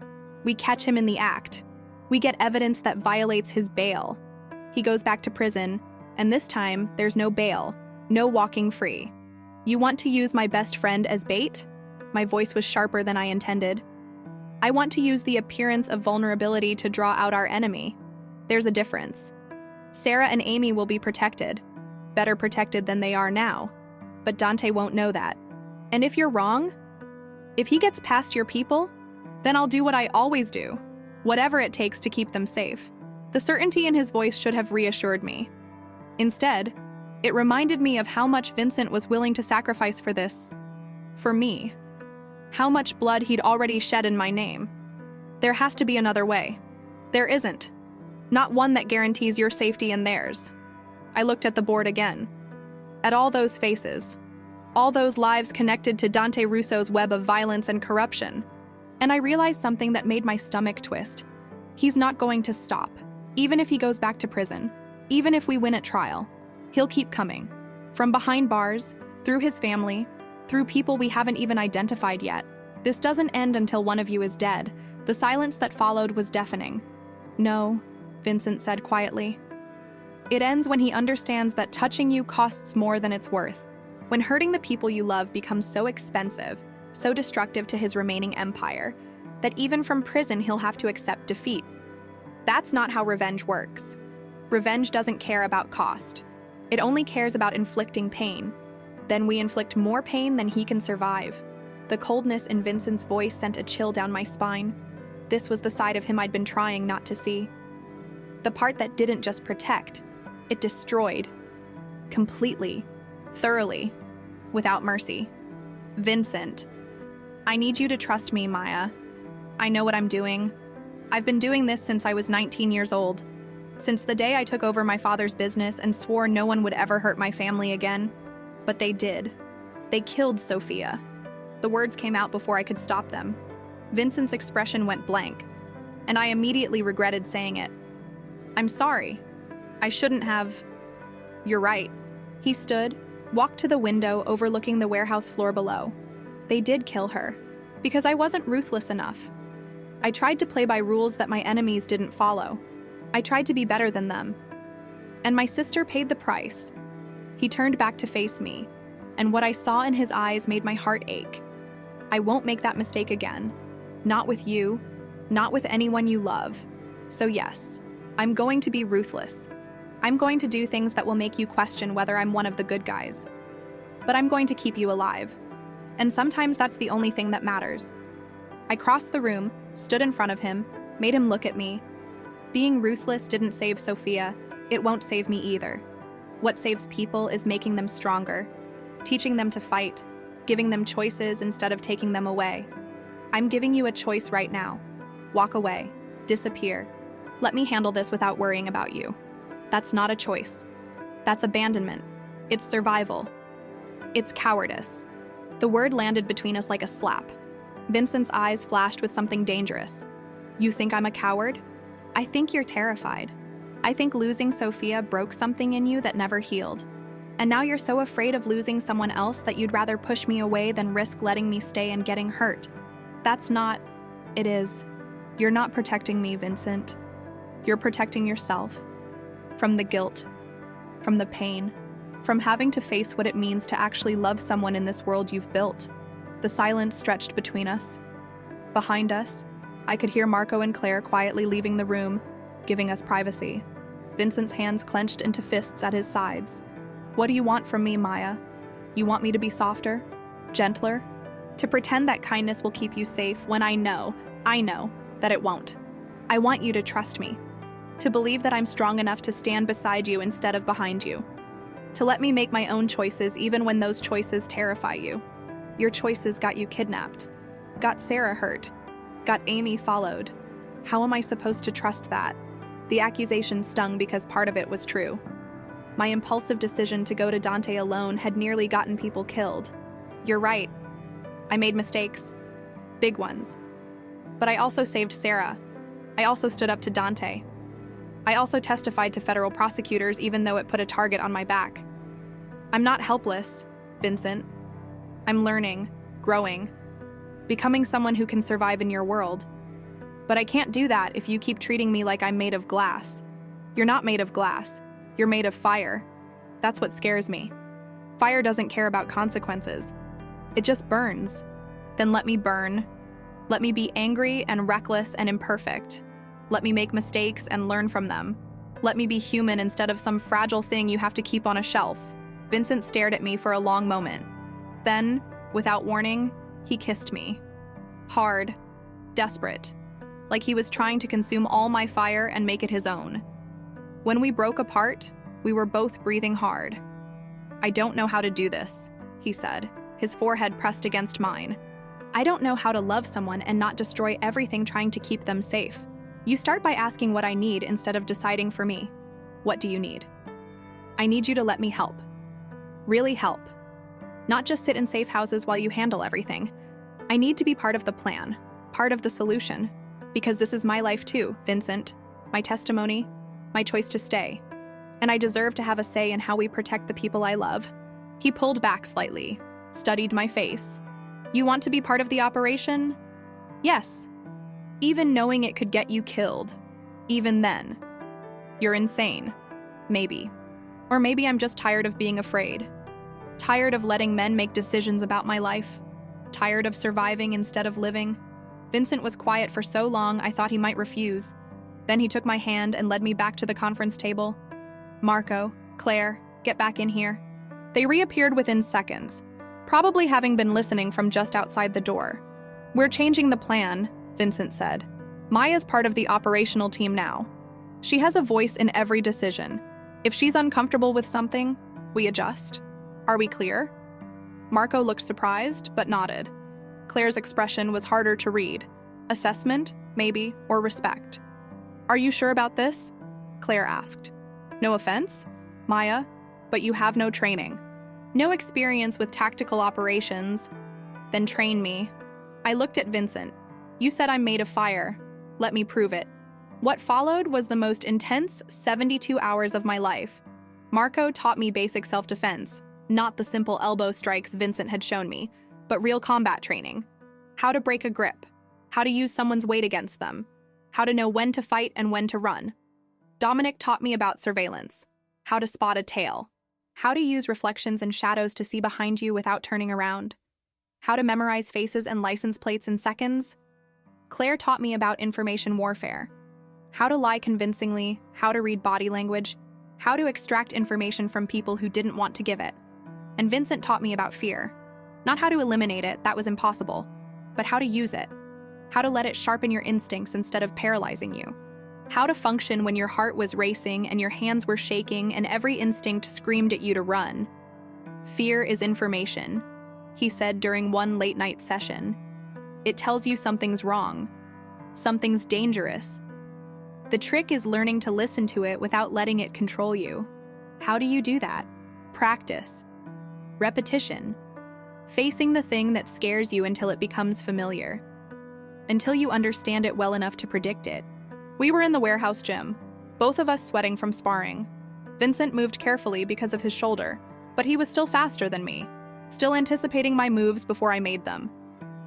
We catch him in the act. We get evidence that violates his bail. He goes back to prison, and this time, there's no bail, no walking free. You want to use my best friend as bait? My voice was sharper than I intended. I want to use the appearance of vulnerability to draw out our enemy. There's a difference. Sarah and Amy will be protected, better protected than they are now. But Dante won't know that. And if you're wrong, if he gets past your people, then I'll do what I always do, whatever it takes to keep them safe. The certainty in his voice should have reassured me. Instead, it reminded me of how much Vincent was willing to sacrifice for this. For me. How much blood he'd already shed in my name. There has to be another way. There isn't. Not one that guarantees your safety and theirs. I looked at the board again. At all those faces. All those lives connected to Dante Russo's web of violence and corruption. And I realized something that made my stomach twist. He's not going to stop. Even if he goes back to prison. Even if we win at trial. He'll keep coming. From behind bars, through his family, through people we haven't even identified yet. This doesn't end until one of you is dead. The silence that followed was deafening. No, Vincent said quietly. It ends when he understands that touching you costs more than it's worth. When hurting the people you love becomes so expensive, so destructive to his remaining empire, that even from prison he'll have to accept defeat. That's not how revenge works. Revenge doesn't care about cost. It only cares about inflicting pain. Then we inflict more pain than he can survive. The coldness in Vincent's voice sent a chill down my spine. This was the side of him I'd been trying not to see. The part that didn't just protect, it destroyed. Completely, thoroughly, without mercy. Vincent, I need you to trust me, Maya. I know what I'm doing. I've been doing this since I was 19 years old. Since the day I took over my father's business and swore no one would ever hurt my family again. But they did. They killed Sophia. The words came out before I could stop them. Vincent's expression went blank, and I immediately regretted saying it. I'm sorry. I shouldn't have. You're right. He stood, walked to the window overlooking the warehouse floor below. They did kill her, because I wasn't ruthless enough. I tried to play by rules that my enemies didn't follow. I tried to be better than them. And my sister paid the price. He turned back to face me, and what I saw in his eyes made my heart ache. I won't make that mistake again. Not with you, not with anyone you love. So yes, I'm going to be ruthless. I'm going to do things that will make you question whether I'm one of the good guys. But I'm going to keep you alive. And sometimes that's the only thing that matters. I crossed the room, stood in front of him, made him look at me. Being ruthless didn't save Sophia. It won't save me either. What saves people is making them stronger, teaching them to fight, giving them choices instead of taking them away. I'm giving you a choice right now. Walk away. Disappear. Let me handle this without worrying about you. That's not a choice. That's abandonment. It's survival. It's cowardice. The word landed between us like a slap. Vincent's eyes flashed with something dangerous. You think I'm a coward? I think you're terrified. I think losing Sophia broke something in you that never healed. And now you're so afraid of losing someone else that you'd rather push me away than risk letting me stay and getting hurt. That's not... It is. You're not protecting me, Vincent. You're protecting yourself. From the guilt. From the pain. From having to face what it means to actually love someone in this world you've built. The silence stretched between us. Behind us, I could hear Marco and Claire quietly leaving the room, giving us privacy. Vincent's hands clenched into fists at his sides. What do you want from me, Maya? You want me to be softer? Gentler? To pretend that kindness will keep you safe when I know that it won't. I want you to trust me. To believe that I'm strong enough to stand beside you instead of behind you. To let me make my own choices even when those choices terrify you. Your choices got you kidnapped. Got Sarah hurt. Got Amy followed. How am I supposed to trust that? The accusation stung because part of it was true. My impulsive decision to go to Dante alone had nearly gotten people killed. You're right. I made mistakes. Big ones. But I also saved Sarah. I also stood up to Dante. I also testified to federal prosecutors even though it put a target on my back. I'm not helpless, Vincent. I'm learning, growing, becoming someone who can survive in your world. But I can't do that if you keep treating me like I'm made of glass. You're not made of glass. You're made of fire. That's what scares me. Fire doesn't care about consequences. It just burns. Then let me burn. Let me be angry and reckless and imperfect. Let me make mistakes and learn from them. Let me be human instead of some fragile thing you have to keep on a shelf. Vincent stared at me for a long moment. Then, without warning, he kissed me. Hard, desperate, like he was trying to consume all my fire and make it his own. When we broke apart, we were both breathing hard. I don't know how to do this, he said, his forehead pressed against mine. I don't know how to love someone and not destroy everything trying to keep them safe. You start by asking what I need instead of deciding for me. What do you need? I need you to let me help. Really help. Not just sit in safe houses while you handle everything. I need to be part of the plan, part of the solution. Because this is my life too, Vincent. My testimony, my choice to stay. And I deserve to have a say in how we protect the people I love. He pulled back slightly, studied my face. You want to be part of the operation? Yes. Even knowing it could get you killed. Even then. You're insane. Maybe. Or maybe I'm just tired of being afraid. Tired of letting men make decisions about my life. Tired of surviving instead of living. Vincent was quiet for so long I thought he might refuse. Then he took my hand and led me back to the conference table. Marco, Claire, get back in here. They reappeared within seconds, probably having been listening from just outside the door. We're changing the plan, Vincent said. Maya's part of the operational team now. She has a voice in every decision. If she's uncomfortable with something, we adjust. Are we clear? Marco looked surprised, but nodded. Claire's expression was harder to read. Assessment, maybe, or respect. Are you sure about this? Claire asked. No offense, Maya, but you have no training. No experience with tactical operations. Then train me. I looked at Vincent. You said I'm made of fire. Let me prove it. What followed was the most intense 72 hours of my life. Marco taught me basic self-defense, not the simple elbow strikes Vincent had shown me, but real combat training. How to break a grip, how to use someone's weight against them, how to know when to fight and when to run. Dominic taught me about surveillance, how to spot a tail, how to use reflections and shadows to see behind you without turning around, how to memorize faces and license plates in seconds. Claire taught me about information warfare, how to lie convincingly, how to read body language, how to extract information from people who didn't want to give it. And Vincent taught me about fear. Not how to eliminate it, that was impossible, but how to use it. How to let it sharpen your instincts instead of paralyzing you. How to function when your heart was racing and your hands were shaking and every instinct screamed at you to run. Fear is information, he said during one late-night session. It tells you something's wrong. Something's dangerous. The trick is learning to listen to it without letting it control you. How do you do that? Practice. Repetition. Facing the thing that scares you until it becomes familiar. Until you understand it well enough to predict it. We were in the warehouse gym, both of us sweating from sparring. Vincent moved carefully because of his shoulder, but he was still faster than me, still anticipating my moves before I made them.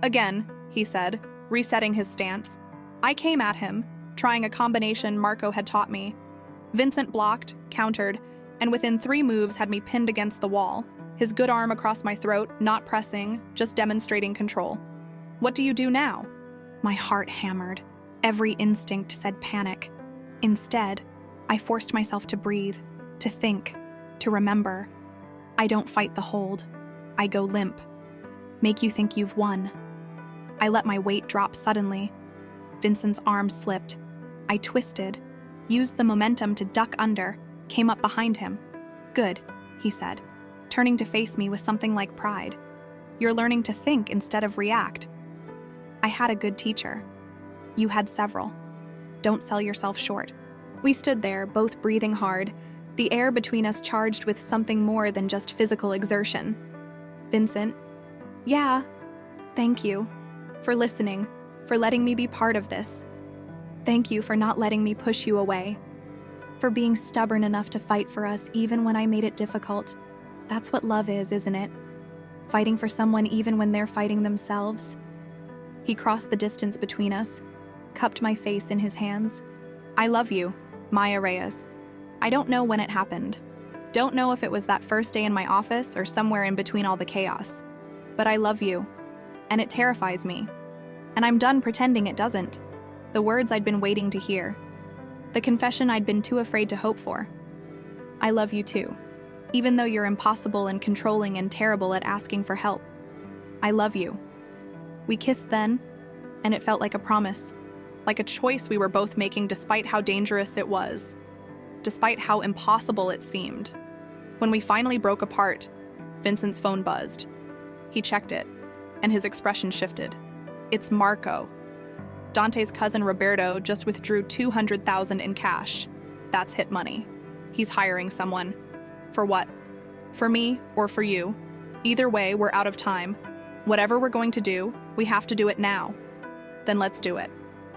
Again, he said, resetting his stance. I came at him, trying a combination Marco had taught me. Vincent blocked, countered, and within 3 moves had me pinned against the wall, his good arm across my throat, not pressing, just demonstrating control. What do you do now? My heart hammered. Every instinct said panic. Instead, I forced myself to breathe, to think, to remember. I don't fight the hold. I go limp. Make you think you've won. I let my weight drop suddenly. Vincent's arm slipped. I twisted, used the momentum to duck under, came up behind him. Good, he said, turning to face me with something like pride. You're learning to think instead of react. I had a good teacher. You had several. Don't sell yourself short. We stood there, both breathing hard, the air between us charged with something more than just physical exertion. Vincent, yeah, thank you for listening, for letting me be part of this. Thank you for not letting me push you away, for being stubborn enough to fight for us even when I made it difficult. That's what love is, isn't it? Fighting for someone even when they're fighting themselves. He crossed the distance between us, cupped my face in his hands. I love you, Maya Reyes. I don't know when it happened. Don't know if it was that first day in my office or somewhere in between all the chaos. But I love you, and it terrifies me. And I'm done pretending it doesn't. The words I'd been waiting to hear. The confession I'd been too afraid to hope for. I love you too, even though you're impossible and controlling and terrible at asking for help. I love you. We kissed then, and it felt like a promise, like a choice we were both making despite how dangerous it was, despite how impossible it seemed. When we finally broke apart, Vincent's phone buzzed. He checked it, and his expression shifted. It's Marco. Dante's cousin Roberto just withdrew $200,000 in cash. That's hit money. He's hiring someone. For what? For me or for you? Either way, we're out of time. Whatever we're going to do, we have to do it now. Then let's do it.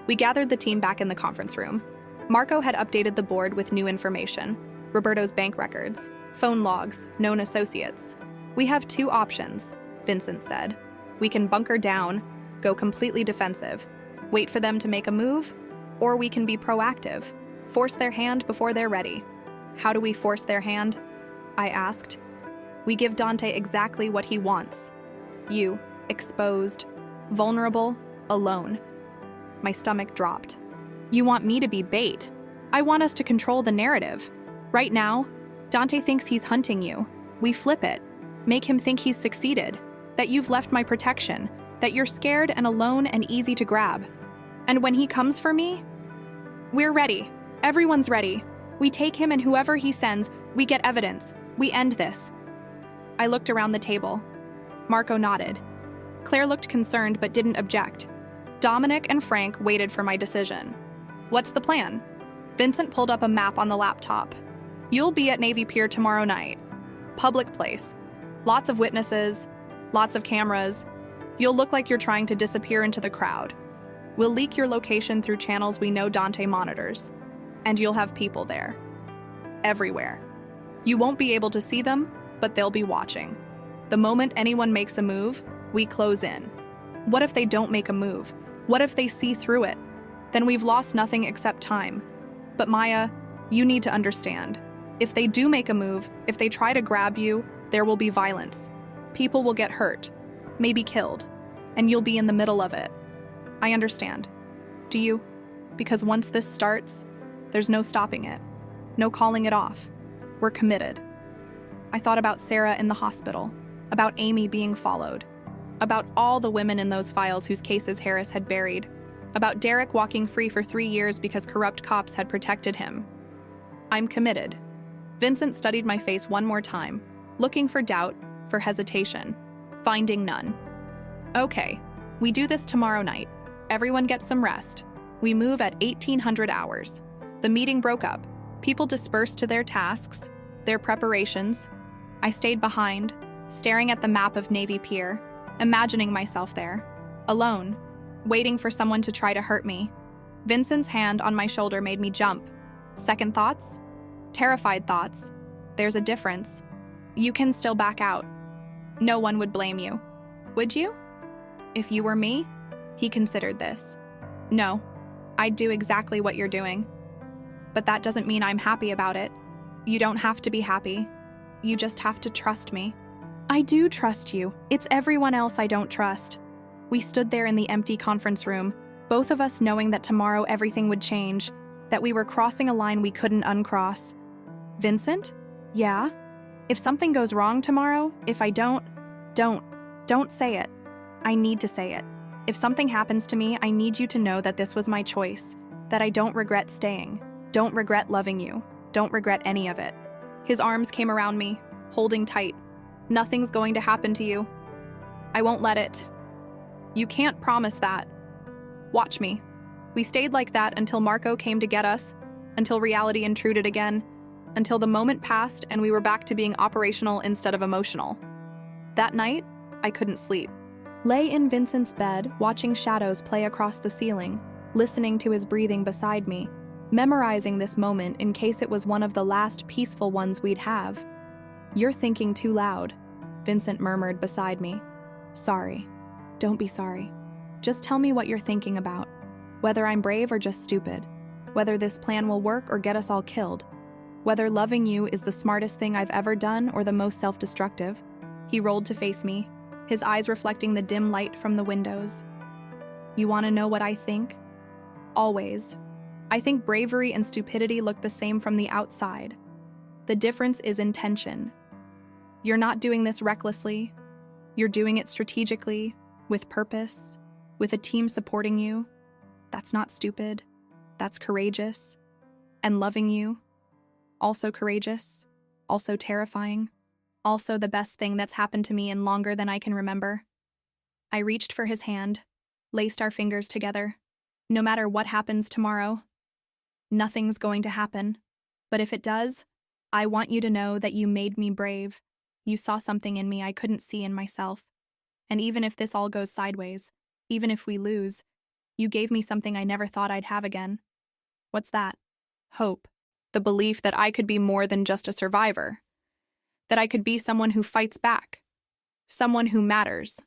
We gathered the team back in the conference room. Marco had updated the board with new information. Roberto's bank records, phone logs, known associates. We have 2 options, Vincent said. We can bunker down, go completely defensive, wait for them to make a move, or we can be proactive, force their hand before they're ready. How do we force their hand? I asked. We give Dante exactly what he wants. You, exposed, vulnerable, alone. My stomach dropped. You want me to be bait. I want us to control the narrative. Right now, Dante thinks he's hunting you. We flip it. Make him think he's succeeded, that you've left my protection, that you're scared and alone and easy to grab. And when he comes for me, we're ready. Everyone's ready. We take him and whoever he sends, we get evidence. We end this. I looked around the table. Marco nodded. Claire looked concerned but didn't object. Dominic and Frank waited for my decision. What's the plan? Vincent pulled up a map on the laptop. You'll be at Navy Pier tomorrow night. Public place. Lots of witnesses, lots of cameras. You'll look like you're trying to disappear into the crowd. We'll leak your location through channels we know Dante monitors. And you'll have people there. Everywhere. You won't be able to see them, but they'll be watching. The moment anyone makes a move, we close in. What if they don't make a move? What if they see through it? Then we've lost nothing except time. But Maya, you need to understand. If they do make a move, if they try to grab you, there will be violence. People will get hurt, maybe killed, and you'll be in the middle of it. I understand. Do you? Because once this starts, there's no stopping it. No calling it off. We're committed. I thought about Sarah in the hospital, about Amy being followed, about all the women in those files whose cases Harris had buried, about Derek walking free for 3 years because corrupt cops had protected him. I'm committed. Vincent studied my face one more time, looking for doubt, for hesitation, finding none. Okay, we do this tomorrow night. Everyone gets some rest. We move at 1800 hours. The meeting broke up. People dispersed to their tasks, their preparations. I stayed behind, staring at the map of Navy Pier, imagining myself there, alone, waiting for someone to try to hurt me. Vincent's hand on my shoulder made me jump. Second thoughts? Terrified thoughts. There's a difference. You can still back out. No one would blame you. Would you? If you were me? He considered this. No, I'd do exactly what you're doing. But that doesn't mean I'm happy about it. You don't have to be happy. You just have to trust me. I do trust you. It's everyone else I don't trust. We stood there in the empty conference room, both of us knowing that tomorrow everything would change, that we were crossing a line we couldn't uncross. Vincent? Yeah? If something goes wrong tomorrow, if I don't say it. I need to say it. If something happens to me, I need you to know that this was my choice, that I don't regret staying. Don't regret loving you. Don't regret any of it. His arms came around me, holding tight. Nothing's going to happen to you. I won't let it. You can't promise that. Watch me. We stayed like that until Marco came to get us, until reality intruded again, until the moment passed and we were back to being operational instead of emotional. That night, I couldn't sleep. Lay in Vincent's bed, watching shadows play across the ceiling, listening to his breathing beside me, memorizing this moment in case it was one of the last peaceful ones we'd have. You're thinking too loud, Vincent murmured beside me. Sorry. Don't be sorry. Just tell me what you're thinking about. Whether I'm brave or just stupid. Whether this plan will work or get us all killed. Whether loving you is the smartest thing I've ever done or the most self-destructive. He rolled to face me, his eyes reflecting the dim light from the windows. You want to know what I think? Always. I think bravery and stupidity look the same from the outside. The difference is intention. You're not doing this recklessly. You're doing it strategically, with purpose, with a team supporting you. That's not stupid. That's courageous. And loving you, also courageous, also terrifying, also the best thing that's happened to me in longer than I can remember. I reached for his hand, laced our fingers together. No matter what happens tomorrow, nothing's going to happen. But if it does, I want you to know that you made me brave. You saw something in me I couldn't see in myself. And even if this all goes sideways, even if we lose, you gave me something I never thought I'd have again. What's that? Hope. The belief that I could be more than just a survivor. That I could be someone who fights back. Someone who matters.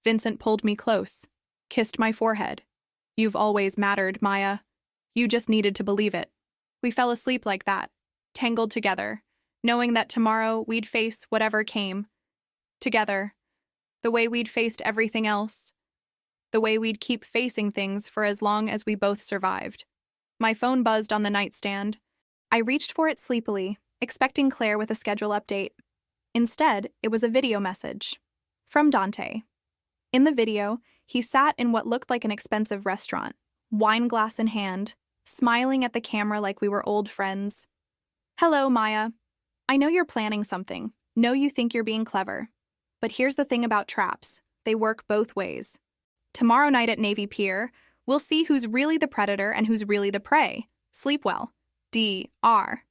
Vincent pulled me close, kissed my forehead. You've always mattered, Maya. You just needed to believe it. We fell asleep like that, tangled together, knowing that tomorrow we'd face whatever came. Together. The way we'd faced everything else. The way we'd keep facing things for as long as we both survived. My phone buzzed on the nightstand. I reached for it sleepily, expecting Claire with a schedule update. Instead, it was a video message. From Dante. In the video, he sat in what looked like an expensive restaurant, wine glass in hand, smiling at the camera like we were old friends. Hello, Maya. I know you're planning something. Know you think you're being clever. But here's the thing about traps. They work both ways. Tomorrow night at Navy Pier, we'll see who's really the predator and who's really the prey. Sleep well. D.R.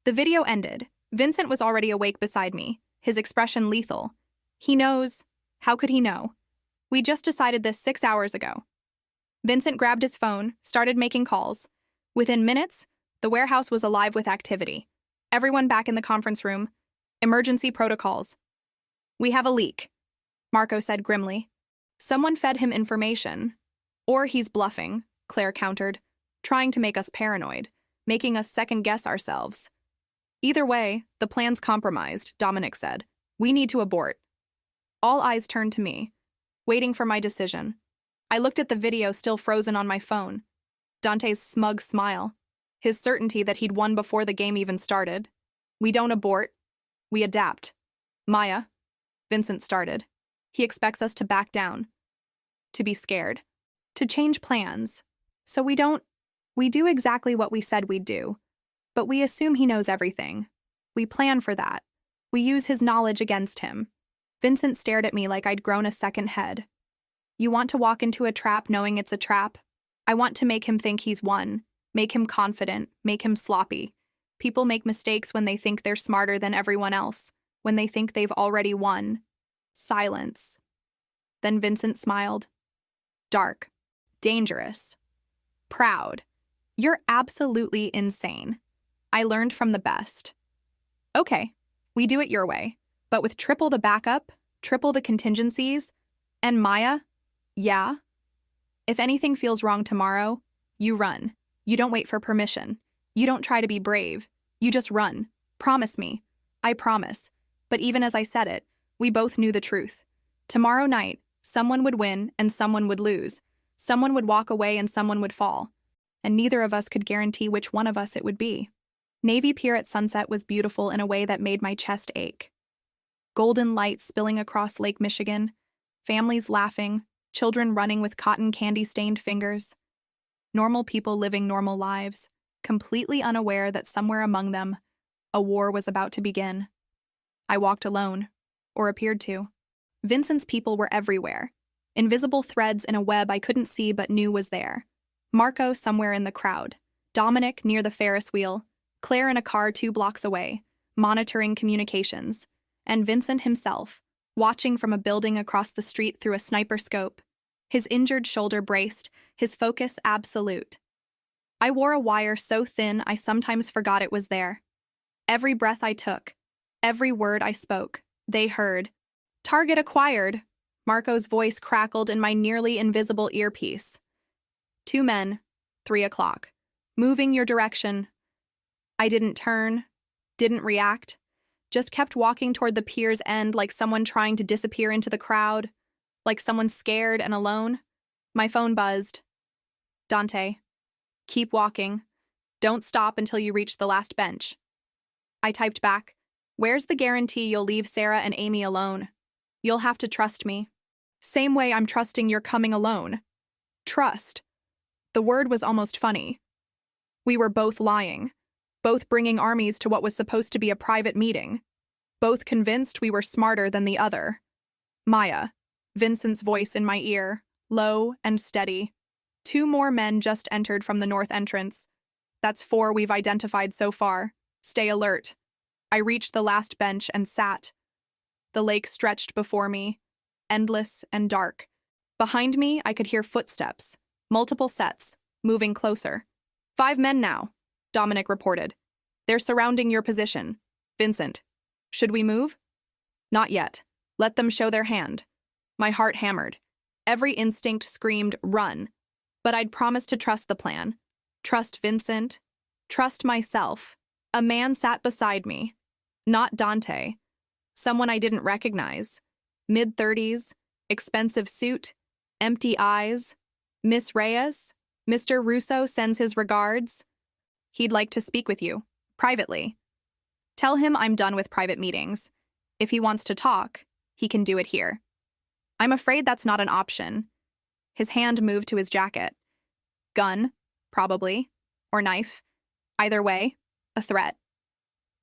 The video ended. Vincent was already awake beside me, his expression lethal. He knows. How could he know? We just decided this 6 hours ago. Vincent grabbed his phone, started making calls. Within minutes, the warehouse was alive with activity. Everyone back in the conference room. Emergency protocols. We have a leak, Marco said grimly. Someone fed him information. Or he's bluffing, Claire countered, trying to make us paranoid, making us second-guess ourselves. Either way, the plan's compromised, Dominic said. We need to abort. All eyes turned to me, waiting for my decision. I looked at the video still frozen on my phone. Dante's smug smile, his certainty that he'd won before the game even started. We don't abort. We adapt. Maya, Vincent started. He expects us to back down, to be scared, to change plans. So we do exactly what we said we'd do. But we assume he knows everything. We plan for that. We use his knowledge against him. Vincent stared at me like I'd grown a second head. You want to walk into a trap knowing it's a trap? I want to make him think he's won, make him confident, make him sloppy. People make mistakes when they think they're smarter than everyone else, when they think they've already won. Silence. Then Vincent smiled. Dark. Dangerous. Proud. You're absolutely insane. I learned from the best. Okay, we do it your way, but with triple the backup, triple the contingencies, and Maya, yeah? If anything feels wrong tomorrow, you run. You don't wait for permission. You don't try to be brave. You just run. Promise me. I promise. But even as I said it, we both knew the truth. Tomorrow night, someone would win and someone would lose. Someone would walk away and someone would fall. And neither of us could guarantee which one of us it would be. Navy Pier at sunset was beautiful in a way that made my chest ache. Golden light spilling across Lake Michigan, families laughing, children running with cotton candy-stained fingers. Normal people living normal lives, completely unaware that somewhere among them, a war was about to begin. I walked alone, or appeared to. Vincent's people were everywhere, invisible threads in a web I couldn't see but knew was there. Marco somewhere in the crowd, Dominic near the Ferris wheel, Claire in a car 2 blocks away, monitoring communications, and Vincent himself, watching from a building across the street through a sniper scope, his injured shoulder braced, his focus absolute. I wore a wire so thin I sometimes forgot it was there. Every breath I took, every word I spoke, they heard. Target acquired, Marco's voice crackled in my nearly invisible earpiece. 2 men, 3 o'clock, moving your direction. I didn't turn, didn't react, just kept walking toward the pier's end like someone trying to disappear into the crowd, like someone scared and alone. My phone buzzed. Dante, keep walking. Don't stop until you reach the last bench. I typed back, where's the guarantee you'll leave Sarah and Amy alone? You'll have to trust me. Same way I'm trusting you're coming alone. Trust. The word was almost funny. We were both lying. Both bringing armies to what was supposed to be a private meeting. Both convinced we were smarter than the other. Maya, Vincent's voice in my ear, low and steady. 2 more men just entered from the north entrance. That's 4 we've identified so far. Stay alert. I reached the last bench and sat. The lake stretched before me, endless and dark. Behind me, I could hear footsteps, multiple sets, moving closer. 5 men now, Dominic reported. They're surrounding your position. Vincent, should we move? Not yet. Let them show their hand. My heart hammered. Every instinct screamed, run. But I'd promised to trust the plan. Trust Vincent. Trust myself. A man sat beside me. Not Dante. Someone I didn't recognize. Mid-30s, expensive suit, empty eyes. Miss Reyes? Mr. Russo sends his regards. He'd like to speak with you, privately. Tell him I'm done with private meetings. If he wants to talk, he can do it here. I'm afraid that's not an option. His hand moved to his jacket. Gun, probably, or knife. Either way, a threat.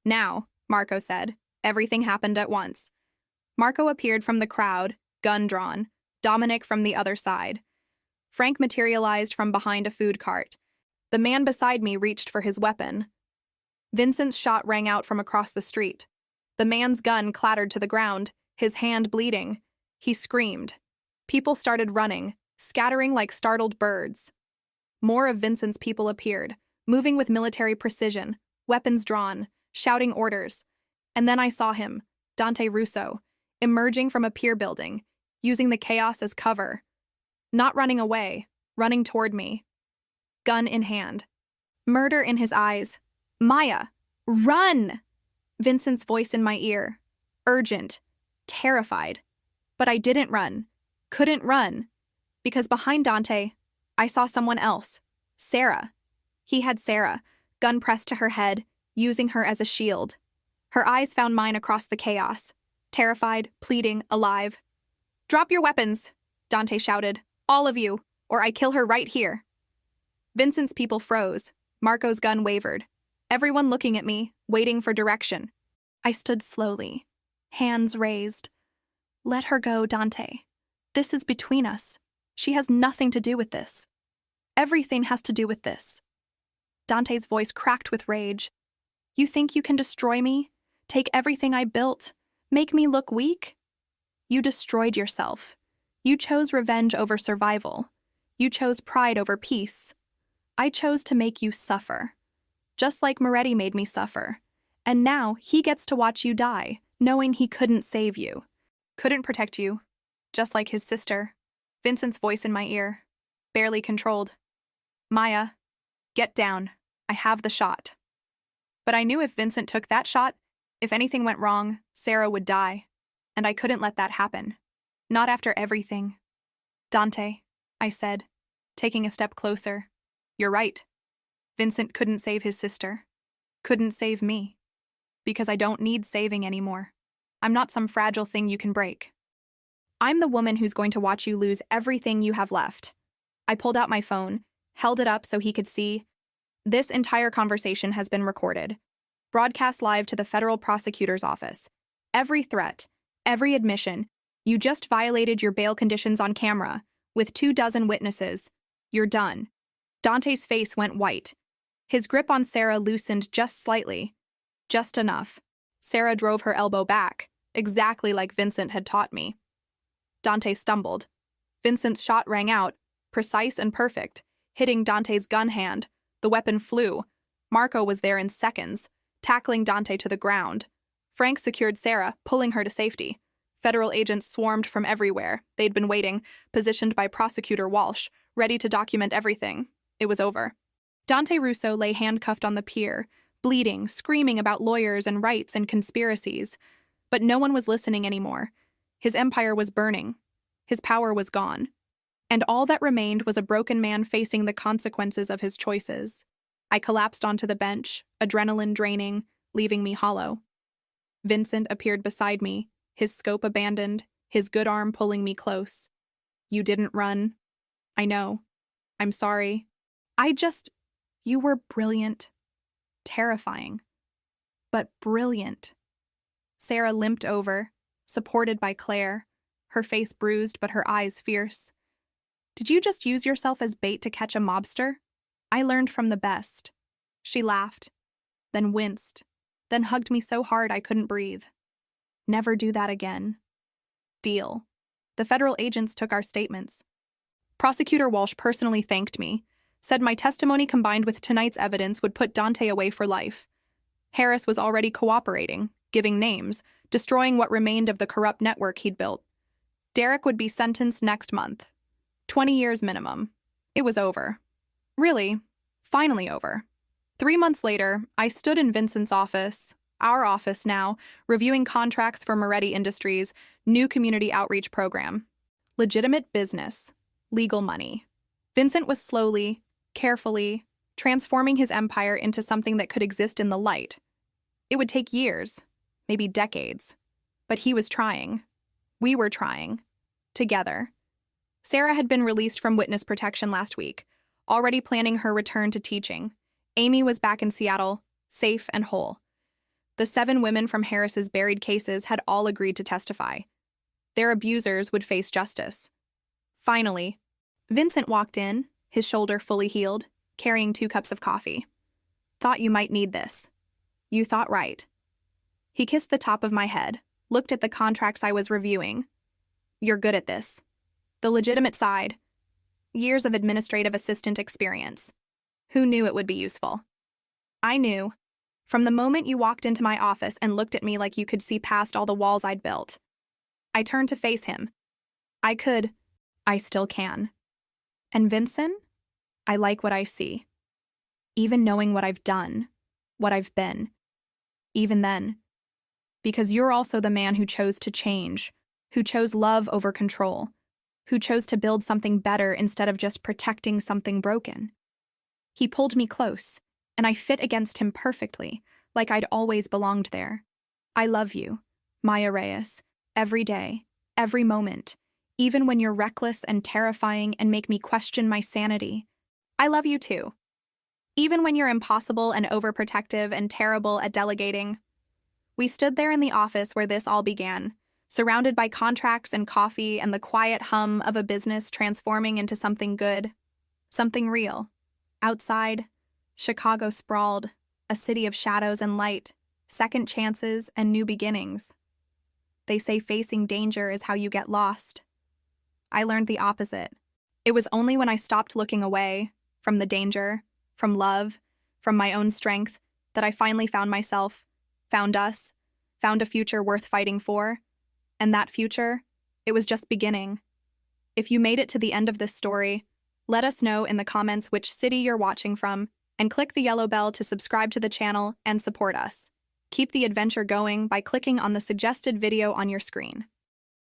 Now, Marco said. Everything happened at once. Marco appeared from the crowd, gun drawn, Dominic from the other side. Frank materialized from behind a food cart. The man beside me reached for his weapon, Vincent's shot rang out from across the street. The man's gun clattered to the ground, his hand bleeding. He screamed. People started running, scattering like startled birds. More of Vincent's people appeared, moving with military precision, weapons drawn, shouting orders. And then I saw him, Dante Russo, emerging from a pier building, using the chaos as cover. Not running away, running toward me. Gun in hand. Murder in his eyes. Maya, run! Vincent's voice in my ear. Urgent. Terrified. But I didn't run. Couldn't run. Because behind Dante, I saw someone else. Sarah. He had Sarah, gun pressed to her head, using her as a shield. Her eyes found mine across the chaos. Terrified, pleading, alive. Drop your weapons, Dante shouted. All of you, or I kill her right here. Vincent's people froze. Marco's gun wavered. Everyone looking at me, waiting for direction. I stood slowly, hands raised. Let her go, Dante. This is between us. She has nothing to do with this. Everything has to do with this. Dante's voice cracked with rage. You think you can destroy me? Take everything I built? Make me look weak? You destroyed yourself. You chose revenge over survival. You chose pride over peace. I chose to make you suffer. Just like Moretti made me suffer. And now he gets to watch you die, knowing he couldn't save you. Couldn't protect you. Just like his sister. Vincent's voice in my ear. Barely controlled. Maya, get down. I have the shot. But I knew if Vincent took that shot, if anything went wrong, Sarah would die. And I couldn't let that happen. Not after everything. Dante, I said, taking a step closer. You're right. Vincent couldn't save his sister. Couldn't save me. Because I don't need saving anymore. I'm not some fragile thing you can break. I'm the woman who's going to watch you lose everything you have left. I pulled out my phone, held it up so he could see. This entire conversation has been recorded. Broadcast live to the federal prosecutor's office. Every threat, every admission, you just violated your bail conditions on camera, with 24 witnesses. You're done. Dante's face went white. His grip on Sarah loosened just slightly. Just enough. Sarah drove her elbow back, exactly like Vincent had taught me. Dante stumbled. Vincent's shot rang out, precise and perfect, hitting Dante's gun hand. The weapon flew. Marco was there in seconds, tackling Dante to the ground. Frank secured Sarah, pulling her to safety. Federal agents swarmed from everywhere. They'd been waiting, positioned by Prosecutor Walsh, ready to document everything. It was over. Dante Russo lay handcuffed on the pier, bleeding, screaming about lawyers and rights and conspiracies. But no one was listening anymore. His empire was burning. His power was gone. And all that remained was a broken man facing the consequences of his choices. I collapsed onto the bench, adrenaline draining, leaving me hollow. Vincent appeared beside me, his scope abandoned, his good arm pulling me close. You didn't run. I know. I'm sorry. You were brilliant. Terrifying. But brilliant. Sarah limped over, supported by Claire, her face bruised but her eyes fierce. Did you just use yourself as bait to catch a mobster? I learned from the best. She laughed, then winced, then hugged me so hard I couldn't breathe. Never do that again. Deal. The federal agents took our statements. Prosecutor Walsh personally thanked me, said my testimony combined with tonight's evidence would put Dante away for life. Harris was already cooperating, giving names, destroying what remained of the corrupt network he'd built. Derek would be sentenced next month. 20 years minimum. It was over. Really, finally over. 3 months later, I stood in Vincent's office, our office now, reviewing contracts for Moretti Industries' new community outreach program. Legitimate business. Legal money. Vincent was slowly, carefully, transforming his empire into something that could exist in the light. It would take years, maybe decades. But he was trying. We were trying. Together. Sarah had been released from witness protection last week, already planning her return to teaching. Amy was back in Seattle, safe and whole. The 7 women from Harris's buried cases had all agreed to testify. Their abusers would face justice. Finally, Vincent walked in, his shoulder fully healed, carrying 2 cups of coffee. Thought you might need this. You thought right. He kissed the top of my head, looked at the contracts I was reviewing. You're good at this. The legitimate side. Years of administrative assistant experience. Who knew it would be useful? I knew. From the moment you walked into my office and looked at me like you could see past all the walls I'd built. I turned to face him. I still can. And Vincent? I like what I see. Even knowing what I've done, what I've been. Even then. Because you're also the man who chose to change, who chose love over control, who chose to build something better instead of just protecting something broken. He pulled me close, and I fit against him perfectly, like I'd always belonged there. I love you, Maya Reyes, every day, every moment, even when you're reckless and terrifying and make me question my sanity. I love you too. Even when you're impossible and overprotective and terrible at delegating. We stood there in the office where this all began, surrounded by contracts and coffee and the quiet hum of a business transforming into something good, something real. Outside, Chicago sprawled, a city of shadows and light, second chances and new beginnings. They say facing danger is how you get lost. I learned the opposite. It was only when I stopped looking away, from the danger, from love, from my own strength, that I finally found myself, found us, found a future worth fighting for. And that future, it was just beginning. If you made it to the end of this story, let us know in the comments which city you're watching from, and click the yellow bell to subscribe to the channel and support us. Keep the adventure going by clicking on the suggested video on your screen.